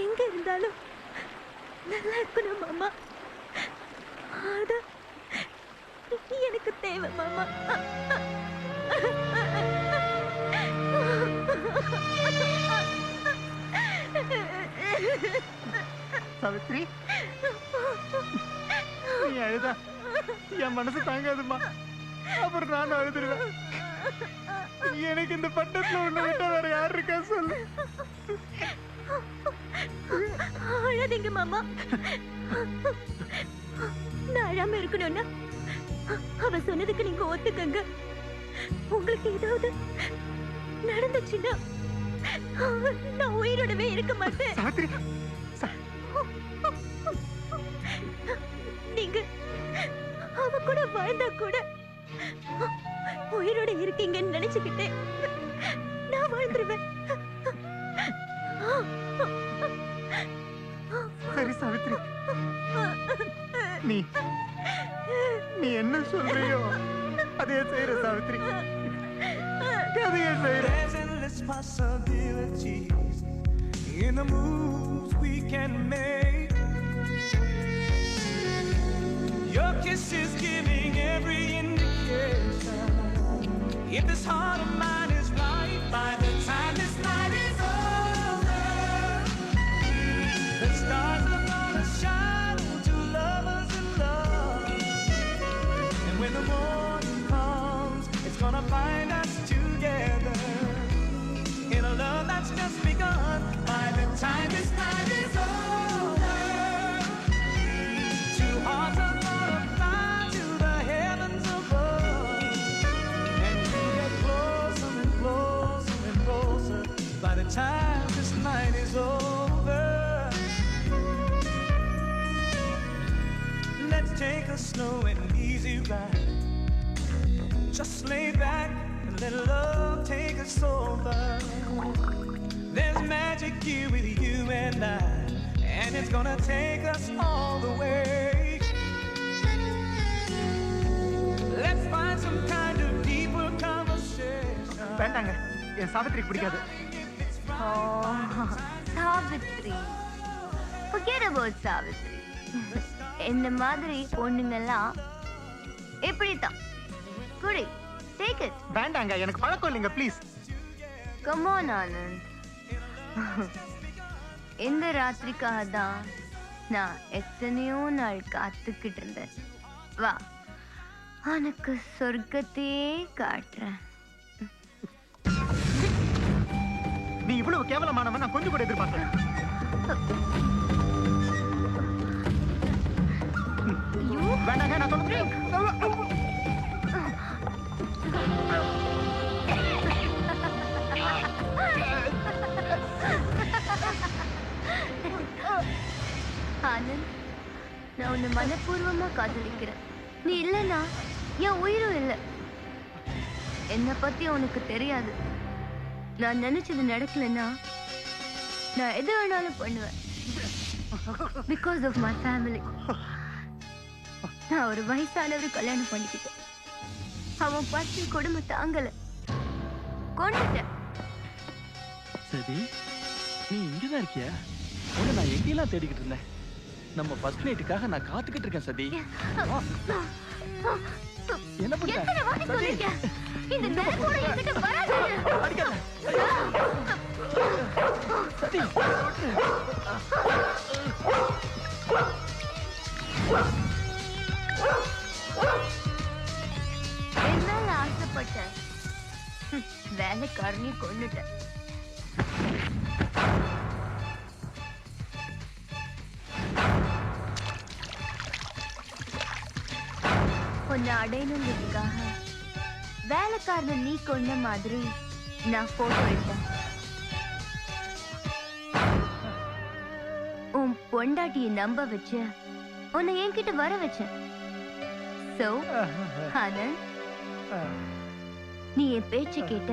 [SPEAKER 13] எங்க இருந்தாலும் நல்லா இருக்கணும் மாமா. அது எனக்கு தேவை மாமா.
[SPEAKER 2] சாவித்ரி, நீ அழுதா என் மனசு தாங்காதுமா. அப்புறம் நானும் அழுதுருவேன். எனக்கு இந்த பட்டத்துல உன்னை விட்டா வேற யார் இருக்கா சொல்லு.
[SPEAKER 13] அழாதீங்க மாமா. நான் அழாம இருக்கணும்னா அவ சொன்னதுக்கு நீங்க ஒத்துக்கங்க. உங்களுக்கு ஏதாவது நடந்துச்சுன்னா நான் உயிரோடவே இருக்க மாட்டேன். நீங்க அவ கூட வாழ்ந்தா கூட உயிரோட இருக்கீங்கன்னு நினைச்சுக்கிட்டே நான் வாழ்ந்துருவேன்.
[SPEAKER 2] சரி சாவித்ரி, நீ நீ என்ன சொல்றியோ அதே செய்யற சாவித்ரி, அதையே செய்யற.
[SPEAKER 8] There's endless possibilities in the moves we can make. Your kiss is giving every indication. If this heart of mine is right, by the time this night is over, the stars are gonna shine to lovers in love. And when the morning comes, it's gonna find us together in a love that's just begun. By the time this night is over, two hearts are gonna fly to the heavens above, and we get closer and closer and closer. By the time this night is over, let's take a slow and easy ride. Just lay back and let love take us over. There's magic here with you and I, and it's gonna take us all the way. Let's find some kind of deeper conversation.
[SPEAKER 2] வேண்டாங்க, என் சாவித்ரி பிடிக்காது.
[SPEAKER 13] Savitri, forget about Savitri. இந்த மாதிரி பொண்ணுங்கெல்லாம் இப்படித்தான். குடி, take it.
[SPEAKER 2] வேண்டாங்க, எனக்கு பழக்கம் இல்லைங்க, ப்ளீஸ்.
[SPEAKER 13] Come on Anand. இந்த ராத்திரிக்காக தான் நான் எத்தனையோ நாள் காத்துக்கிட்டு இருந்தேன். வா, உனக்கு சொர்க்கத்தையே காட்டுறேன்.
[SPEAKER 2] நீ இவ்வளவு கேவலமானவன் நான் கொஞ்சம் கூட எதிர்பார்க்கல. வேண்டாங்க, நான் சொல்றேன்.
[SPEAKER 13] ஆனந்த், நான் உன்னை மனப்பூர்வமா காதலிக்கிறேன். நீ இல்லைன்னா என் உயிரும் இல்லை. என்னை பத்தி உனக்கு தெரியாது. நான் நினைச்சது நடக்கலன்னா நான் எது வேணாலும் பண்ணுவேன். Because of my family. நான் ஒரு வயசானவர் கல்யாணம் பண்ணிக்கிட்டேன். அவன் பசி கொடுமை தாங்கல, கொண்டுட்டேன்.
[SPEAKER 6] சரி, நீ இங்கதான் இருக்கியா? உன்னை நான் எங்கெல்லாம் தேடிக்கிட்டு இருந்தேன். நம்ம ஃபர்ஸ்ட் நைட்டுக்காக நான் காத்துக்கிட்டு இருக்கேன் சதி. என்ன பண்ற?
[SPEAKER 13] எத்தனை வாட்டி சொல்லிருக்கேன், இந்த நெருப்போட என்கிட்ட வராதீங்க.
[SPEAKER 6] அடிக்காத சதி.
[SPEAKER 13] என்னால ஆசைப்பட்டேன், வேலைக்காரனையும் கொண்டுட்டேன். உன்னை அடையணுங்கிறதுக்காக வேலைக்காரனை நீ கொண்ட மாதிரி நான் போட்டோ எடுத்தேன். உன் பொண்டாட்டியை நம்ப வச்சு உன்னை என்கிட்ட வர வச்சேன். சோ ஆனந்த், நீ என் பேச்ச கேட்ட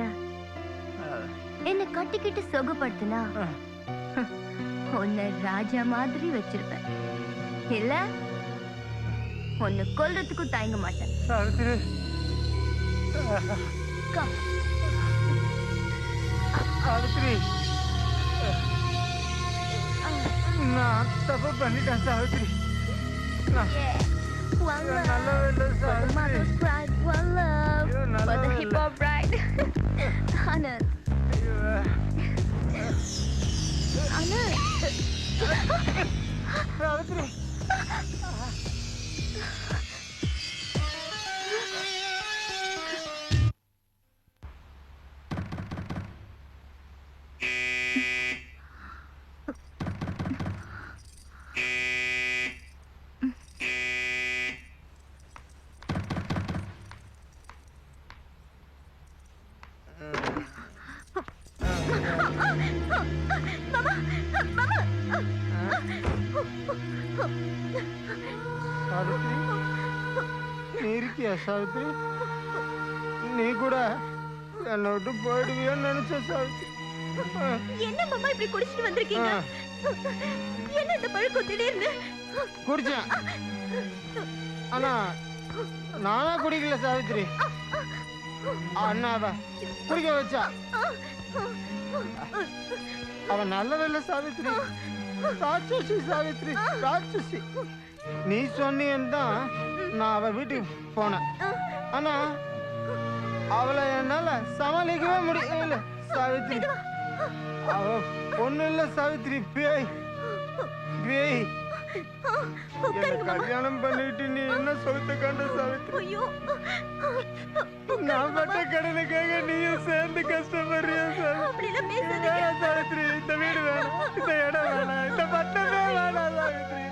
[SPEAKER 13] என்ன கட்டிக்கிட்டு சொகுப்படுத்தினா உன்னை ராஜா மாதிரி வச்சிருப்பேன். இல்ல உன்னை கொல்றதுக்கும் தயங்க மாட்டேன்.
[SPEAKER 2] சாவித்ரி சாவித்ரி நான் தப்பு பண்ணிட்டேன் Savitri.
[SPEAKER 13] One love for the mother's pride, one love for the hip hop bride. Anand. Anand.
[SPEAKER 2] Savitri Savitri நீ இருக்கியா சாவித்ரி? நீ கூட என்னை விட்டு போயிடுவியோன்னு நினைச்ச சாவித்ரி.
[SPEAKER 13] என்ன மாமா இப்படி குடிச்சிட்டு வந்திருக்கீங்க? என்ன இந்த பழக்கம் திடீர்னு?
[SPEAKER 2] குடிச்சேன், ஆனா நானா குடிக்கல சாவித்ரி. அண்ணாவ குடிக்க வச்சா. அவன் நல்லவில்லை சாவித்ரி, ராட்சசி சாவித்ரி, ராட்சசி. நீ சொன்னேன்னு தான் நான் அவ வீட்டுக்கு போனேன். ஆனா அவளை என்னால சமாளிக்கவே முடியல சாவித்ரி. அவ பொண்ணு இல்ல சாவித்ரி, பேய் பேய். கல்யாணம் பண்ணிட்டு நீ என்ன சொத்து கண்ட சாவித்ரி? நான் பட்ட கடனுக்காக நீயும் சேர்ந்து கஷ்டப்படுறியா சாவித்ரி? இந்த வீடு வேணாம், இந்த இடம் வேணாம், இந்த பட்டமே வேணாம் சாவித்ரி.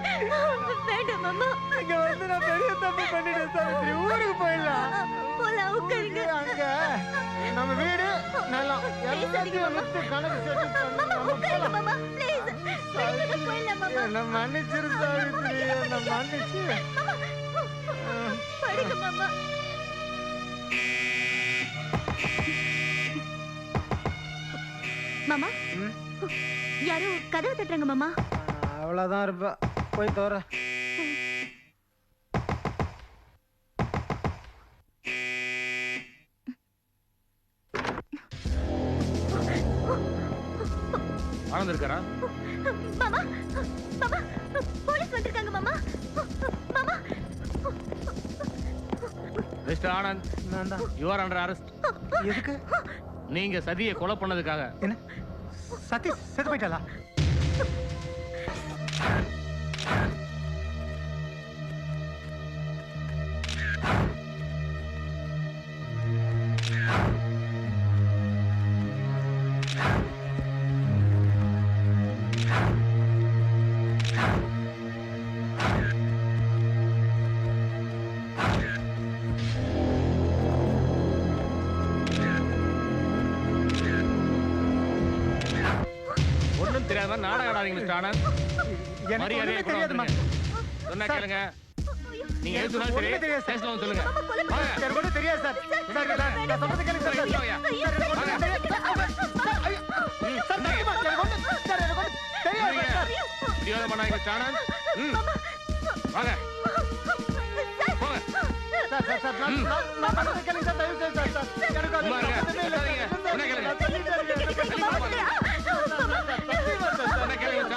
[SPEAKER 13] வேண்டாம் மாமா.
[SPEAKER 2] இங்க வந்து நான் பெரிய தப்பு பண்ணிட்டேன் சாவித்ரி. ஊருக்கு போயிடலாம். அங்க நம்ம வீடு நிலம் எல்லாத்தையும் வித்து கணக்கு செட்டில் என்ன மன்னிச்சிரு சாவித்ரி, என்ன மன்னிச்சு.
[SPEAKER 13] மாமா யாரோ கதவை தட்டுறாங்க மாமா.
[SPEAKER 2] அவ்வளவுதான் இருப்ப, போய் தோற.
[SPEAKER 7] ஆனந்த் இருக்காரா?
[SPEAKER 13] மாமா மாமா போலீஸ் வந்திருக்காங்க மாமா. மாமா
[SPEAKER 10] mister Anand, you are under arrest.
[SPEAKER 2] எதுக்கு?
[SPEAKER 10] நீங்க சதியை கொலை பண்ணதுக்காக.
[SPEAKER 2] என்ன சதி செத்து போயிட்டாளா?
[SPEAKER 10] தெரியாத நாடகம் ஆடாதீங்க மிஸ்டர் ஆனந்த். மரியாதையா கூட வந்துருங்க. சொன்னா கேளுங்க. நீங்க எது சொன்னாலும் சரி, ஸ்டேஷன்ல வந்து சொல்லுங்க.
[SPEAKER 2] எனக்கு ஒன்றும் தெரியாது சார். நான் சொல்றது கேளுங்க சார்.
[SPEAKER 10] தெரியாத பண்ணாங்க மிஸ்டர் ஆனந்த். வாங்க போங்க.
[SPEAKER 2] சார் நான் சொல்றது கேளுங்க சார். தயவு செய்து சார். எனக்கு சொன்னா கேளுங்க.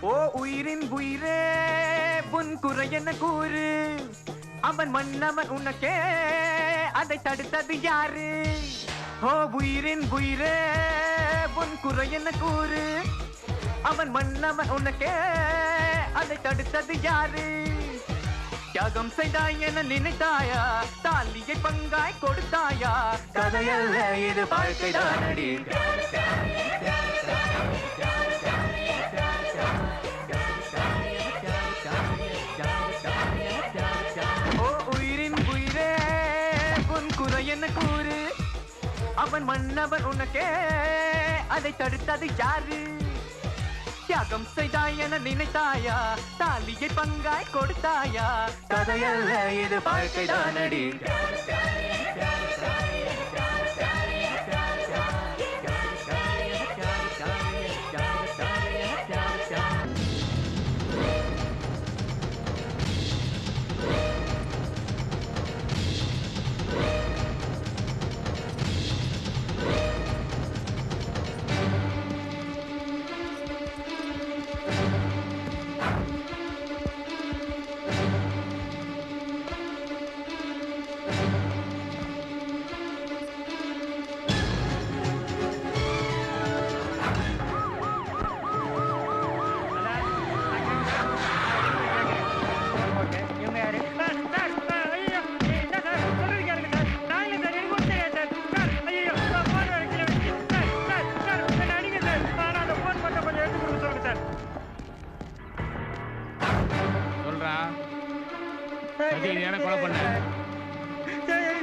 [SPEAKER 8] ஓ உயிரின் உயிரே உன் குறை என்ன கூறு? அவன் மன்னவன் உனக்கே, அதை தடுத்தது யாரு? ஓ உயிரின் உயிரே உன் குறை என்ன கூறு? அவன் மன்னவன் உனக்கே, அதை தடுத்தது யாரு? தியாகம் செய்தாய் என நினைத்தாயா? தாலியை பங்காய் கொடுத்தாயா? கதையல்ல இது வாழ்க்கைதானடி. ஓ உயிரின் உயிரே உன் குறை என்ன கூறு? அவன் மன்னவன் உனக்கே, அதை தடுத்தது யாரு?
[SPEAKER 15] தியாகம் செய்தாய் என நினைத்தாயா தாலியை பங்காய் கொடுத்தாயா கதையல்ல இது வாழ்க்கைதானடி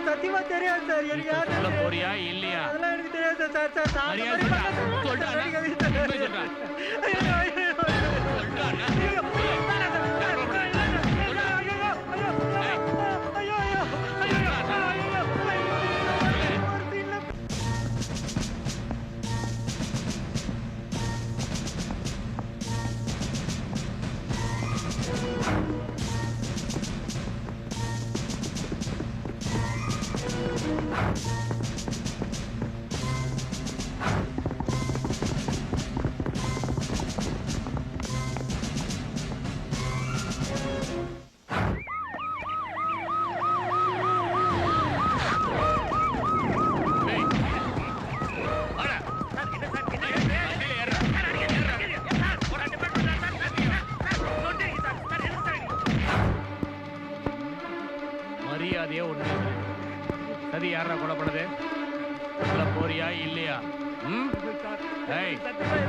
[SPEAKER 9] சத்தியமா தெரியாது சார். எனக்கு யாரு
[SPEAKER 10] சொல்ல போறியா இல்லையா?
[SPEAKER 9] அதெல்லாம் எனக்கு தெரியாது சார்.
[SPEAKER 10] மரியாதையா ஒண்ணு சதி யாரா கொலை பண்ணது? சொல்ல போறியா இல்லையா? தெரியாது சார்.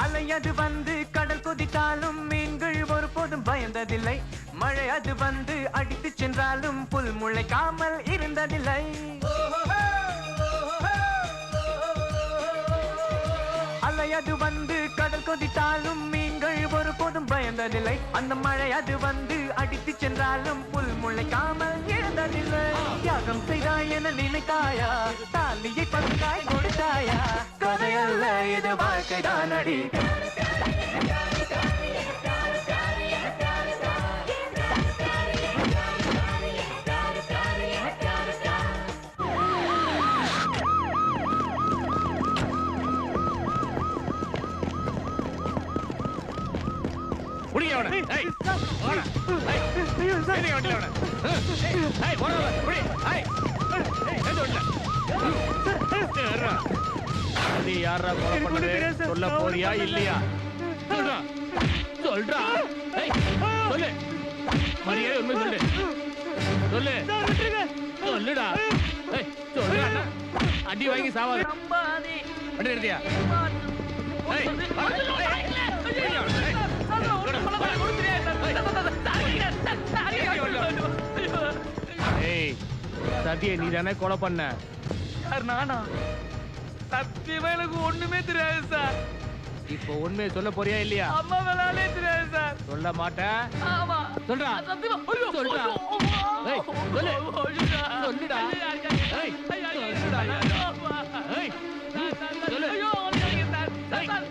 [SPEAKER 15] அலையது வந்து கடல் கொதித்தாலும் மீன்கள் ஒருபோதும் பயந்ததில்லை மழை அது வந்து அடித்து சென்றாலும் புல் முளைக்காமல் இருந்ததில்லை அலையது வந்து கடல் கொதித்தாலும் மீன்கள் ஒருபோதும் பயந்ததில்லை அந்த மழை அது வந்து அடித்து சென்றாலும் புல் முளைக்காமல் இருந்ததில்லை தியாகம் செய்தாய் என நினைத்தாயா தாலியை பங்காய் கொடுத்தாயா கதையல்ல இது வாழ்க்கைதான் அடி
[SPEAKER 10] யாரா கொலை பண்ணது? சொல்ல போறியா இல்லையா? சொல்றா சொல்லு மரியாதை உண்மை சொல்லு சொல்லு சொல்லுடா சொல்றா அடி வாங்கி சாவாது வண்டி எடுத்தியா? சதிய நீ தானே கொலை பண்ண?
[SPEAKER 14] சார் நானா? சத்தியமா எனக்கு ஒண்ணுமே தெரியாது சார்.
[SPEAKER 10] இப்போ உண்மையை சொல்ல போறியா இல்லையா?
[SPEAKER 14] அம்மா வேளாலே தெரியாது சார்.
[SPEAKER 10] சொல்ல மாட்டேன்.
[SPEAKER 14] ஆமா
[SPEAKER 10] சொல்றா
[SPEAKER 14] சத்தியமா. ஐயோ
[SPEAKER 10] சொல்றா சொல்லு சொல்லுடா சொல்லுடா சொல்லு
[SPEAKER 14] ஐயோ சார் சார்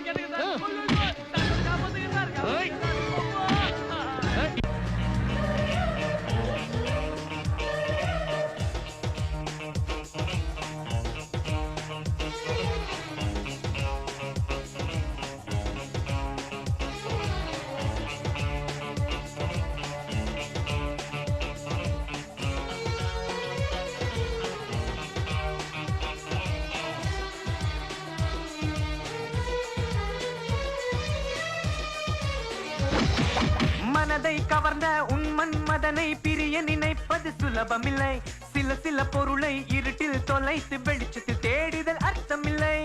[SPEAKER 14] கேளுங்க சார் காப்பாத்துங்க சார்.
[SPEAKER 15] மனதை கவர்ந்த உன்மன் மதனை பிரிய நினைப்பது சுலபமில்லை சில சில பொருளை இருட்டில் தொலைத்து வெளிச்சத்தில் தேடிதல் அர்த்தமில்லை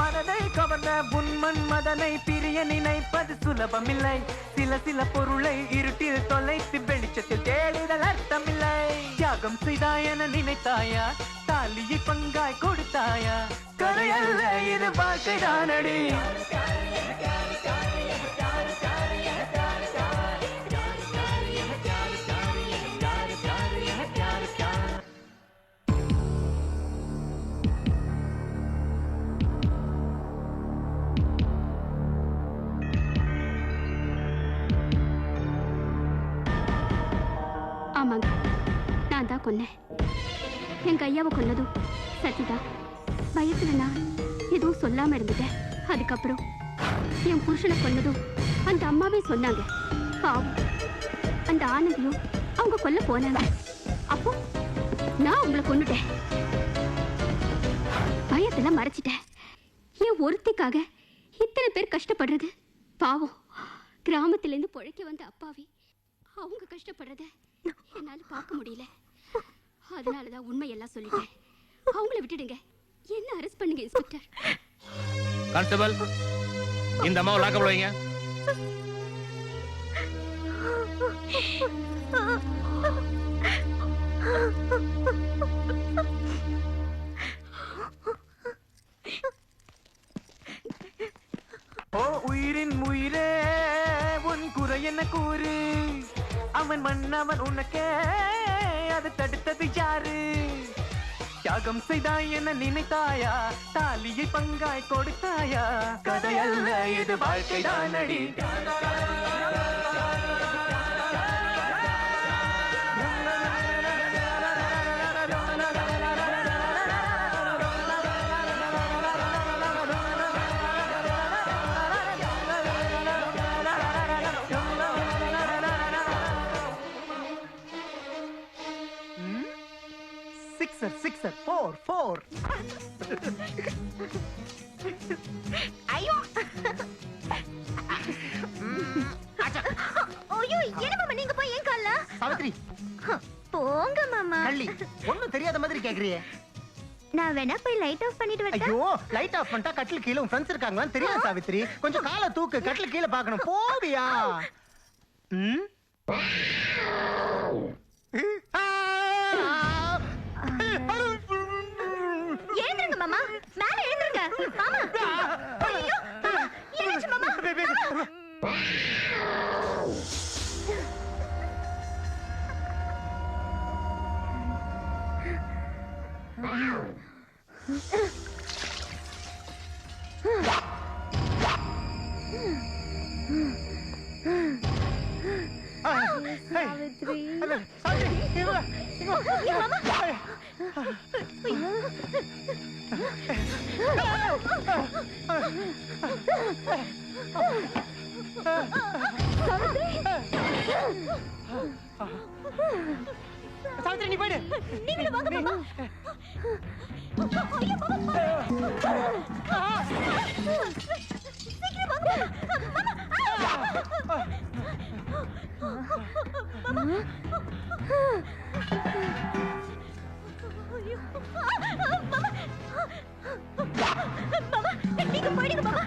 [SPEAKER 15] மனதை கவர்ந்த உன்மன் மதனை பிரிய நினைப்பது சுலபமில்லை சில சில பொருளை இருட்டில் தொலைத்து வெளிச்சத்தில் தேடிதல் அர்த்தமில்லை தியாகம் செய்தாய் என நினைத்தாயா தாலியை பங்காய் கொடுத்தாயா கரையல்ல இது வாழ்க்கைதானடி
[SPEAKER 1] ஆமாங்க, நான் தான் கொன்னேன். எங்க ஐயாவை கொன்னதும் சத்திதான். பயத்துல நான் எதுவும் சொல்லாம இருந்துட்டேன். அதுக்கப்புறம் என் புருஷனை கொன்னதும் அந்த அம்மாவே சொன்னாங்க. பாவம், அந்த ஆனந்தியும் அவங்க கொல்ல போனாங்க. அப்போ நான் உங்களை கொன்னுட்டேன். பயத்துல மறைச்சிட்டேன். என் ஒருத்திக்காக இத்தனை பேர் கஷ்டப்படுறது பாவம். கிராமத்துல இருந்து பொழைக்க வந்த அப்பாவி அவங்க கஷ்டப்படுறத என்னால பார்க்க முடியல. அதனாலதான் உண்மையெல்லாம் சொல்லிட்டேன். அவங்கள விட்டுடுங்க, என்ன அரெஸ்ட் பண்ணுங்க இன்ஸ்பெக்டர்.
[SPEAKER 10] கான்ஸ்டபிள், இந்த அம்மாவை லாக்கப்ல வைங்க.
[SPEAKER 15] ஓ உயிரின் உயிரே உன் குறை என்ன கூறு அவன் மன்னவன் உனக்கே அது தடுத்தது யாரு தியாகம் செய்தாய் என நினைத்தாயா தாலியை பங்காய் கொடுத்தாயா கதையல்ல இது வாழ்க்கைதானடி
[SPEAKER 2] சிக்ஸர் 4
[SPEAKER 13] ஐயோ ஐயோ என்ன மாமா நீங்க போய் ஏன் கால்ல
[SPEAKER 2] சாவித்ரி
[SPEAKER 13] போங்க மாமா
[SPEAKER 2] கள்ளி ஒண்ணும் தெரியாத மாதிரி கேக்குறியே.
[SPEAKER 13] நான் வேணா போய் லைட் ஆஃப் பண்ணிட்டு வரட்டா?
[SPEAKER 2] ஐயோ லைட் ஆஃப் பண்ணிட்டா கட்டில் கீழ உன் ஃப்ரெண்ட்ஸ் இருக்காங்களான்னு தெரியாது சாவித்ரி. கொஞ்சம் காலை தூக்கு, கட்டில் கீழ பார்க்கணும். போவியா?
[SPEAKER 13] எழுந்துருங்க மாமா, மேல எழுந்துருங்க மாமா. ஐயோ என்னாச்சு மாமா?
[SPEAKER 2] சாவித்ரி சாவித்ரி நீ போயிடு.
[SPEAKER 13] நீங்களும் வாங்க மாமா. ஐயோ மாமா சீக்கிரம் வாங்க மாமா. மாமா மாமா நீங்க போயிடுங்க மாமா.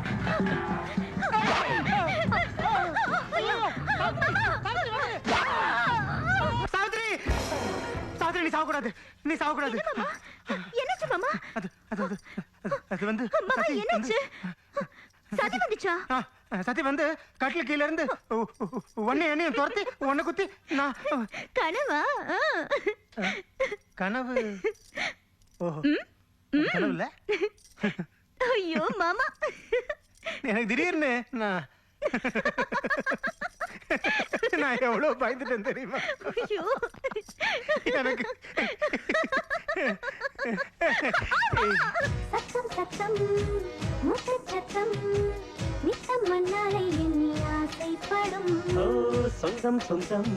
[SPEAKER 2] சாவித்ரி சாவித்ரி நீ சாவக்கூடாது, நீ சாவக்கூடாது.
[SPEAKER 13] என்னாச்சு மாமா?
[SPEAKER 2] அது வந்து
[SPEAKER 13] மாமா என்னாச்சு? சதி வந்துச்சா?
[SPEAKER 2] சதி வந்து கட்டில் கீழ இருந்து என்னையும் துரத்தி உன்னை குத்தி நான்
[SPEAKER 13] கனவா?
[SPEAKER 2] கனவு? ஓஹோ கனவு இல்ல.
[SPEAKER 13] ஐயோ மாமா
[SPEAKER 2] எனக்கு திடீர்னு நான் எவ்வளவு பயந்துட்டேன் தெரியுமா?
[SPEAKER 13] ஐயோ
[SPEAKER 2] எனக்கு
[SPEAKER 1] சத்தம் சத்தம் முத்து சத்தம் நித்தம் மண்ணாலை எண்ணி ஆசைப்படும்
[SPEAKER 15] சொந்தம் சொந்தம்